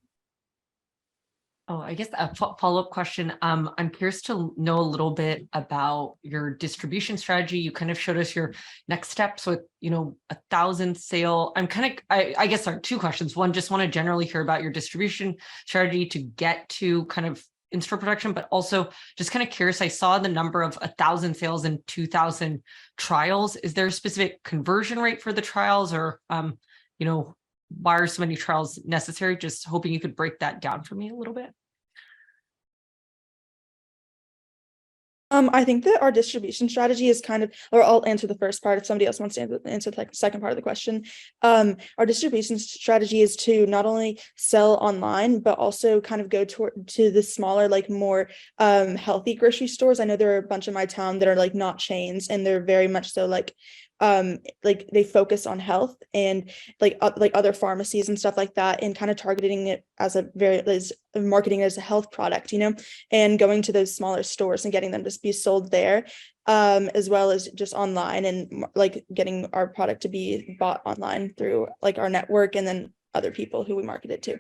Oh, I guess a follow-up question. I'm curious to know a little bit about your distribution strategy. You kind of showed us your next steps with, you know, 1,000 sale. I guess there are two questions. One, just want to generally hear about your distribution strategy to get to kind of in-store production, but also just kind of curious. I saw the number of 1,000 sales and 2,000 trials. Is there a specific conversion rate for the trials, or, you know, why are so many trials necessary? Just hoping you could break that down for me a little bit. I think that our distribution strategy is kind of, or I'll answer the first part if somebody else wants to answer the second part of the question. Our distribution strategy is to not only sell online, but also kind of go to the smaller, like more healthy grocery stores. I know there are a bunch in my town that are like not chains, and they're very much so like they focus on health, and like other pharmacies and stuff like that, and kind of targeting it as marketing it as a health product, you know, and going to those smaller stores and getting them to be sold there, as well as just online, and like getting our product to be bought online through like our network and then other people who we market it to.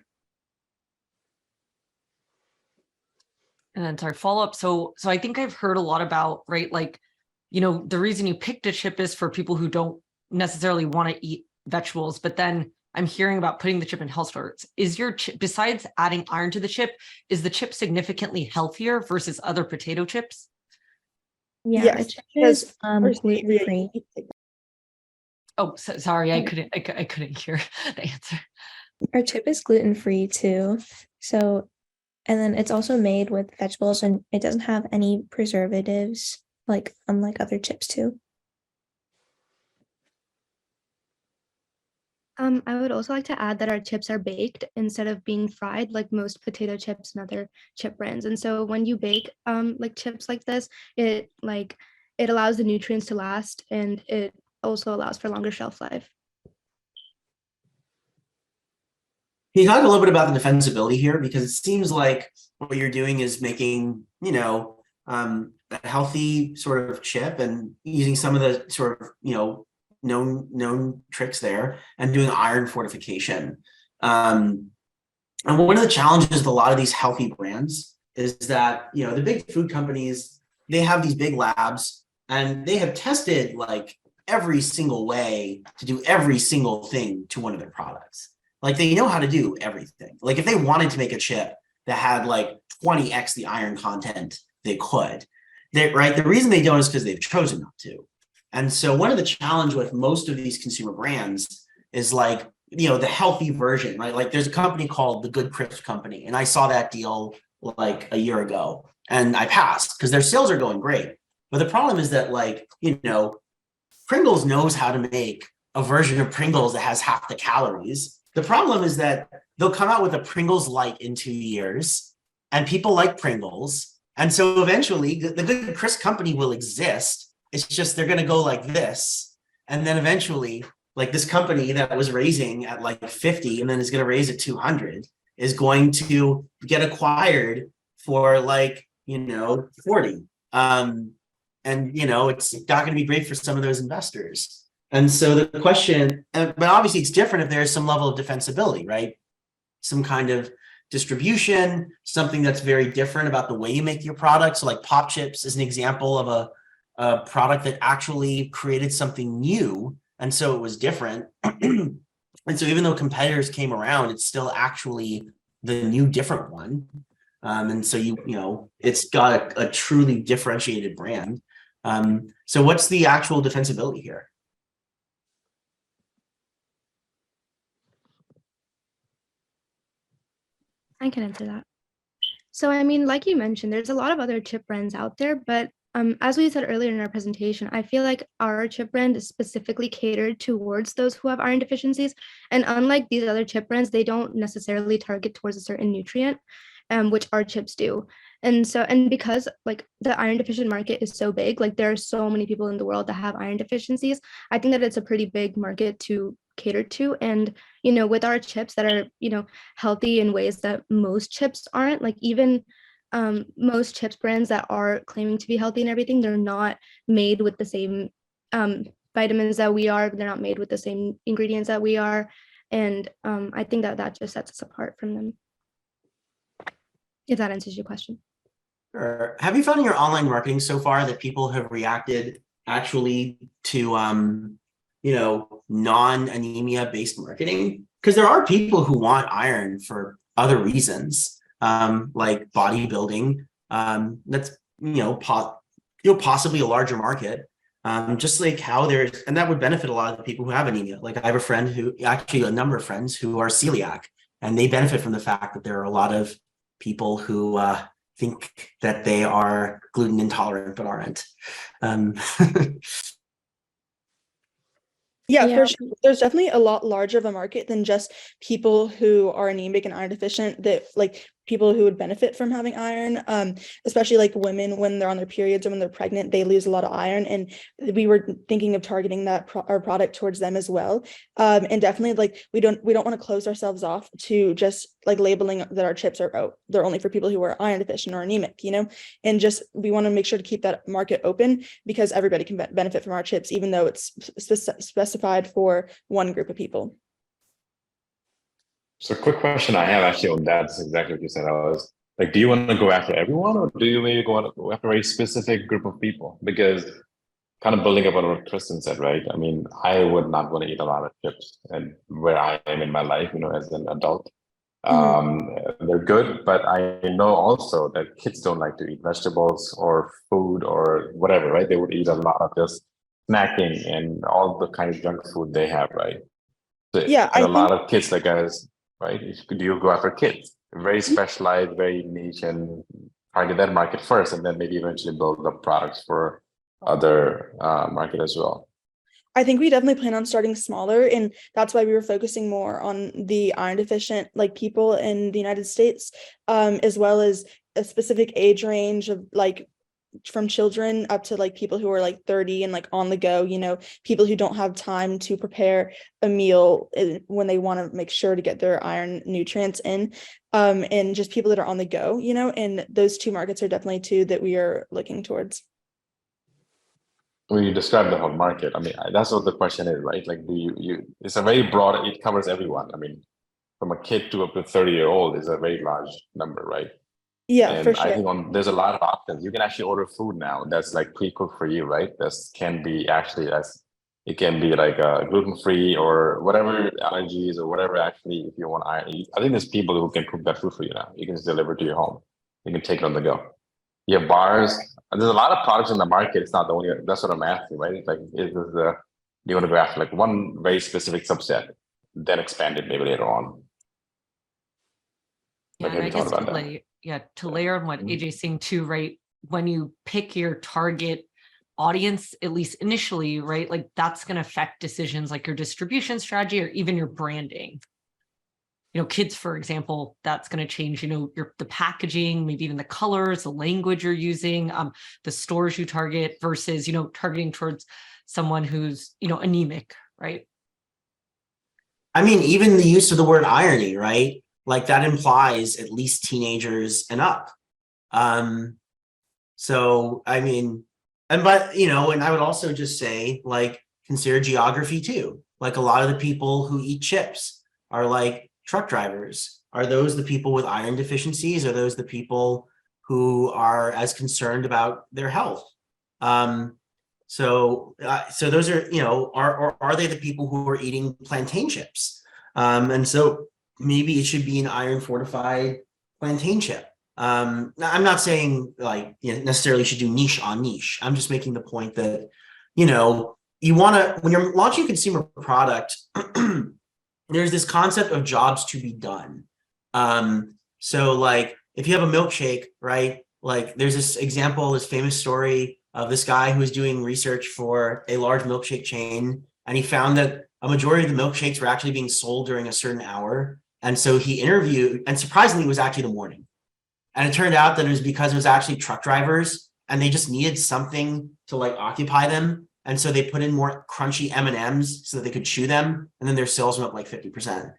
And then sorry, follow up. So I think I've heard a lot about, right, like, you know, the reason you picked a chip is for people who don't necessarily want to eat vegetables, but then I'm hearing about putting the chip in health starters. Is your chip, besides adding iron to the chip, is the chip significantly healthier versus other potato chips? Yeah, Yes, our chip because is first we- gluten-free. Oh, sorry, I couldn't hear the answer. Our chip is gluten-free too. So, and then it's also made with vegetables and it doesn't have any preservatives, like unlike other chips too. I would also like to add that our chips are baked instead of being fried like most potato chips and other chip brands. And so when you bake like chips like this, it allows the nutrients to last and it also allows for longer shelf life. Can you talk a little bit about the defensibility here? Because it seems like what you're doing is making, you know, a healthy sort of chip and using some of the sort of, you know, known tricks there and doing iron fortification. And one of the challenges with a lot of these healthy brands is that, you know, the big food companies, they have these big labs and they have tested like every single way to do every single thing to one of their products. Like they know how to do everything. Like if they wanted to make a chip that had like 20x the iron content, they could. Right? The reason they don't is because they've chosen not to. And so one of the challenge with most of these consumer brands is like, you know, the healthy version, right? Like there's a company called the Good Crisp Company, and I saw that deal like a year ago and I passed because their sales are going great. But the problem is that like, you know, Pringles knows how to make a version of Pringles that has half the calories. The problem is that they'll come out with a Pringles Light in 2 years and people like Pringles. And so eventually the Good Crisp Company will exist. It's just they're going to go like this. And then eventually, like this company that was raising at like 50 and then is going to raise at 200 is going to get acquired for like, you know, 40. And, you know, it's not going to be great for some of those investors. And so the question, but obviously it's different if there's some level of defensibility, right? Some kind of distribution, something that's very different about the way you make your product. So like Pop Chips is an example of a product that actually created something new. And so it was different. And so even though competitors came around, it's still actually the new different one. And so you know, it's got a truly differentiated brand. So what's the actual defensibility here? I can answer that. So, I mean, like you mentioned, there's a lot of other chip brands out there, but as we said earlier in our presentation, I feel like our chip brand is specifically catered towards those who have iron deficiencies. And unlike these other chip brands, they don't necessarily target towards a certain nutrient, which our chips do. And because like the iron deficient market is so big, like there are so many people in the world that have iron deficiencies, I think that it's a pretty big market to cater to. And, you know, with our chips that are, you know, healthy in ways that most chips aren't, like even most chips brands that are claiming to be healthy and everything, they're not made with the same vitamins that we are. They're not made with the same ingredients that we are. And I think that that just sets us apart from them. If that answers your question. Sure. Have you found in your online marketing so far that people have reacted actually to, you know, non-anemia based marketing? Because there are people who want iron for other reasons, like bodybuilding. That's, you know, possibly a larger market. Just like how there's, and that would benefit a lot of the people who have anemia. Like I have a friend who, actually a number of friends who are celiac, and they benefit from the fact that there are a lot of people who think that they are gluten intolerant but aren't. Yeah, for sure. There's definitely a lot larger of a market than just people who are anemic and iron deficient, that like people who would benefit from having iron, especially like women when they're on their periods or when they're pregnant, they lose a lot of iron. And we were thinking of targeting that our product towards them as well. And definitely like we don't want to close ourselves off to just like labeling that our chips are they're only for people who are iron deficient or anemic, you know, and just we want to make sure to keep that market open because everybody can benefit from our chips, even though it's specified for one group of people. So quick question I have actually on that is exactly what you said. I was Like, do you want to go after everyone, or do you maybe go after a very specific group of people? Because kind of building up on what Kristen said, right? I mean, I would not want to eat a lot of chips, and where I am in my life, as an adult. They're good, but I know also that kids don't like to eat vegetables or food or whatever, right? They would eat a lot of just snacking and all the kind of junk food they have, right? So, Yeah, and I a lot think of kids, like us, right? Do you go after kids? Very specialized, very niche, and target that market first, and then maybe eventually build up products for other market as well. I think we definitely plan on starting smaller, and that's why we were focusing more on the iron deficient like people in the United States, as well as a specific age range of like from children up to like people who are like 30 and like on the go, people who don't have time to prepare a meal when they want to make sure to get their iron nutrients in, and just people that are on the go, and those two markets are definitely two that we are looking towards. When you describe the whole market, I mean, that's what the question is, right? Like, do you it's a very broad, it covers everyone. I mean, from a kid to up to 30-year-old is a very large number, right? Yeah, for And I sure. think there's a lot of options. You can actually order food now that's like pre-cooked for you, right? This can be actually it can be like gluten-free or whatever allergies or whatever. Actually, if you want iron, I think there's people who can cook that food for you now. You can just deliver it to your home. You can take it on the go. You have bars. There's a lot of products in the market. It's not the only. That's what I'm asking, right? Like, is this you want to go after like one very specific subset, then expand it maybe later on? Yeah, Like, and have I you thought guess about to that? layer on what AJ's saying too, right? When you pick your target audience, at least initially, right? Like that's going to affect decisions like your distribution strategy or even your branding. Kids, for example, that's going to change, the packaging, maybe even the colors, the language you're using, the stores you target versus, targeting towards someone who's, anemic, right? I mean, even the use of the word irony, right? Like that implies at least teenagers and up. So I mean, and I would also just say, like, consider geography too. Like a lot of the people who eat chips are like truck drivers. Are those the people with iron deficiencies? Are those the people who are as concerned about their health? So those are, are they the people who are eating plantain chips? And so maybe it should be an iron fortified plantain chip. I'm not saying like necessarily should do niche on niche. I'm just making the point that, you want to, when you're launching a consumer product, there's this concept of jobs to be done. So like if you have a milkshake, right? Like there's this example, this famous story of this guy who was doing research for a large milkshake chain, and he found that a majority of the milkshakes were actually being sold during a certain hour. And so he interviewed, and surprisingly, it was actually the morning. And it turned out that it was because it was actually truck drivers, and they just needed something to like occupy them. And so they put in more crunchy M&Ms so that they could chew them, and then their sales went up like 50%.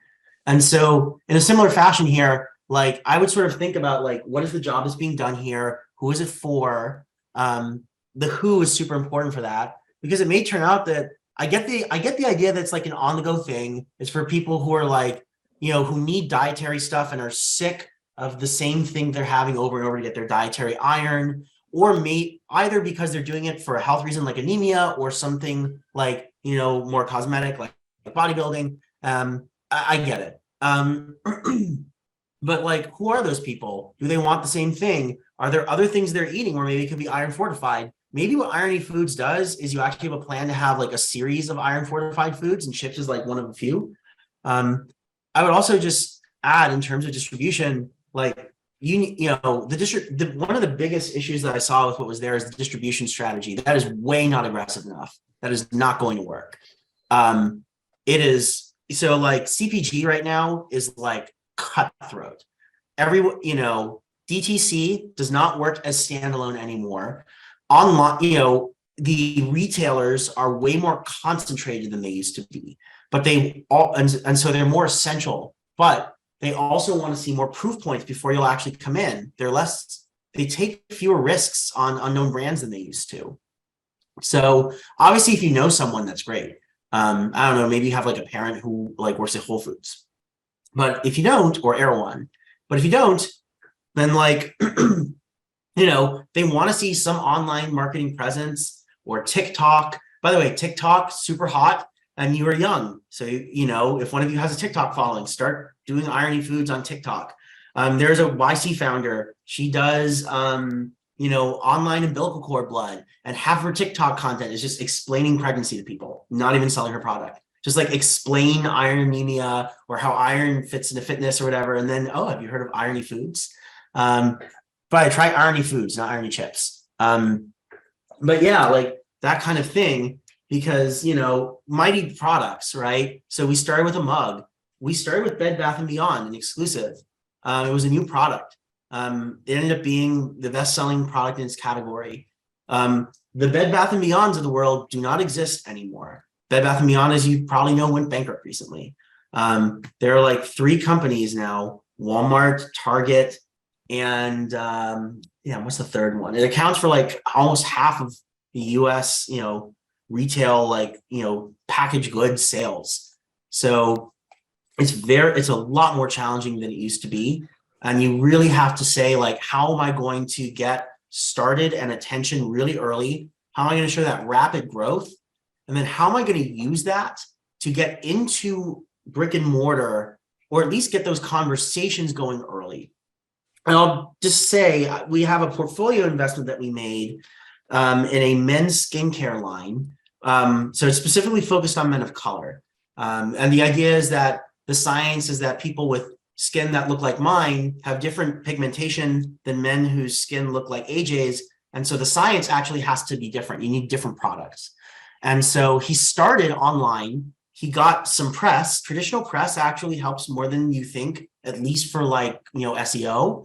And so in a similar fashion here, like I would sort of think about like, what is the job that's being done here? Who is it for? The who is super important for that, because it may turn out that I get the idea that it's like an on-the-go thing. It's for people who are like, who need dietary stuff and are sick of the same thing they're having over and over to get their dietary iron, or either because they're doing it for a health reason like anemia, or something like, more cosmetic like bodybuilding. I get it. But like, who are those people? Do they want the same thing? Are there other things they're eating where maybe it could be iron fortified? Maybe what Irony Foods does is you actually have a plan to have like a series of iron fortified foods, and chips is like one of a few. I would also just add, in terms of distribution, like one of the biggest issues that I saw with what was there is the distribution strategy. That is way not aggressive enough. That is not going to work. It is so like CPG right now is like cutthroat. DTC does not work as standalone anymore. Online, the retailers are way more concentrated than they used to be, but they all, and so they're more essential, but they also want to see more proof points before you'll actually come in. They take fewer risks on unknown brands than they used to. So obviously if you know someone, that's great. I don't know, maybe you have like a parent who like works at Whole Foods, but if you don't, or Erewhon, but if you don't, then like, you know, they want to see some online marketing presence or TikTok. By the way, TikTok, super hot, and you are young. So, you know, if one of you has a TikTok following, start doing Irony Foods on TikTok. There's a YC founder. She does, you know, online umbilical cord blood, and half her TikTok content is just explaining pregnancy to people, not even selling her product. Just like explain iron anemia or how iron fits into fitness or whatever. And then, oh, have you heard of Irony Foods? But I try Irony Foods, not Irony Chips. But yeah, like that kind of thing, because, you know, mighty products, right? So we started with a mug. We started with Bed Bath & Beyond, an exclusive. It was a new product. It ended up being the best-selling product in its category. The Bed Bath & Beyonds of the world do not exist anymore. Bed Bath & Beyond, as you probably know, went bankrupt recently. There are like 3 companies now, Walmart, Target, and yeah, what's the third one? It accounts for like almost half of the US, you know, retail, like, you know, packaged goods sales. So it's a lot more challenging than it used to be. And you really have to say, like, how am I going to get started and attention really early? How am I going to show that rapid growth? And then how am I going to use that to get into brick and mortar, or at least get those conversations going early? And I'll just say, we have a portfolio investment that we made in a men's skincare line. So it's specifically focused on men of color. And the idea is that the science is that people with skin that look like mine have different pigmentation than men whose skin look like AJ's. And so the science actually has to be different. You need different products. And so he started online. He got some press. Traditional press actually helps more than you think, at least for like, you know, SEO.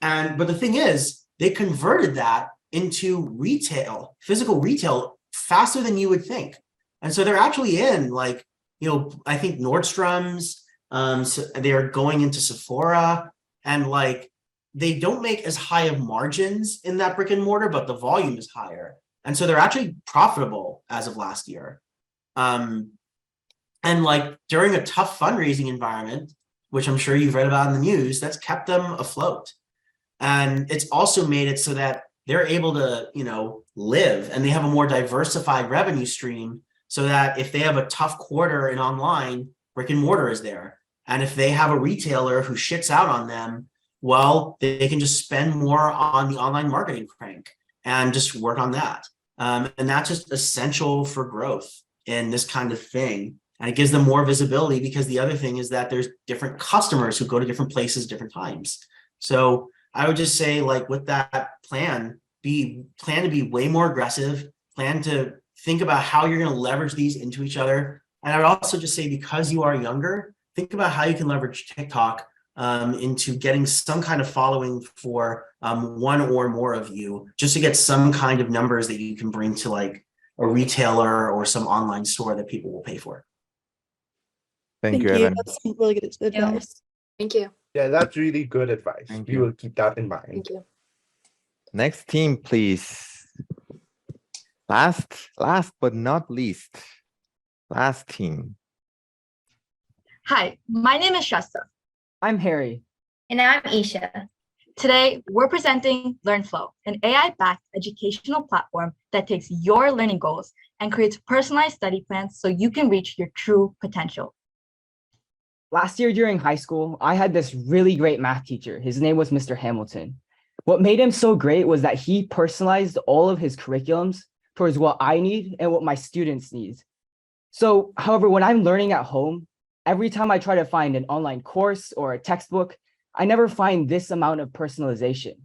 But the thing is, they converted that into retail, physical retail, faster than you would think. And so they're actually in, like, you know, I think Nordstrom's, so they are going into Sephora, and like, they don't make as high of margins in that brick and mortar, but the volume is higher. And so they're actually profitable as of last year. And like during a tough fundraising environment, which I'm sure you've read about in the news, that's kept them afloat. And it's also made it so that they're able to, you know, live, and they have a more diversified revenue stream, so that if they have a tough quarter in online, brick and mortar is there. And if they have a retailer who shits out on them, well, they can just spend more on the online marketing crank and just work on that. And that's just essential for growth in this kind of thing. And it gives them more visibility, because the other thing is that there's different customers who go to different places, different times. So I would just say, like, with that plan to be way more aggressive, plan to think about how you're going to leverage these into each other. And I would also just say, because you are younger, think about how you can leverage TikTok into getting some kind of following for one or more of you, just to get some kind of numbers that you can bring to like a retailer or some online store that people will pay for. Thank you, Evan. That's some really good advice. Thank you. Yeah, that's really good advice. Thank We you. will keep that in mind. Thank you. Next team, please. Last but not least, last team. Hi, my name is Shasta. I'm Harry. And I'm Isha. Today, we're presenting LearnFlow, an AI-backed educational platform that takes your learning goals and creates personalized study plans so you can reach your true potential. Last year during high school, I had this really great math teacher. His name was Mr. Hamilton. What made him so great was that he personalized all of his curriculums towards what I need and what my students need. So, however, when I'm learning at home, every time I try to find an online course or a textbook, I never find this amount of personalization.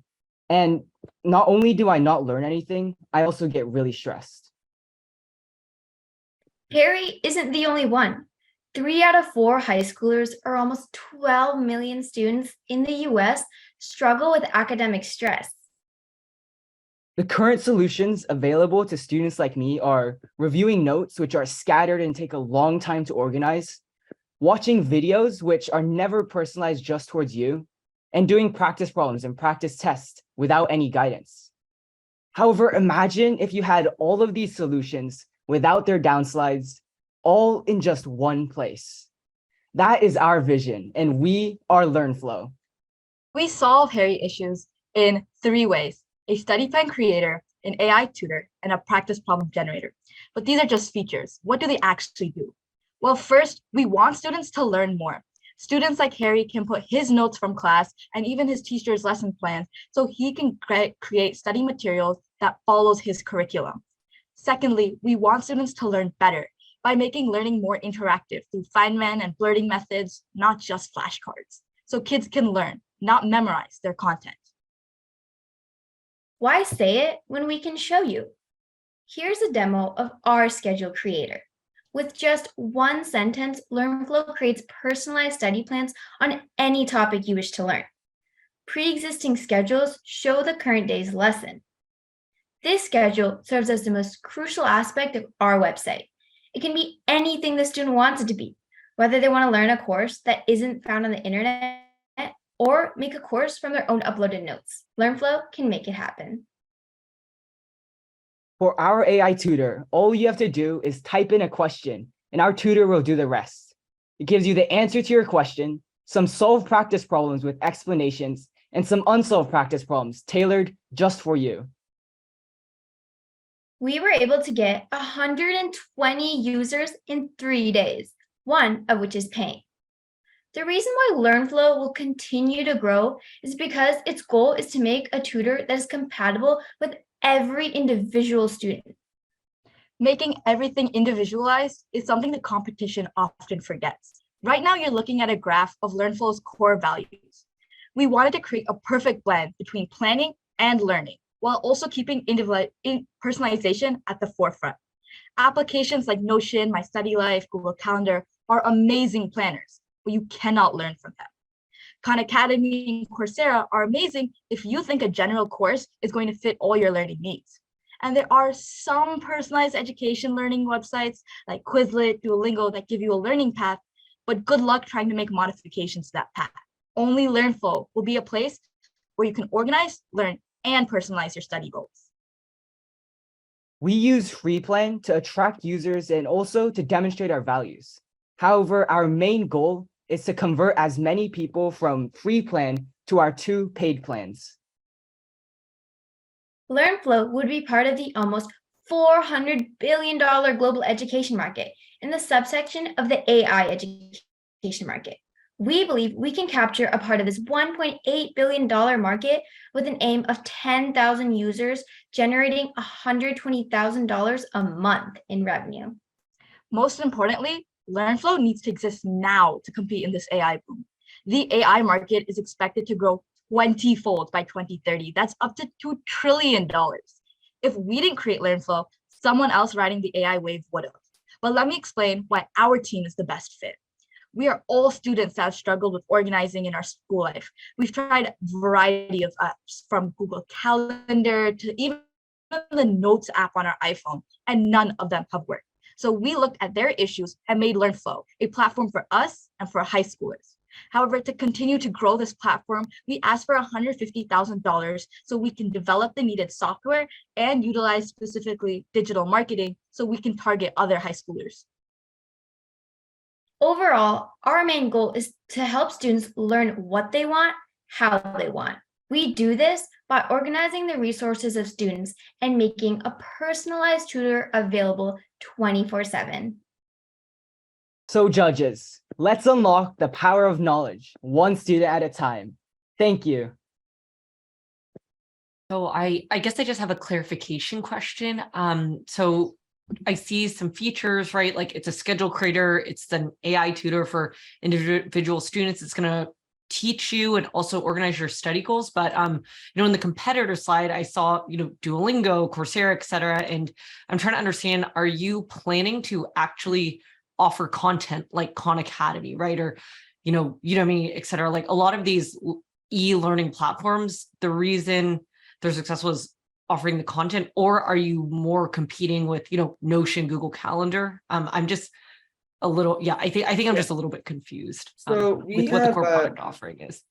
And not only do I not learn anything, I also get really stressed. Harry isn't the only one. 3 out of 4 high schoolers, or almost 12 million students in the US, struggle with academic stress. The current solutions available to students like me are reviewing notes, which are scattered and take a long time to organize, watching videos, which are never personalized just towards you, and doing practice problems and practice tests without any guidance. However, imagine if you had all of these solutions without their downslides, all in just one place. That is our vision, and we are LearnFlow. We solve Harry issues in 3 ways: a study plan creator, an AI tutor, and a practice problem generator. But these are just features. What do they actually do? Well, first, we want students to learn more. Students like Harry can put his notes from class and even his teacher's lesson plans so he can create study materials that follows his curriculum. Secondly, we want students to learn better by making learning more interactive through Feynman and blurting methods, not just flashcards, so kids can learn, not memorize their content. Why say it when we can show you? Here's a demo of our schedule creator. With just one sentence, LearnFlow creates personalized study plans on any topic you wish to learn. Pre-existing schedules show the current day's lesson. This schedule serves as the most crucial aspect of our website. It can be anything the student wants it to be, whether they want to learn a course that isn't found on the internet or make a course from their own uploaded notes. LearnFlow can make it happen. For our AI tutor, all you have to do is type in a question and our tutor will do the rest. It gives you the answer to your question, some solved practice problems with explanations, and some unsolved practice problems tailored just for you. We were able to get 120 users in 3 days, one of which is paying. The reason why LearnFlow will continue to grow is because its goal is to make a tutor that is compatible with every individual student. Making everything individualized is something the competition often forgets. Right now, you're looking at a graph of LearnFlow's core values. We wanted to create a perfect blend between planning and learning, while also keeping personalization at the forefront. Applications like Notion, My Study Life, Google Calendar are amazing planners, but you cannot learn from them. Khan Academy and Coursera are amazing if you think a general course is going to fit all your learning needs. And there are some personalized education learning websites like Quizlet, Duolingo that give you a learning path, but good luck trying to make modifications to that path. Only LearnFlow will be a place where you can organize, learn, and personalize your study goals. We use FreePlan to attract users and also to demonstrate our values. However, our main goal is to convert as many people from free plan to our 2 paid plans. LearnFlow would be part of the almost $400 billion global education market in the subsection of the AI education market. We believe we can capture a part of this $1.8 billion market with an aim of 10,000 users generating $120,000 a month in revenue. Most importantly, LearnFlow needs to exist now to compete in this AI boom. The AI market is expected to grow 20-fold by 2030. That's up to $2 trillion. If we didn't create LearnFlow, someone else riding the AI wave would have. But let me explain why our team is the best fit. We are all students that have struggled with organizing in our school life. We've tried a variety of apps, from Google Calendar to even the Notes app on our iPhone, and none of them have worked. So we looked at their issues and made LearnFlow a platform for us and for high schoolers. However, to continue to grow this platform, we asked for $150,000 so we can develop the needed software and utilize specifically digital marketing so we can target other high schoolers. Overall, our main goal is to help students learn what they want, how they want. We do this by organizing the resources of students and making a personalized tutor available 24/7. So judges, let's unlock the power of knowledge, one student at a time. Thank you. So I guess I just have a clarification question. So I see some features, right? Like it's a schedule creator, it's an AI tutor for individual students. It's going to teach you and also organize your study goals. But in the competitor slide, I saw, Duolingo, Coursera, et cetera. And I'm trying to understand, are you planning to actually offer content like Khan Academy, right? Or, Udemy, et cetera. Like a lot of these e-learning platforms, the reason they're successful is offering the content, or are you more competing with, Notion, Google Calendar? I'm just a little, I think I'm just a little bit confused with what the core product offering is.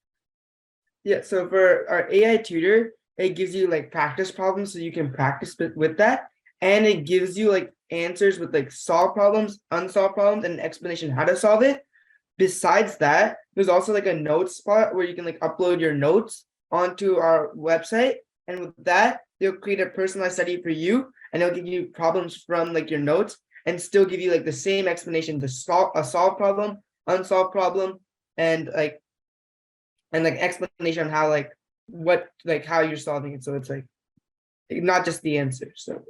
Yeah, so for our AI tutor, it gives you like practice problems so you can practice with that. And it gives you like answers with like solved problems, unsolved problems, and an explanation how to solve it. besides that, there's also like a notes spot where you can like upload your notes onto our website. And with that, they'll create a personalized study for you, and they'll give you problems from like your notes and still give you like the same explanation, to solve a solved problem, unsolved problem, and like explanation on how like what like how you're solving it. So it's like not just the answer. So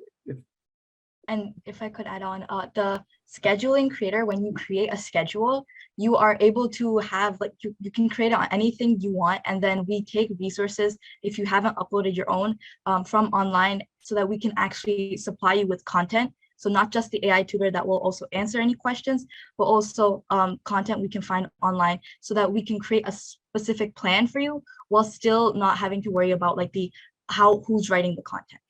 And if I could add on, the scheduling creator, when you create a schedule, you are able to have like you can create on anything you want, and then we take resources if you haven't uploaded your own from online, so that we can actually supply you with content. So not just the AI tutor that will also answer any questions, but also content we can find online, so that we can create a specific plan for you while still not having to worry about like who's writing the content.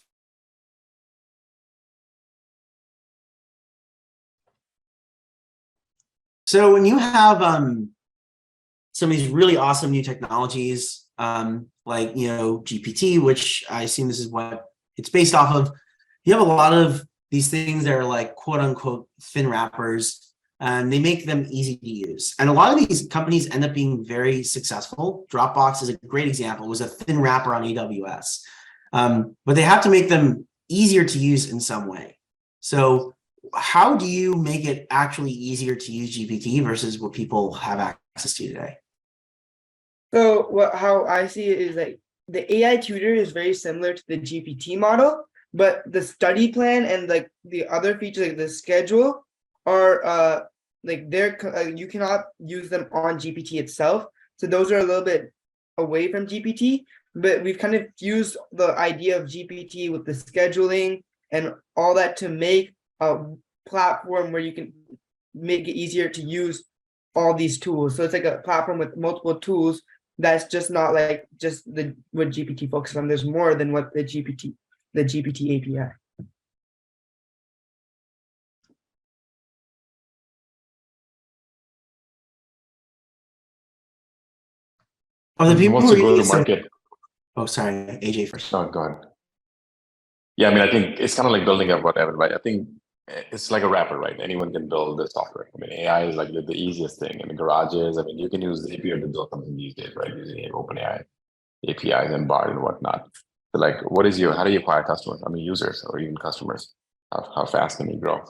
So when you have some of these really awesome new technologies, like GPT, which I assume this is what it's based off of, you have a lot of these things that are like quote unquote thin wrappers, and they make them easy to use. And a lot of these companies end up being very successful. Dropbox is a great example. It was a thin wrapper on AWS, but they have to make them easier to use in some way. So how do you make it actually easier to use GPT versus what people have access to today? So how I see it is like the AI tutor is very similar to the GPT model, but the study plan and like the other features like the schedule are like you cannot use them on GPT itself. So those are a little bit away from GPT, but we've kind of fused the idea of GPT with the scheduling and all that to make a platform where you can make it easier to use all these tools. So it's like a platform with multiple tools that's just not like just what GPT focuses on. There's more than what the GPT API. The people wants who to are go to using market. Oh, sorry, AJ first. No, go ahead. Yeah, I mean, I think it's kind of like building up whatever, right? I think it's like a wrapper, right? Anyone can build the software. I mean, AI is like the easiest thing. In the garages, I mean, you can use Zapier to build something these days, right? Using OpenAI APIs and BART and whatnot. So like, how do you acquire customers? I mean, users or even customers? How fast can you grow?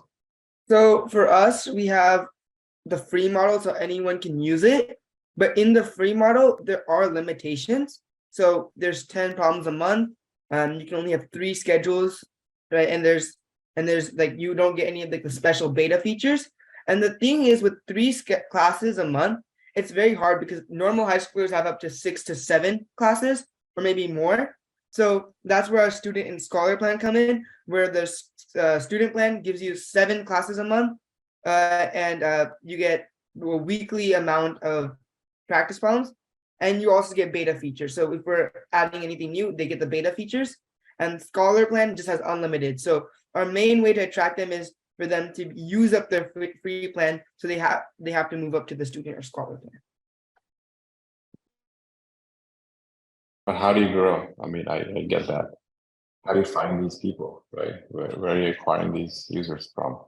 So for us, we have the free model, so anyone can use it. But in the free model, there are limitations. So there's 10 problems a month. You can only have 3 schedules, right? And there's like you don't get any of like the special beta features. And the thing is, with 3 classes a month, it's very hard because normal high schoolers have up to 6 to 7 classes or maybe more. So that's where our student and scholar plan come in, where the student plan gives you 7 classes a month, and you get a weekly amount of practice problems, and you also get beta features. So if we're adding anything new, they get the beta features. And scholar plan just has unlimited. So our main way to attract them is for them to use up their free plan, so they have to move up to the student or scholar plan. But how do you grow? I mean, I get that. How do you find these people, right? Where are you acquiring these users from?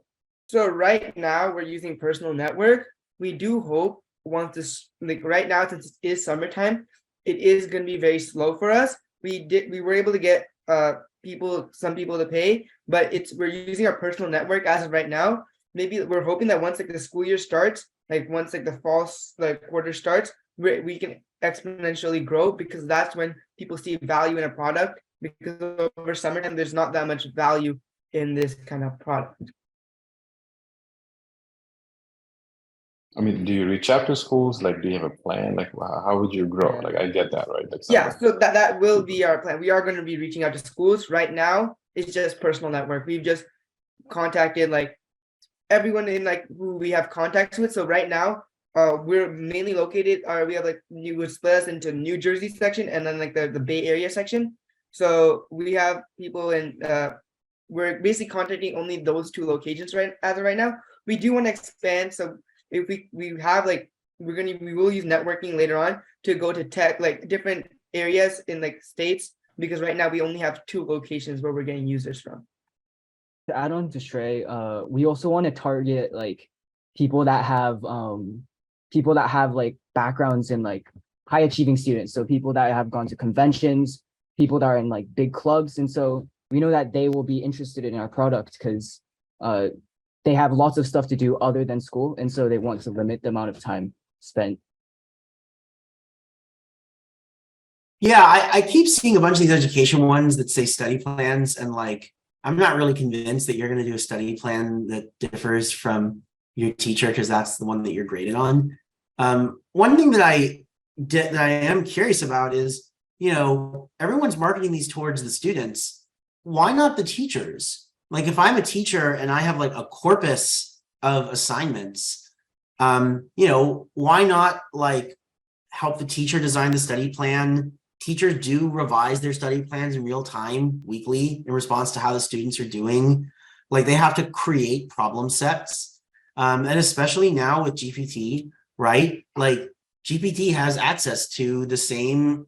So right now we're using personal network. We do hope once this, like right now, since it is summertime, it is going to be very slow for us. We were able to get some people to pay, but we're using our personal network as of right now. Maybe we're hoping that once like the school year starts, like once like the fall quarter starts, we can exponentially grow, because that's when people see value in a product, because over summertime there's not that much value in this kind of product. I mean, do you reach out to schools? Like, do you have a plan? Like, how would you grow? Like, I get that, right? Like, yeah, so that will be our plan. We are going to be reaching out to schools. Right now, it's just personal network. We've just contacted like everyone in like who we have contacts with. So right now, we're mainly located, we have like, you would split us into New Jersey section and then like the Bay Area section. So we have people in, we're basically contacting only those 2 locations as of right now. We do want to expand. So if we have like, we will use networking later on to go to tech, like different areas in like states, because right now we only have 2 locations where we're getting users from. To add on to Shrey, we also want to target like people that have people that have like backgrounds in like high achieving students. So people that have gone to conventions, people that are in like big clubs. And so we know that they will be interested in our product because they have lots of stuff to do other than school. And so they want to limit the amount of time spent. Yeah, I keep seeing a bunch of these education ones that say study plans, and like, I'm not really convinced that you're going to do a study plan that differs from your teacher because that's the one that you're graded on. One thing that I am curious about is, you know, everyone's marketing these towards the students. Why not the teachers? Like, if I'm a teacher and I have like a corpus of assignments, you know, why not like help the teacher design the study plan? Teachers do revise their study plans in real time, weekly, in response to how the students are doing. Like, they have to create problem sets. And especially now with GPT, right? Like, GPT has access to the same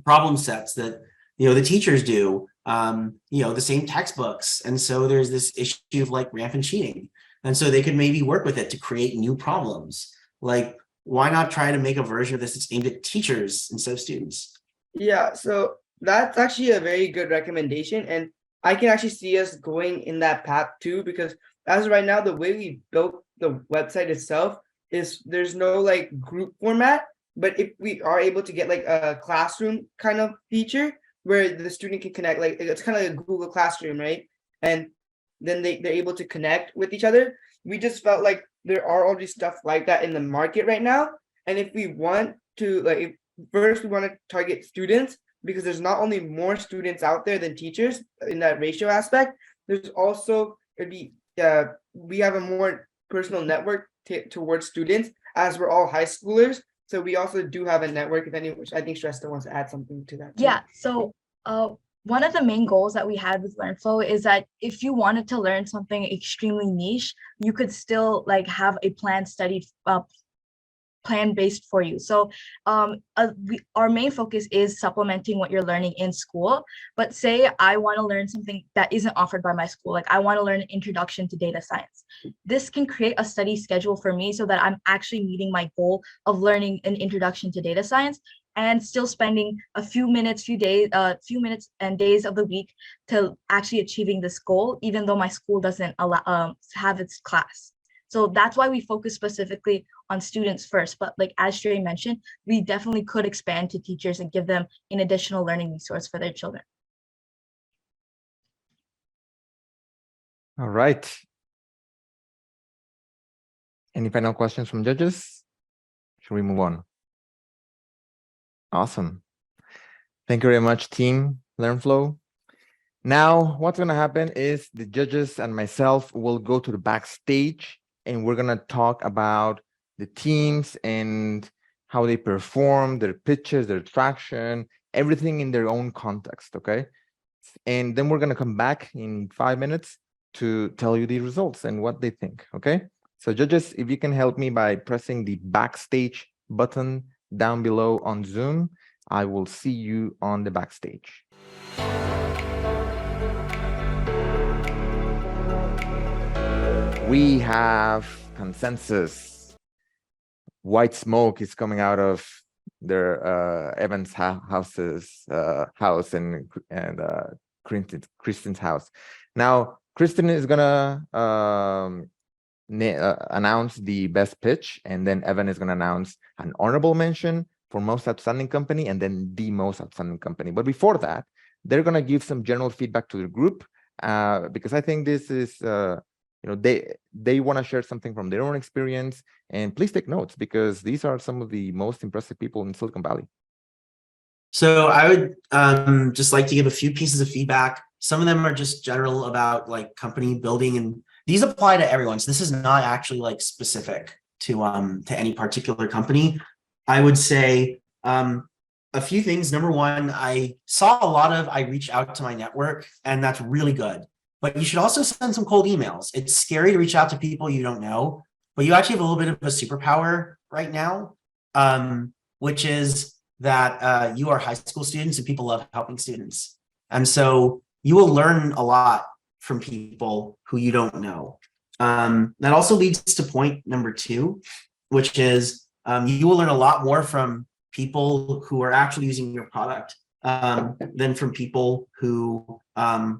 problem sets that, you know, the teachers do, you know, the same textbooks. And so there's this issue of like rampant cheating. And so they could maybe work with it to create new problems. Like, why not try to make a version of this that's aimed at teachers instead of students? Yeah, so that's actually a very good recommendation. And I can actually see us going in that path too, because as of right now, the way we built the website itself is there's no like group format. But if we are able to get like a classroom kind of feature where the student can connect, like it's kind of like a Google Classroom, right? And then they're able to connect with each other. We just felt like there are already stuff like that in the market right now. And if we want to, like, first we want to target students, because there's not only more students out there than teachers in that ratio aspect, there's also, we have a more personal network towards students, as we're all high schoolers. So we also do have a network, if any, which I think Shrestha wants to add something to that too. Yeah, so one of the main goals that we had with LearnFlow is that if you wanted to learn something extremely niche, you could still like have a plan based for you. So our main focus is supplementing what you're learning in school. But say I want to learn something that isn't offered by my school, like I want to learn an introduction to data science. This can create a study schedule for me so that I'm actually meeting my goal of learning an introduction to data science and still spending a few minutes and days of the week to actually achieving this goal, even though my school doesn't allow have its class. So that's why we focus specifically on students first. But like as Shrey mentioned, we definitely could expand to teachers and give them an additional learning resource for their children. All right. Any final questions from judges? Should we move on? Awesome. Thank you very much, team LearnFlow. Now, what's going to happen is the judges and myself will go to the backstage, and we're going to talk about the teams and how they perform, their pitches, their traction, everything in their own context, okay? And then we're going to come back in 5 minutes to tell you the results and what they think, okay? So judges, if you can help me by pressing the backstage button down below on Zoom, I will see you on the backstage. We have consensus. White smoke is coming out of their Evan's house and Kristen's house. Now, Kristen is gonna announce the best pitch, and then Evan is gonna announce an honorable mention for most outstanding company, and then the most outstanding company. But before that, they're gonna give some general feedback to the group, because I think this is they want to share something from their own experience. And please take notes, because these are some of the most impressive people in Silicon Valley. So I would just like to give a few pieces of feedback. Some of them are just general about like company building, and these apply to everyone. So this is not actually like specific to any particular company. I would say a few things. Number one, I saw a lot of, I reached out to my network, and that's really good. But you should also send some cold emails. It's scary to reach out to people you don't know, but you actually have a little bit of a superpower right now, which is that you are high school students and people love helping students. And so you will learn a lot from people who you don't know. That also leads to point number two, which is you will learn a lot more from people who are actually using your product than from people who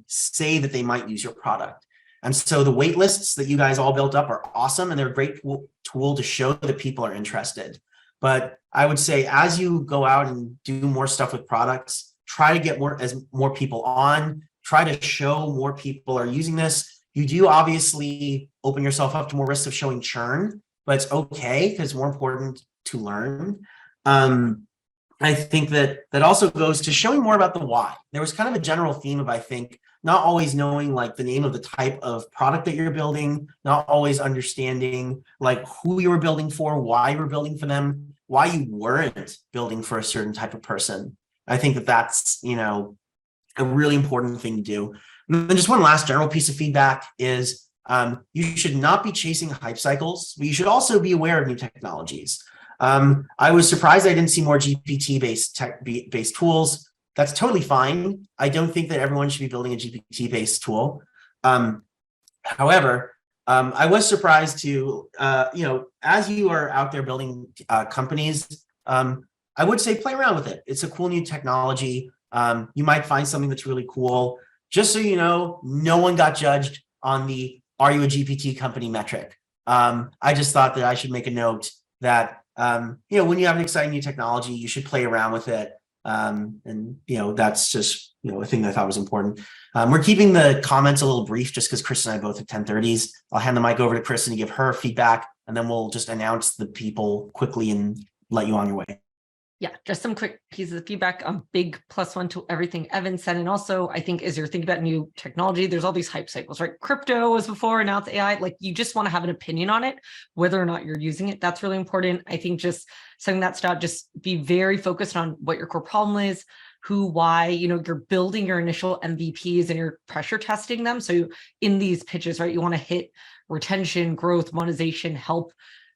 say that they might use your product. And so the wait lists that you guys all built up are awesome, and they're a great tool to show that people are interested. But I would say as you go out and do more stuff with products, try to get more people on, try to show more people are using this. You do obviously open yourself up to more risks of showing churn, but it's okay because it's more important to learn. I think that also goes to showing more about the why. There was kind of a general theme of, I think, not always knowing like the name of the type of product that you're building, not always understanding like who you were building for, why you were building for them, why you weren't building for a certain type of person. I think that that's, you know, a really important thing to do. And then just one last general piece of feedback is you should not be chasing hype cycles, but you should also be aware of new technologies. I was surprised I didn't see more GPT-based tools. That's totally fine. I don't think that everyone should be building a GPT-based tool. However, I was surprised to, you know, as you are out there building companies, I would say play around with it. It's a cool new technology. You might find something that's really cool. Just so you know, no one got judged on the "Are you a GPT company?" metric. I just thought that I should make a note that you know, when you have an exciting new technology, you should play around with it. And you know, that's just, you know, a thing that I thought was important. We're keeping the comments a little brief just because Chris and I both have 10:30s. I'll hand the mic over to Kristen to give her feedback, and then we'll just announce the people quickly and let you on your way. Yeah, just some quick pieces of feedback. Big +1 to everything Evan said. And also, I think as you're thinking about new technology, there's all these hype cycles, right? Crypto was before, and now it's AI. Like, you just want to have an opinion on it, whether or not you're using it. That's really important. I think just something that's not, just be very focused on what your core problem is, who, why, you know, you're building your initial MVPs and you're pressure testing them. So in these pitches, right, you want to hit retention, growth, monetization, help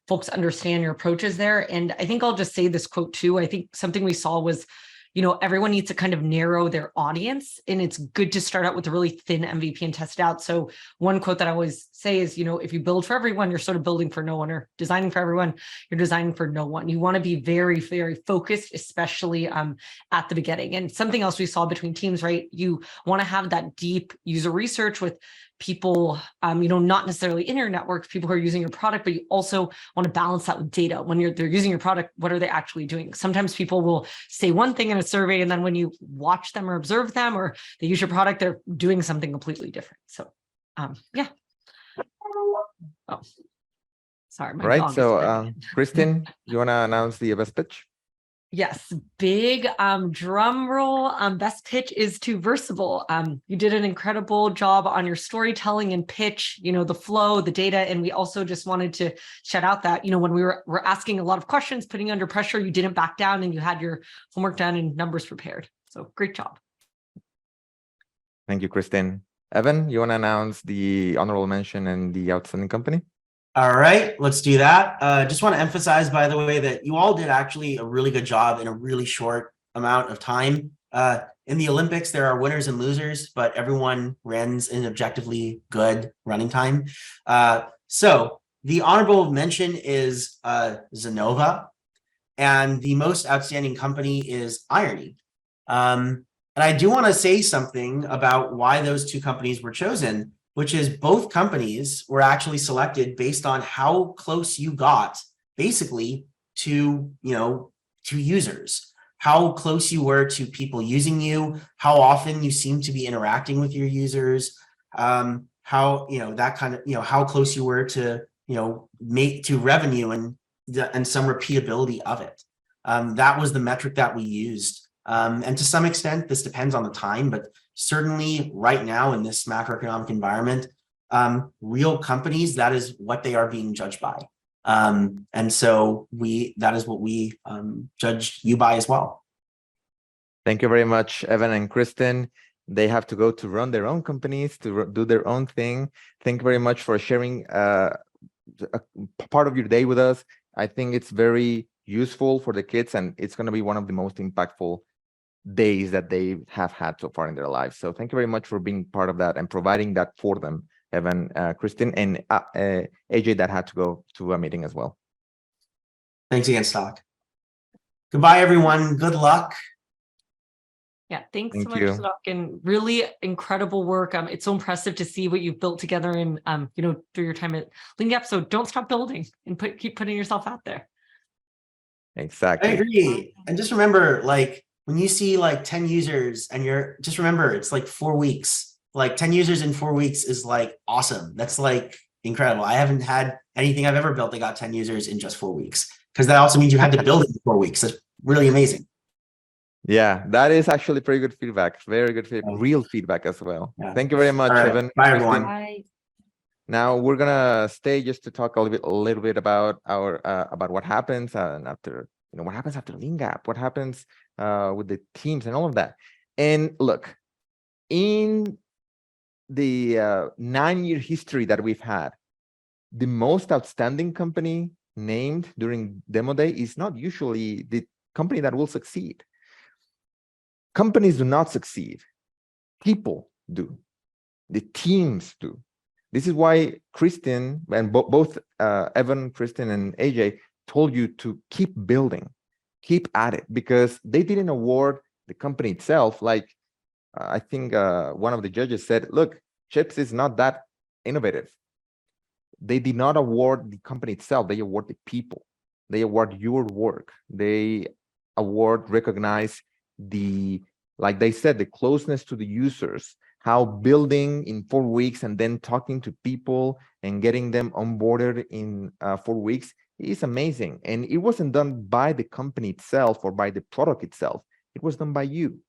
folks understand your approaches there. And I think I'll just say this quote too. I think something we saw was, you know, everyone needs to kind of narrow their audience, and it's good to start out with a really thin MVP and test it out. So one quote that I always say is, you know, if you build for everyone, you're sort of building for no one, or designing for everyone, you're designing for no one. You want to be very, very focused, especially at the beginning. And something else we saw between teams, right? You want to have that deep user research with people, you know, not necessarily in your networks, people who are using your product, but you also want to balance that with data. When they're using your product, what are they actually doing? Sometimes people will say one thing in a survey, and then when you watch them or observe them, or they use your product, they're doing something completely different. So, yeah. Oh, sorry. My Right. dog So, Kristen, you want to announce the best pitch? Yes, big drum roll. Best pitch is to Vercible. You did an incredible job on your storytelling and pitch, you know, the flow, the data. And we also just wanted to shout out that, you know, when we're asking a lot of questions, putting you under pressure, you didn't back down, and you had your homework done and numbers prepared. So great job. Thank you, Kristen. Evan, you want to announce the honorable mention and the outstanding company? All right, let's do that. Just want to emphasize, by the way, that you all did actually a really good job in a really short amount of time. In the Olympics, there are winners and losers, but everyone runs an objectively good running time. So the honorable mention is Zenova, and the most outstanding company is Irony. And I do want to say something about why those two companies were chosen, which is both companies were actually selected based on how close you got basically to, you know, to users, how close you were to people using you, how often you seem to be interacting with your users, how, you know, that kind of, you know, how close you were to, you know, make to revenue and some repeatability of it. That was the metric that we used. And to some extent, this depends on the time, but certainly right now in this macroeconomic environment, real companies, that is what they are being judged by. And so that is what we judge you by as well. Thank you very much, Evan and Kristen. They have to go to run their own companies, to do their own thing. Thank you very much for sharing a part of your day with us. I think it's very useful for the kids, and it's going to be one of the most impactful days that they have had so far in their lives. So thank you very much for being part of that and providing that for them, Evan, Kristen, and AJ that had to go to a meeting as well. Thanks again, Stock. Goodbye, everyone. Good luck. Yeah, thanks so Thank much, you. Sadok, and really incredible work. It's so impressive to see what you've built together in, through your time at Leangap. So don't stop building and keep putting yourself out there. I Exactly. agree. And just remember, like, when you see like 10 users and just remember, it's like 4 weeks. Like 10 users in 4 weeks is like awesome. That's like incredible. I haven't had anything I've ever built that got 10 users in just 4 weeks. Because that also means you had to build it in 4 weeks. That's really amazing. Yeah, that is actually pretty good feedback. Very good feedback, real feedback as well. Yeah. Thank you very much, All right. Evan. Bye, Christine. everyone. Bye. Now we're gonna stay just to talk a little bit about our about what happens after, what happens after Leangap, what happens with the teams and all of that. And look, in the 9-year history that we've had, the most outstanding company named during demo day is not usually the company that will succeed. Companies do not succeed. People do. The teams do. This is why Kristen and both Evan, Kristen, and AJ told you to keep building, keep at it, because they didn't award the company itself. Like I think one of the judges said, look, Chips is not that innovative. They did not award the company itself. They award the people. They award your work. They recognize the, like they said, the closeness to the users, how building in 4 weeks and then talking to people and getting them onboarded in 4 weeks is amazing. And it wasn't done by the company itself or by the product itself. It was done by you.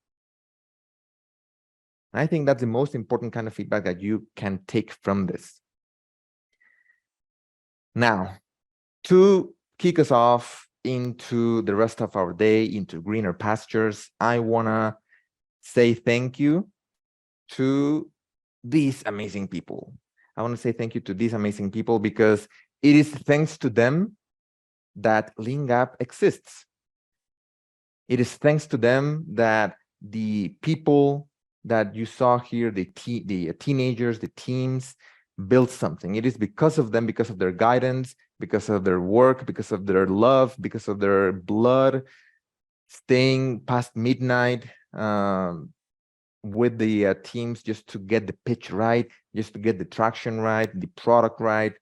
I think that's the most important kind of feedback that you can take from this. Now, to kick us off into the rest of our day, into greener pastures, I want to say thank you to these amazing people. I want to say thank you to these amazing people because it is thanks to them that Leangap exists. It is thanks to them that the people that you saw here, the teenagers, the teens, built something. It is because of them, because of their guidance, because of their work, because of their love, because of their blood, staying past midnight with the teams just to get the pitch right, just to get the traction right, the product right.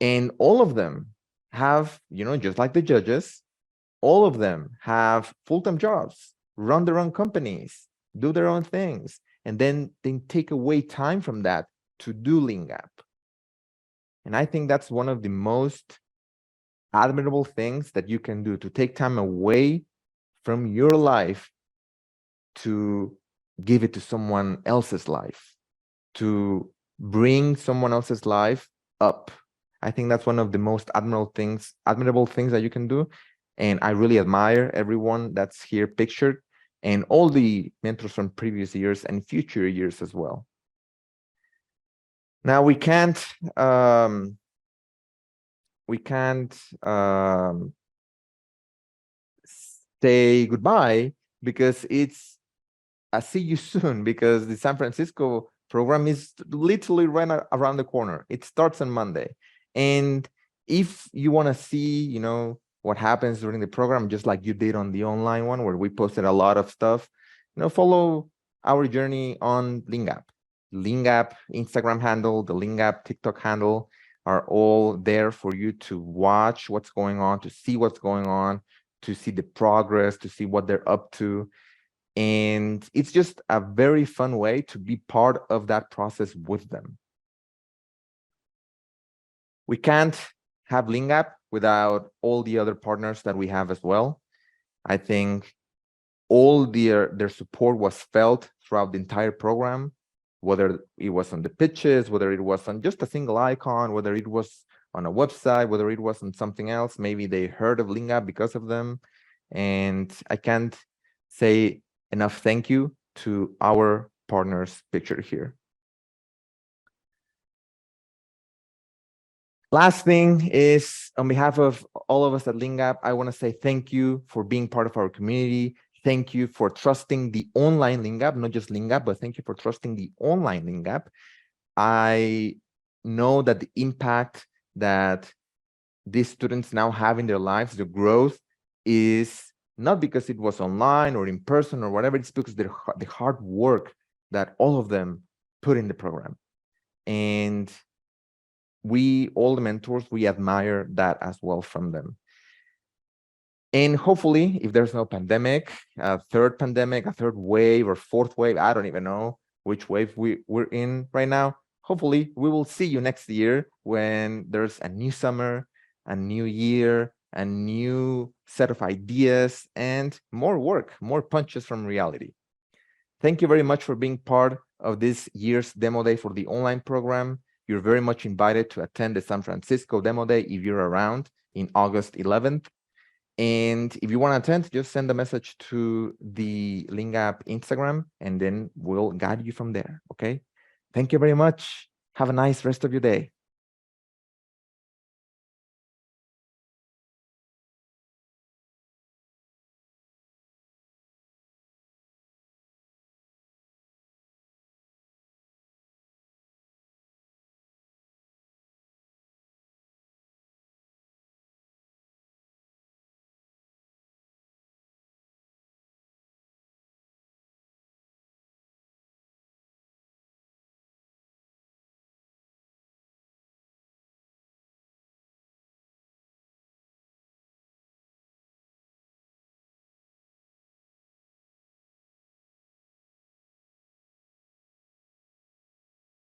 And all of them have, just like the judges, all of them have full-time jobs, run their own companies, do their own things, and then they take away time from that to do Leangap. And I think that's one of the most admirable things that you can do, to take time away from your life to give it to someone else's life, to bring someone else's life up. I think that's one of the most admirable things that you can do. And I really admire everyone that's here pictured and all the mentors from previous years and future years as well. Now we can't say goodbye because it's a see you soon, because the San Francisco program is literally right around the corner. It starts on Monday. And if you want to see, what happens during the program, just like you did on the online one where we posted a lot of stuff, follow our journey on Leangap. Leangap Instagram handle, the Leangap TikTok handle are all there for you to watch what's going on, to see what's going on, to see the progress, to see what they're up to. And it's just a very fun way to be part of that process with them. We can't have Leangap without all the other partners that we have as well. I think all their support was felt throughout the entire program, whether it was on the pitches, whether it was on just a single icon, whether it was on a website, whether it was on something else. Maybe they heard of Leangap because of them. And I can't say enough thank you to our partners pictured here. Last thing is, on behalf of all of us at Leangap, I want to say thank you for being part of our community. Thank you for trusting the online Leangap, not just Leangap, but thank you for trusting the online Leangap. I know that the impact that these students now have in their lives, the growth is not because it was online or in person or whatever, it's because the hard work that all of them put in the program. And we, all the mentors, we admire that as well from them. And hopefully, if there's no pandemic, a third pandemic, a third wave or fourth wave, I don't even know which wave we're in right now. Hopefully, we will see you next year when there's a new summer, a new year, a new set of ideas, and more work, more punches from reality. Thank you very much for being part of this year's demo day for the online program. You're very much invited to attend the San Francisco demo day if you're around in August 11th. And if you want to attend, just send a message to the Leangap Instagram, and then we'll guide you from there. Okay. Thank you very much. Have a nice rest of your day.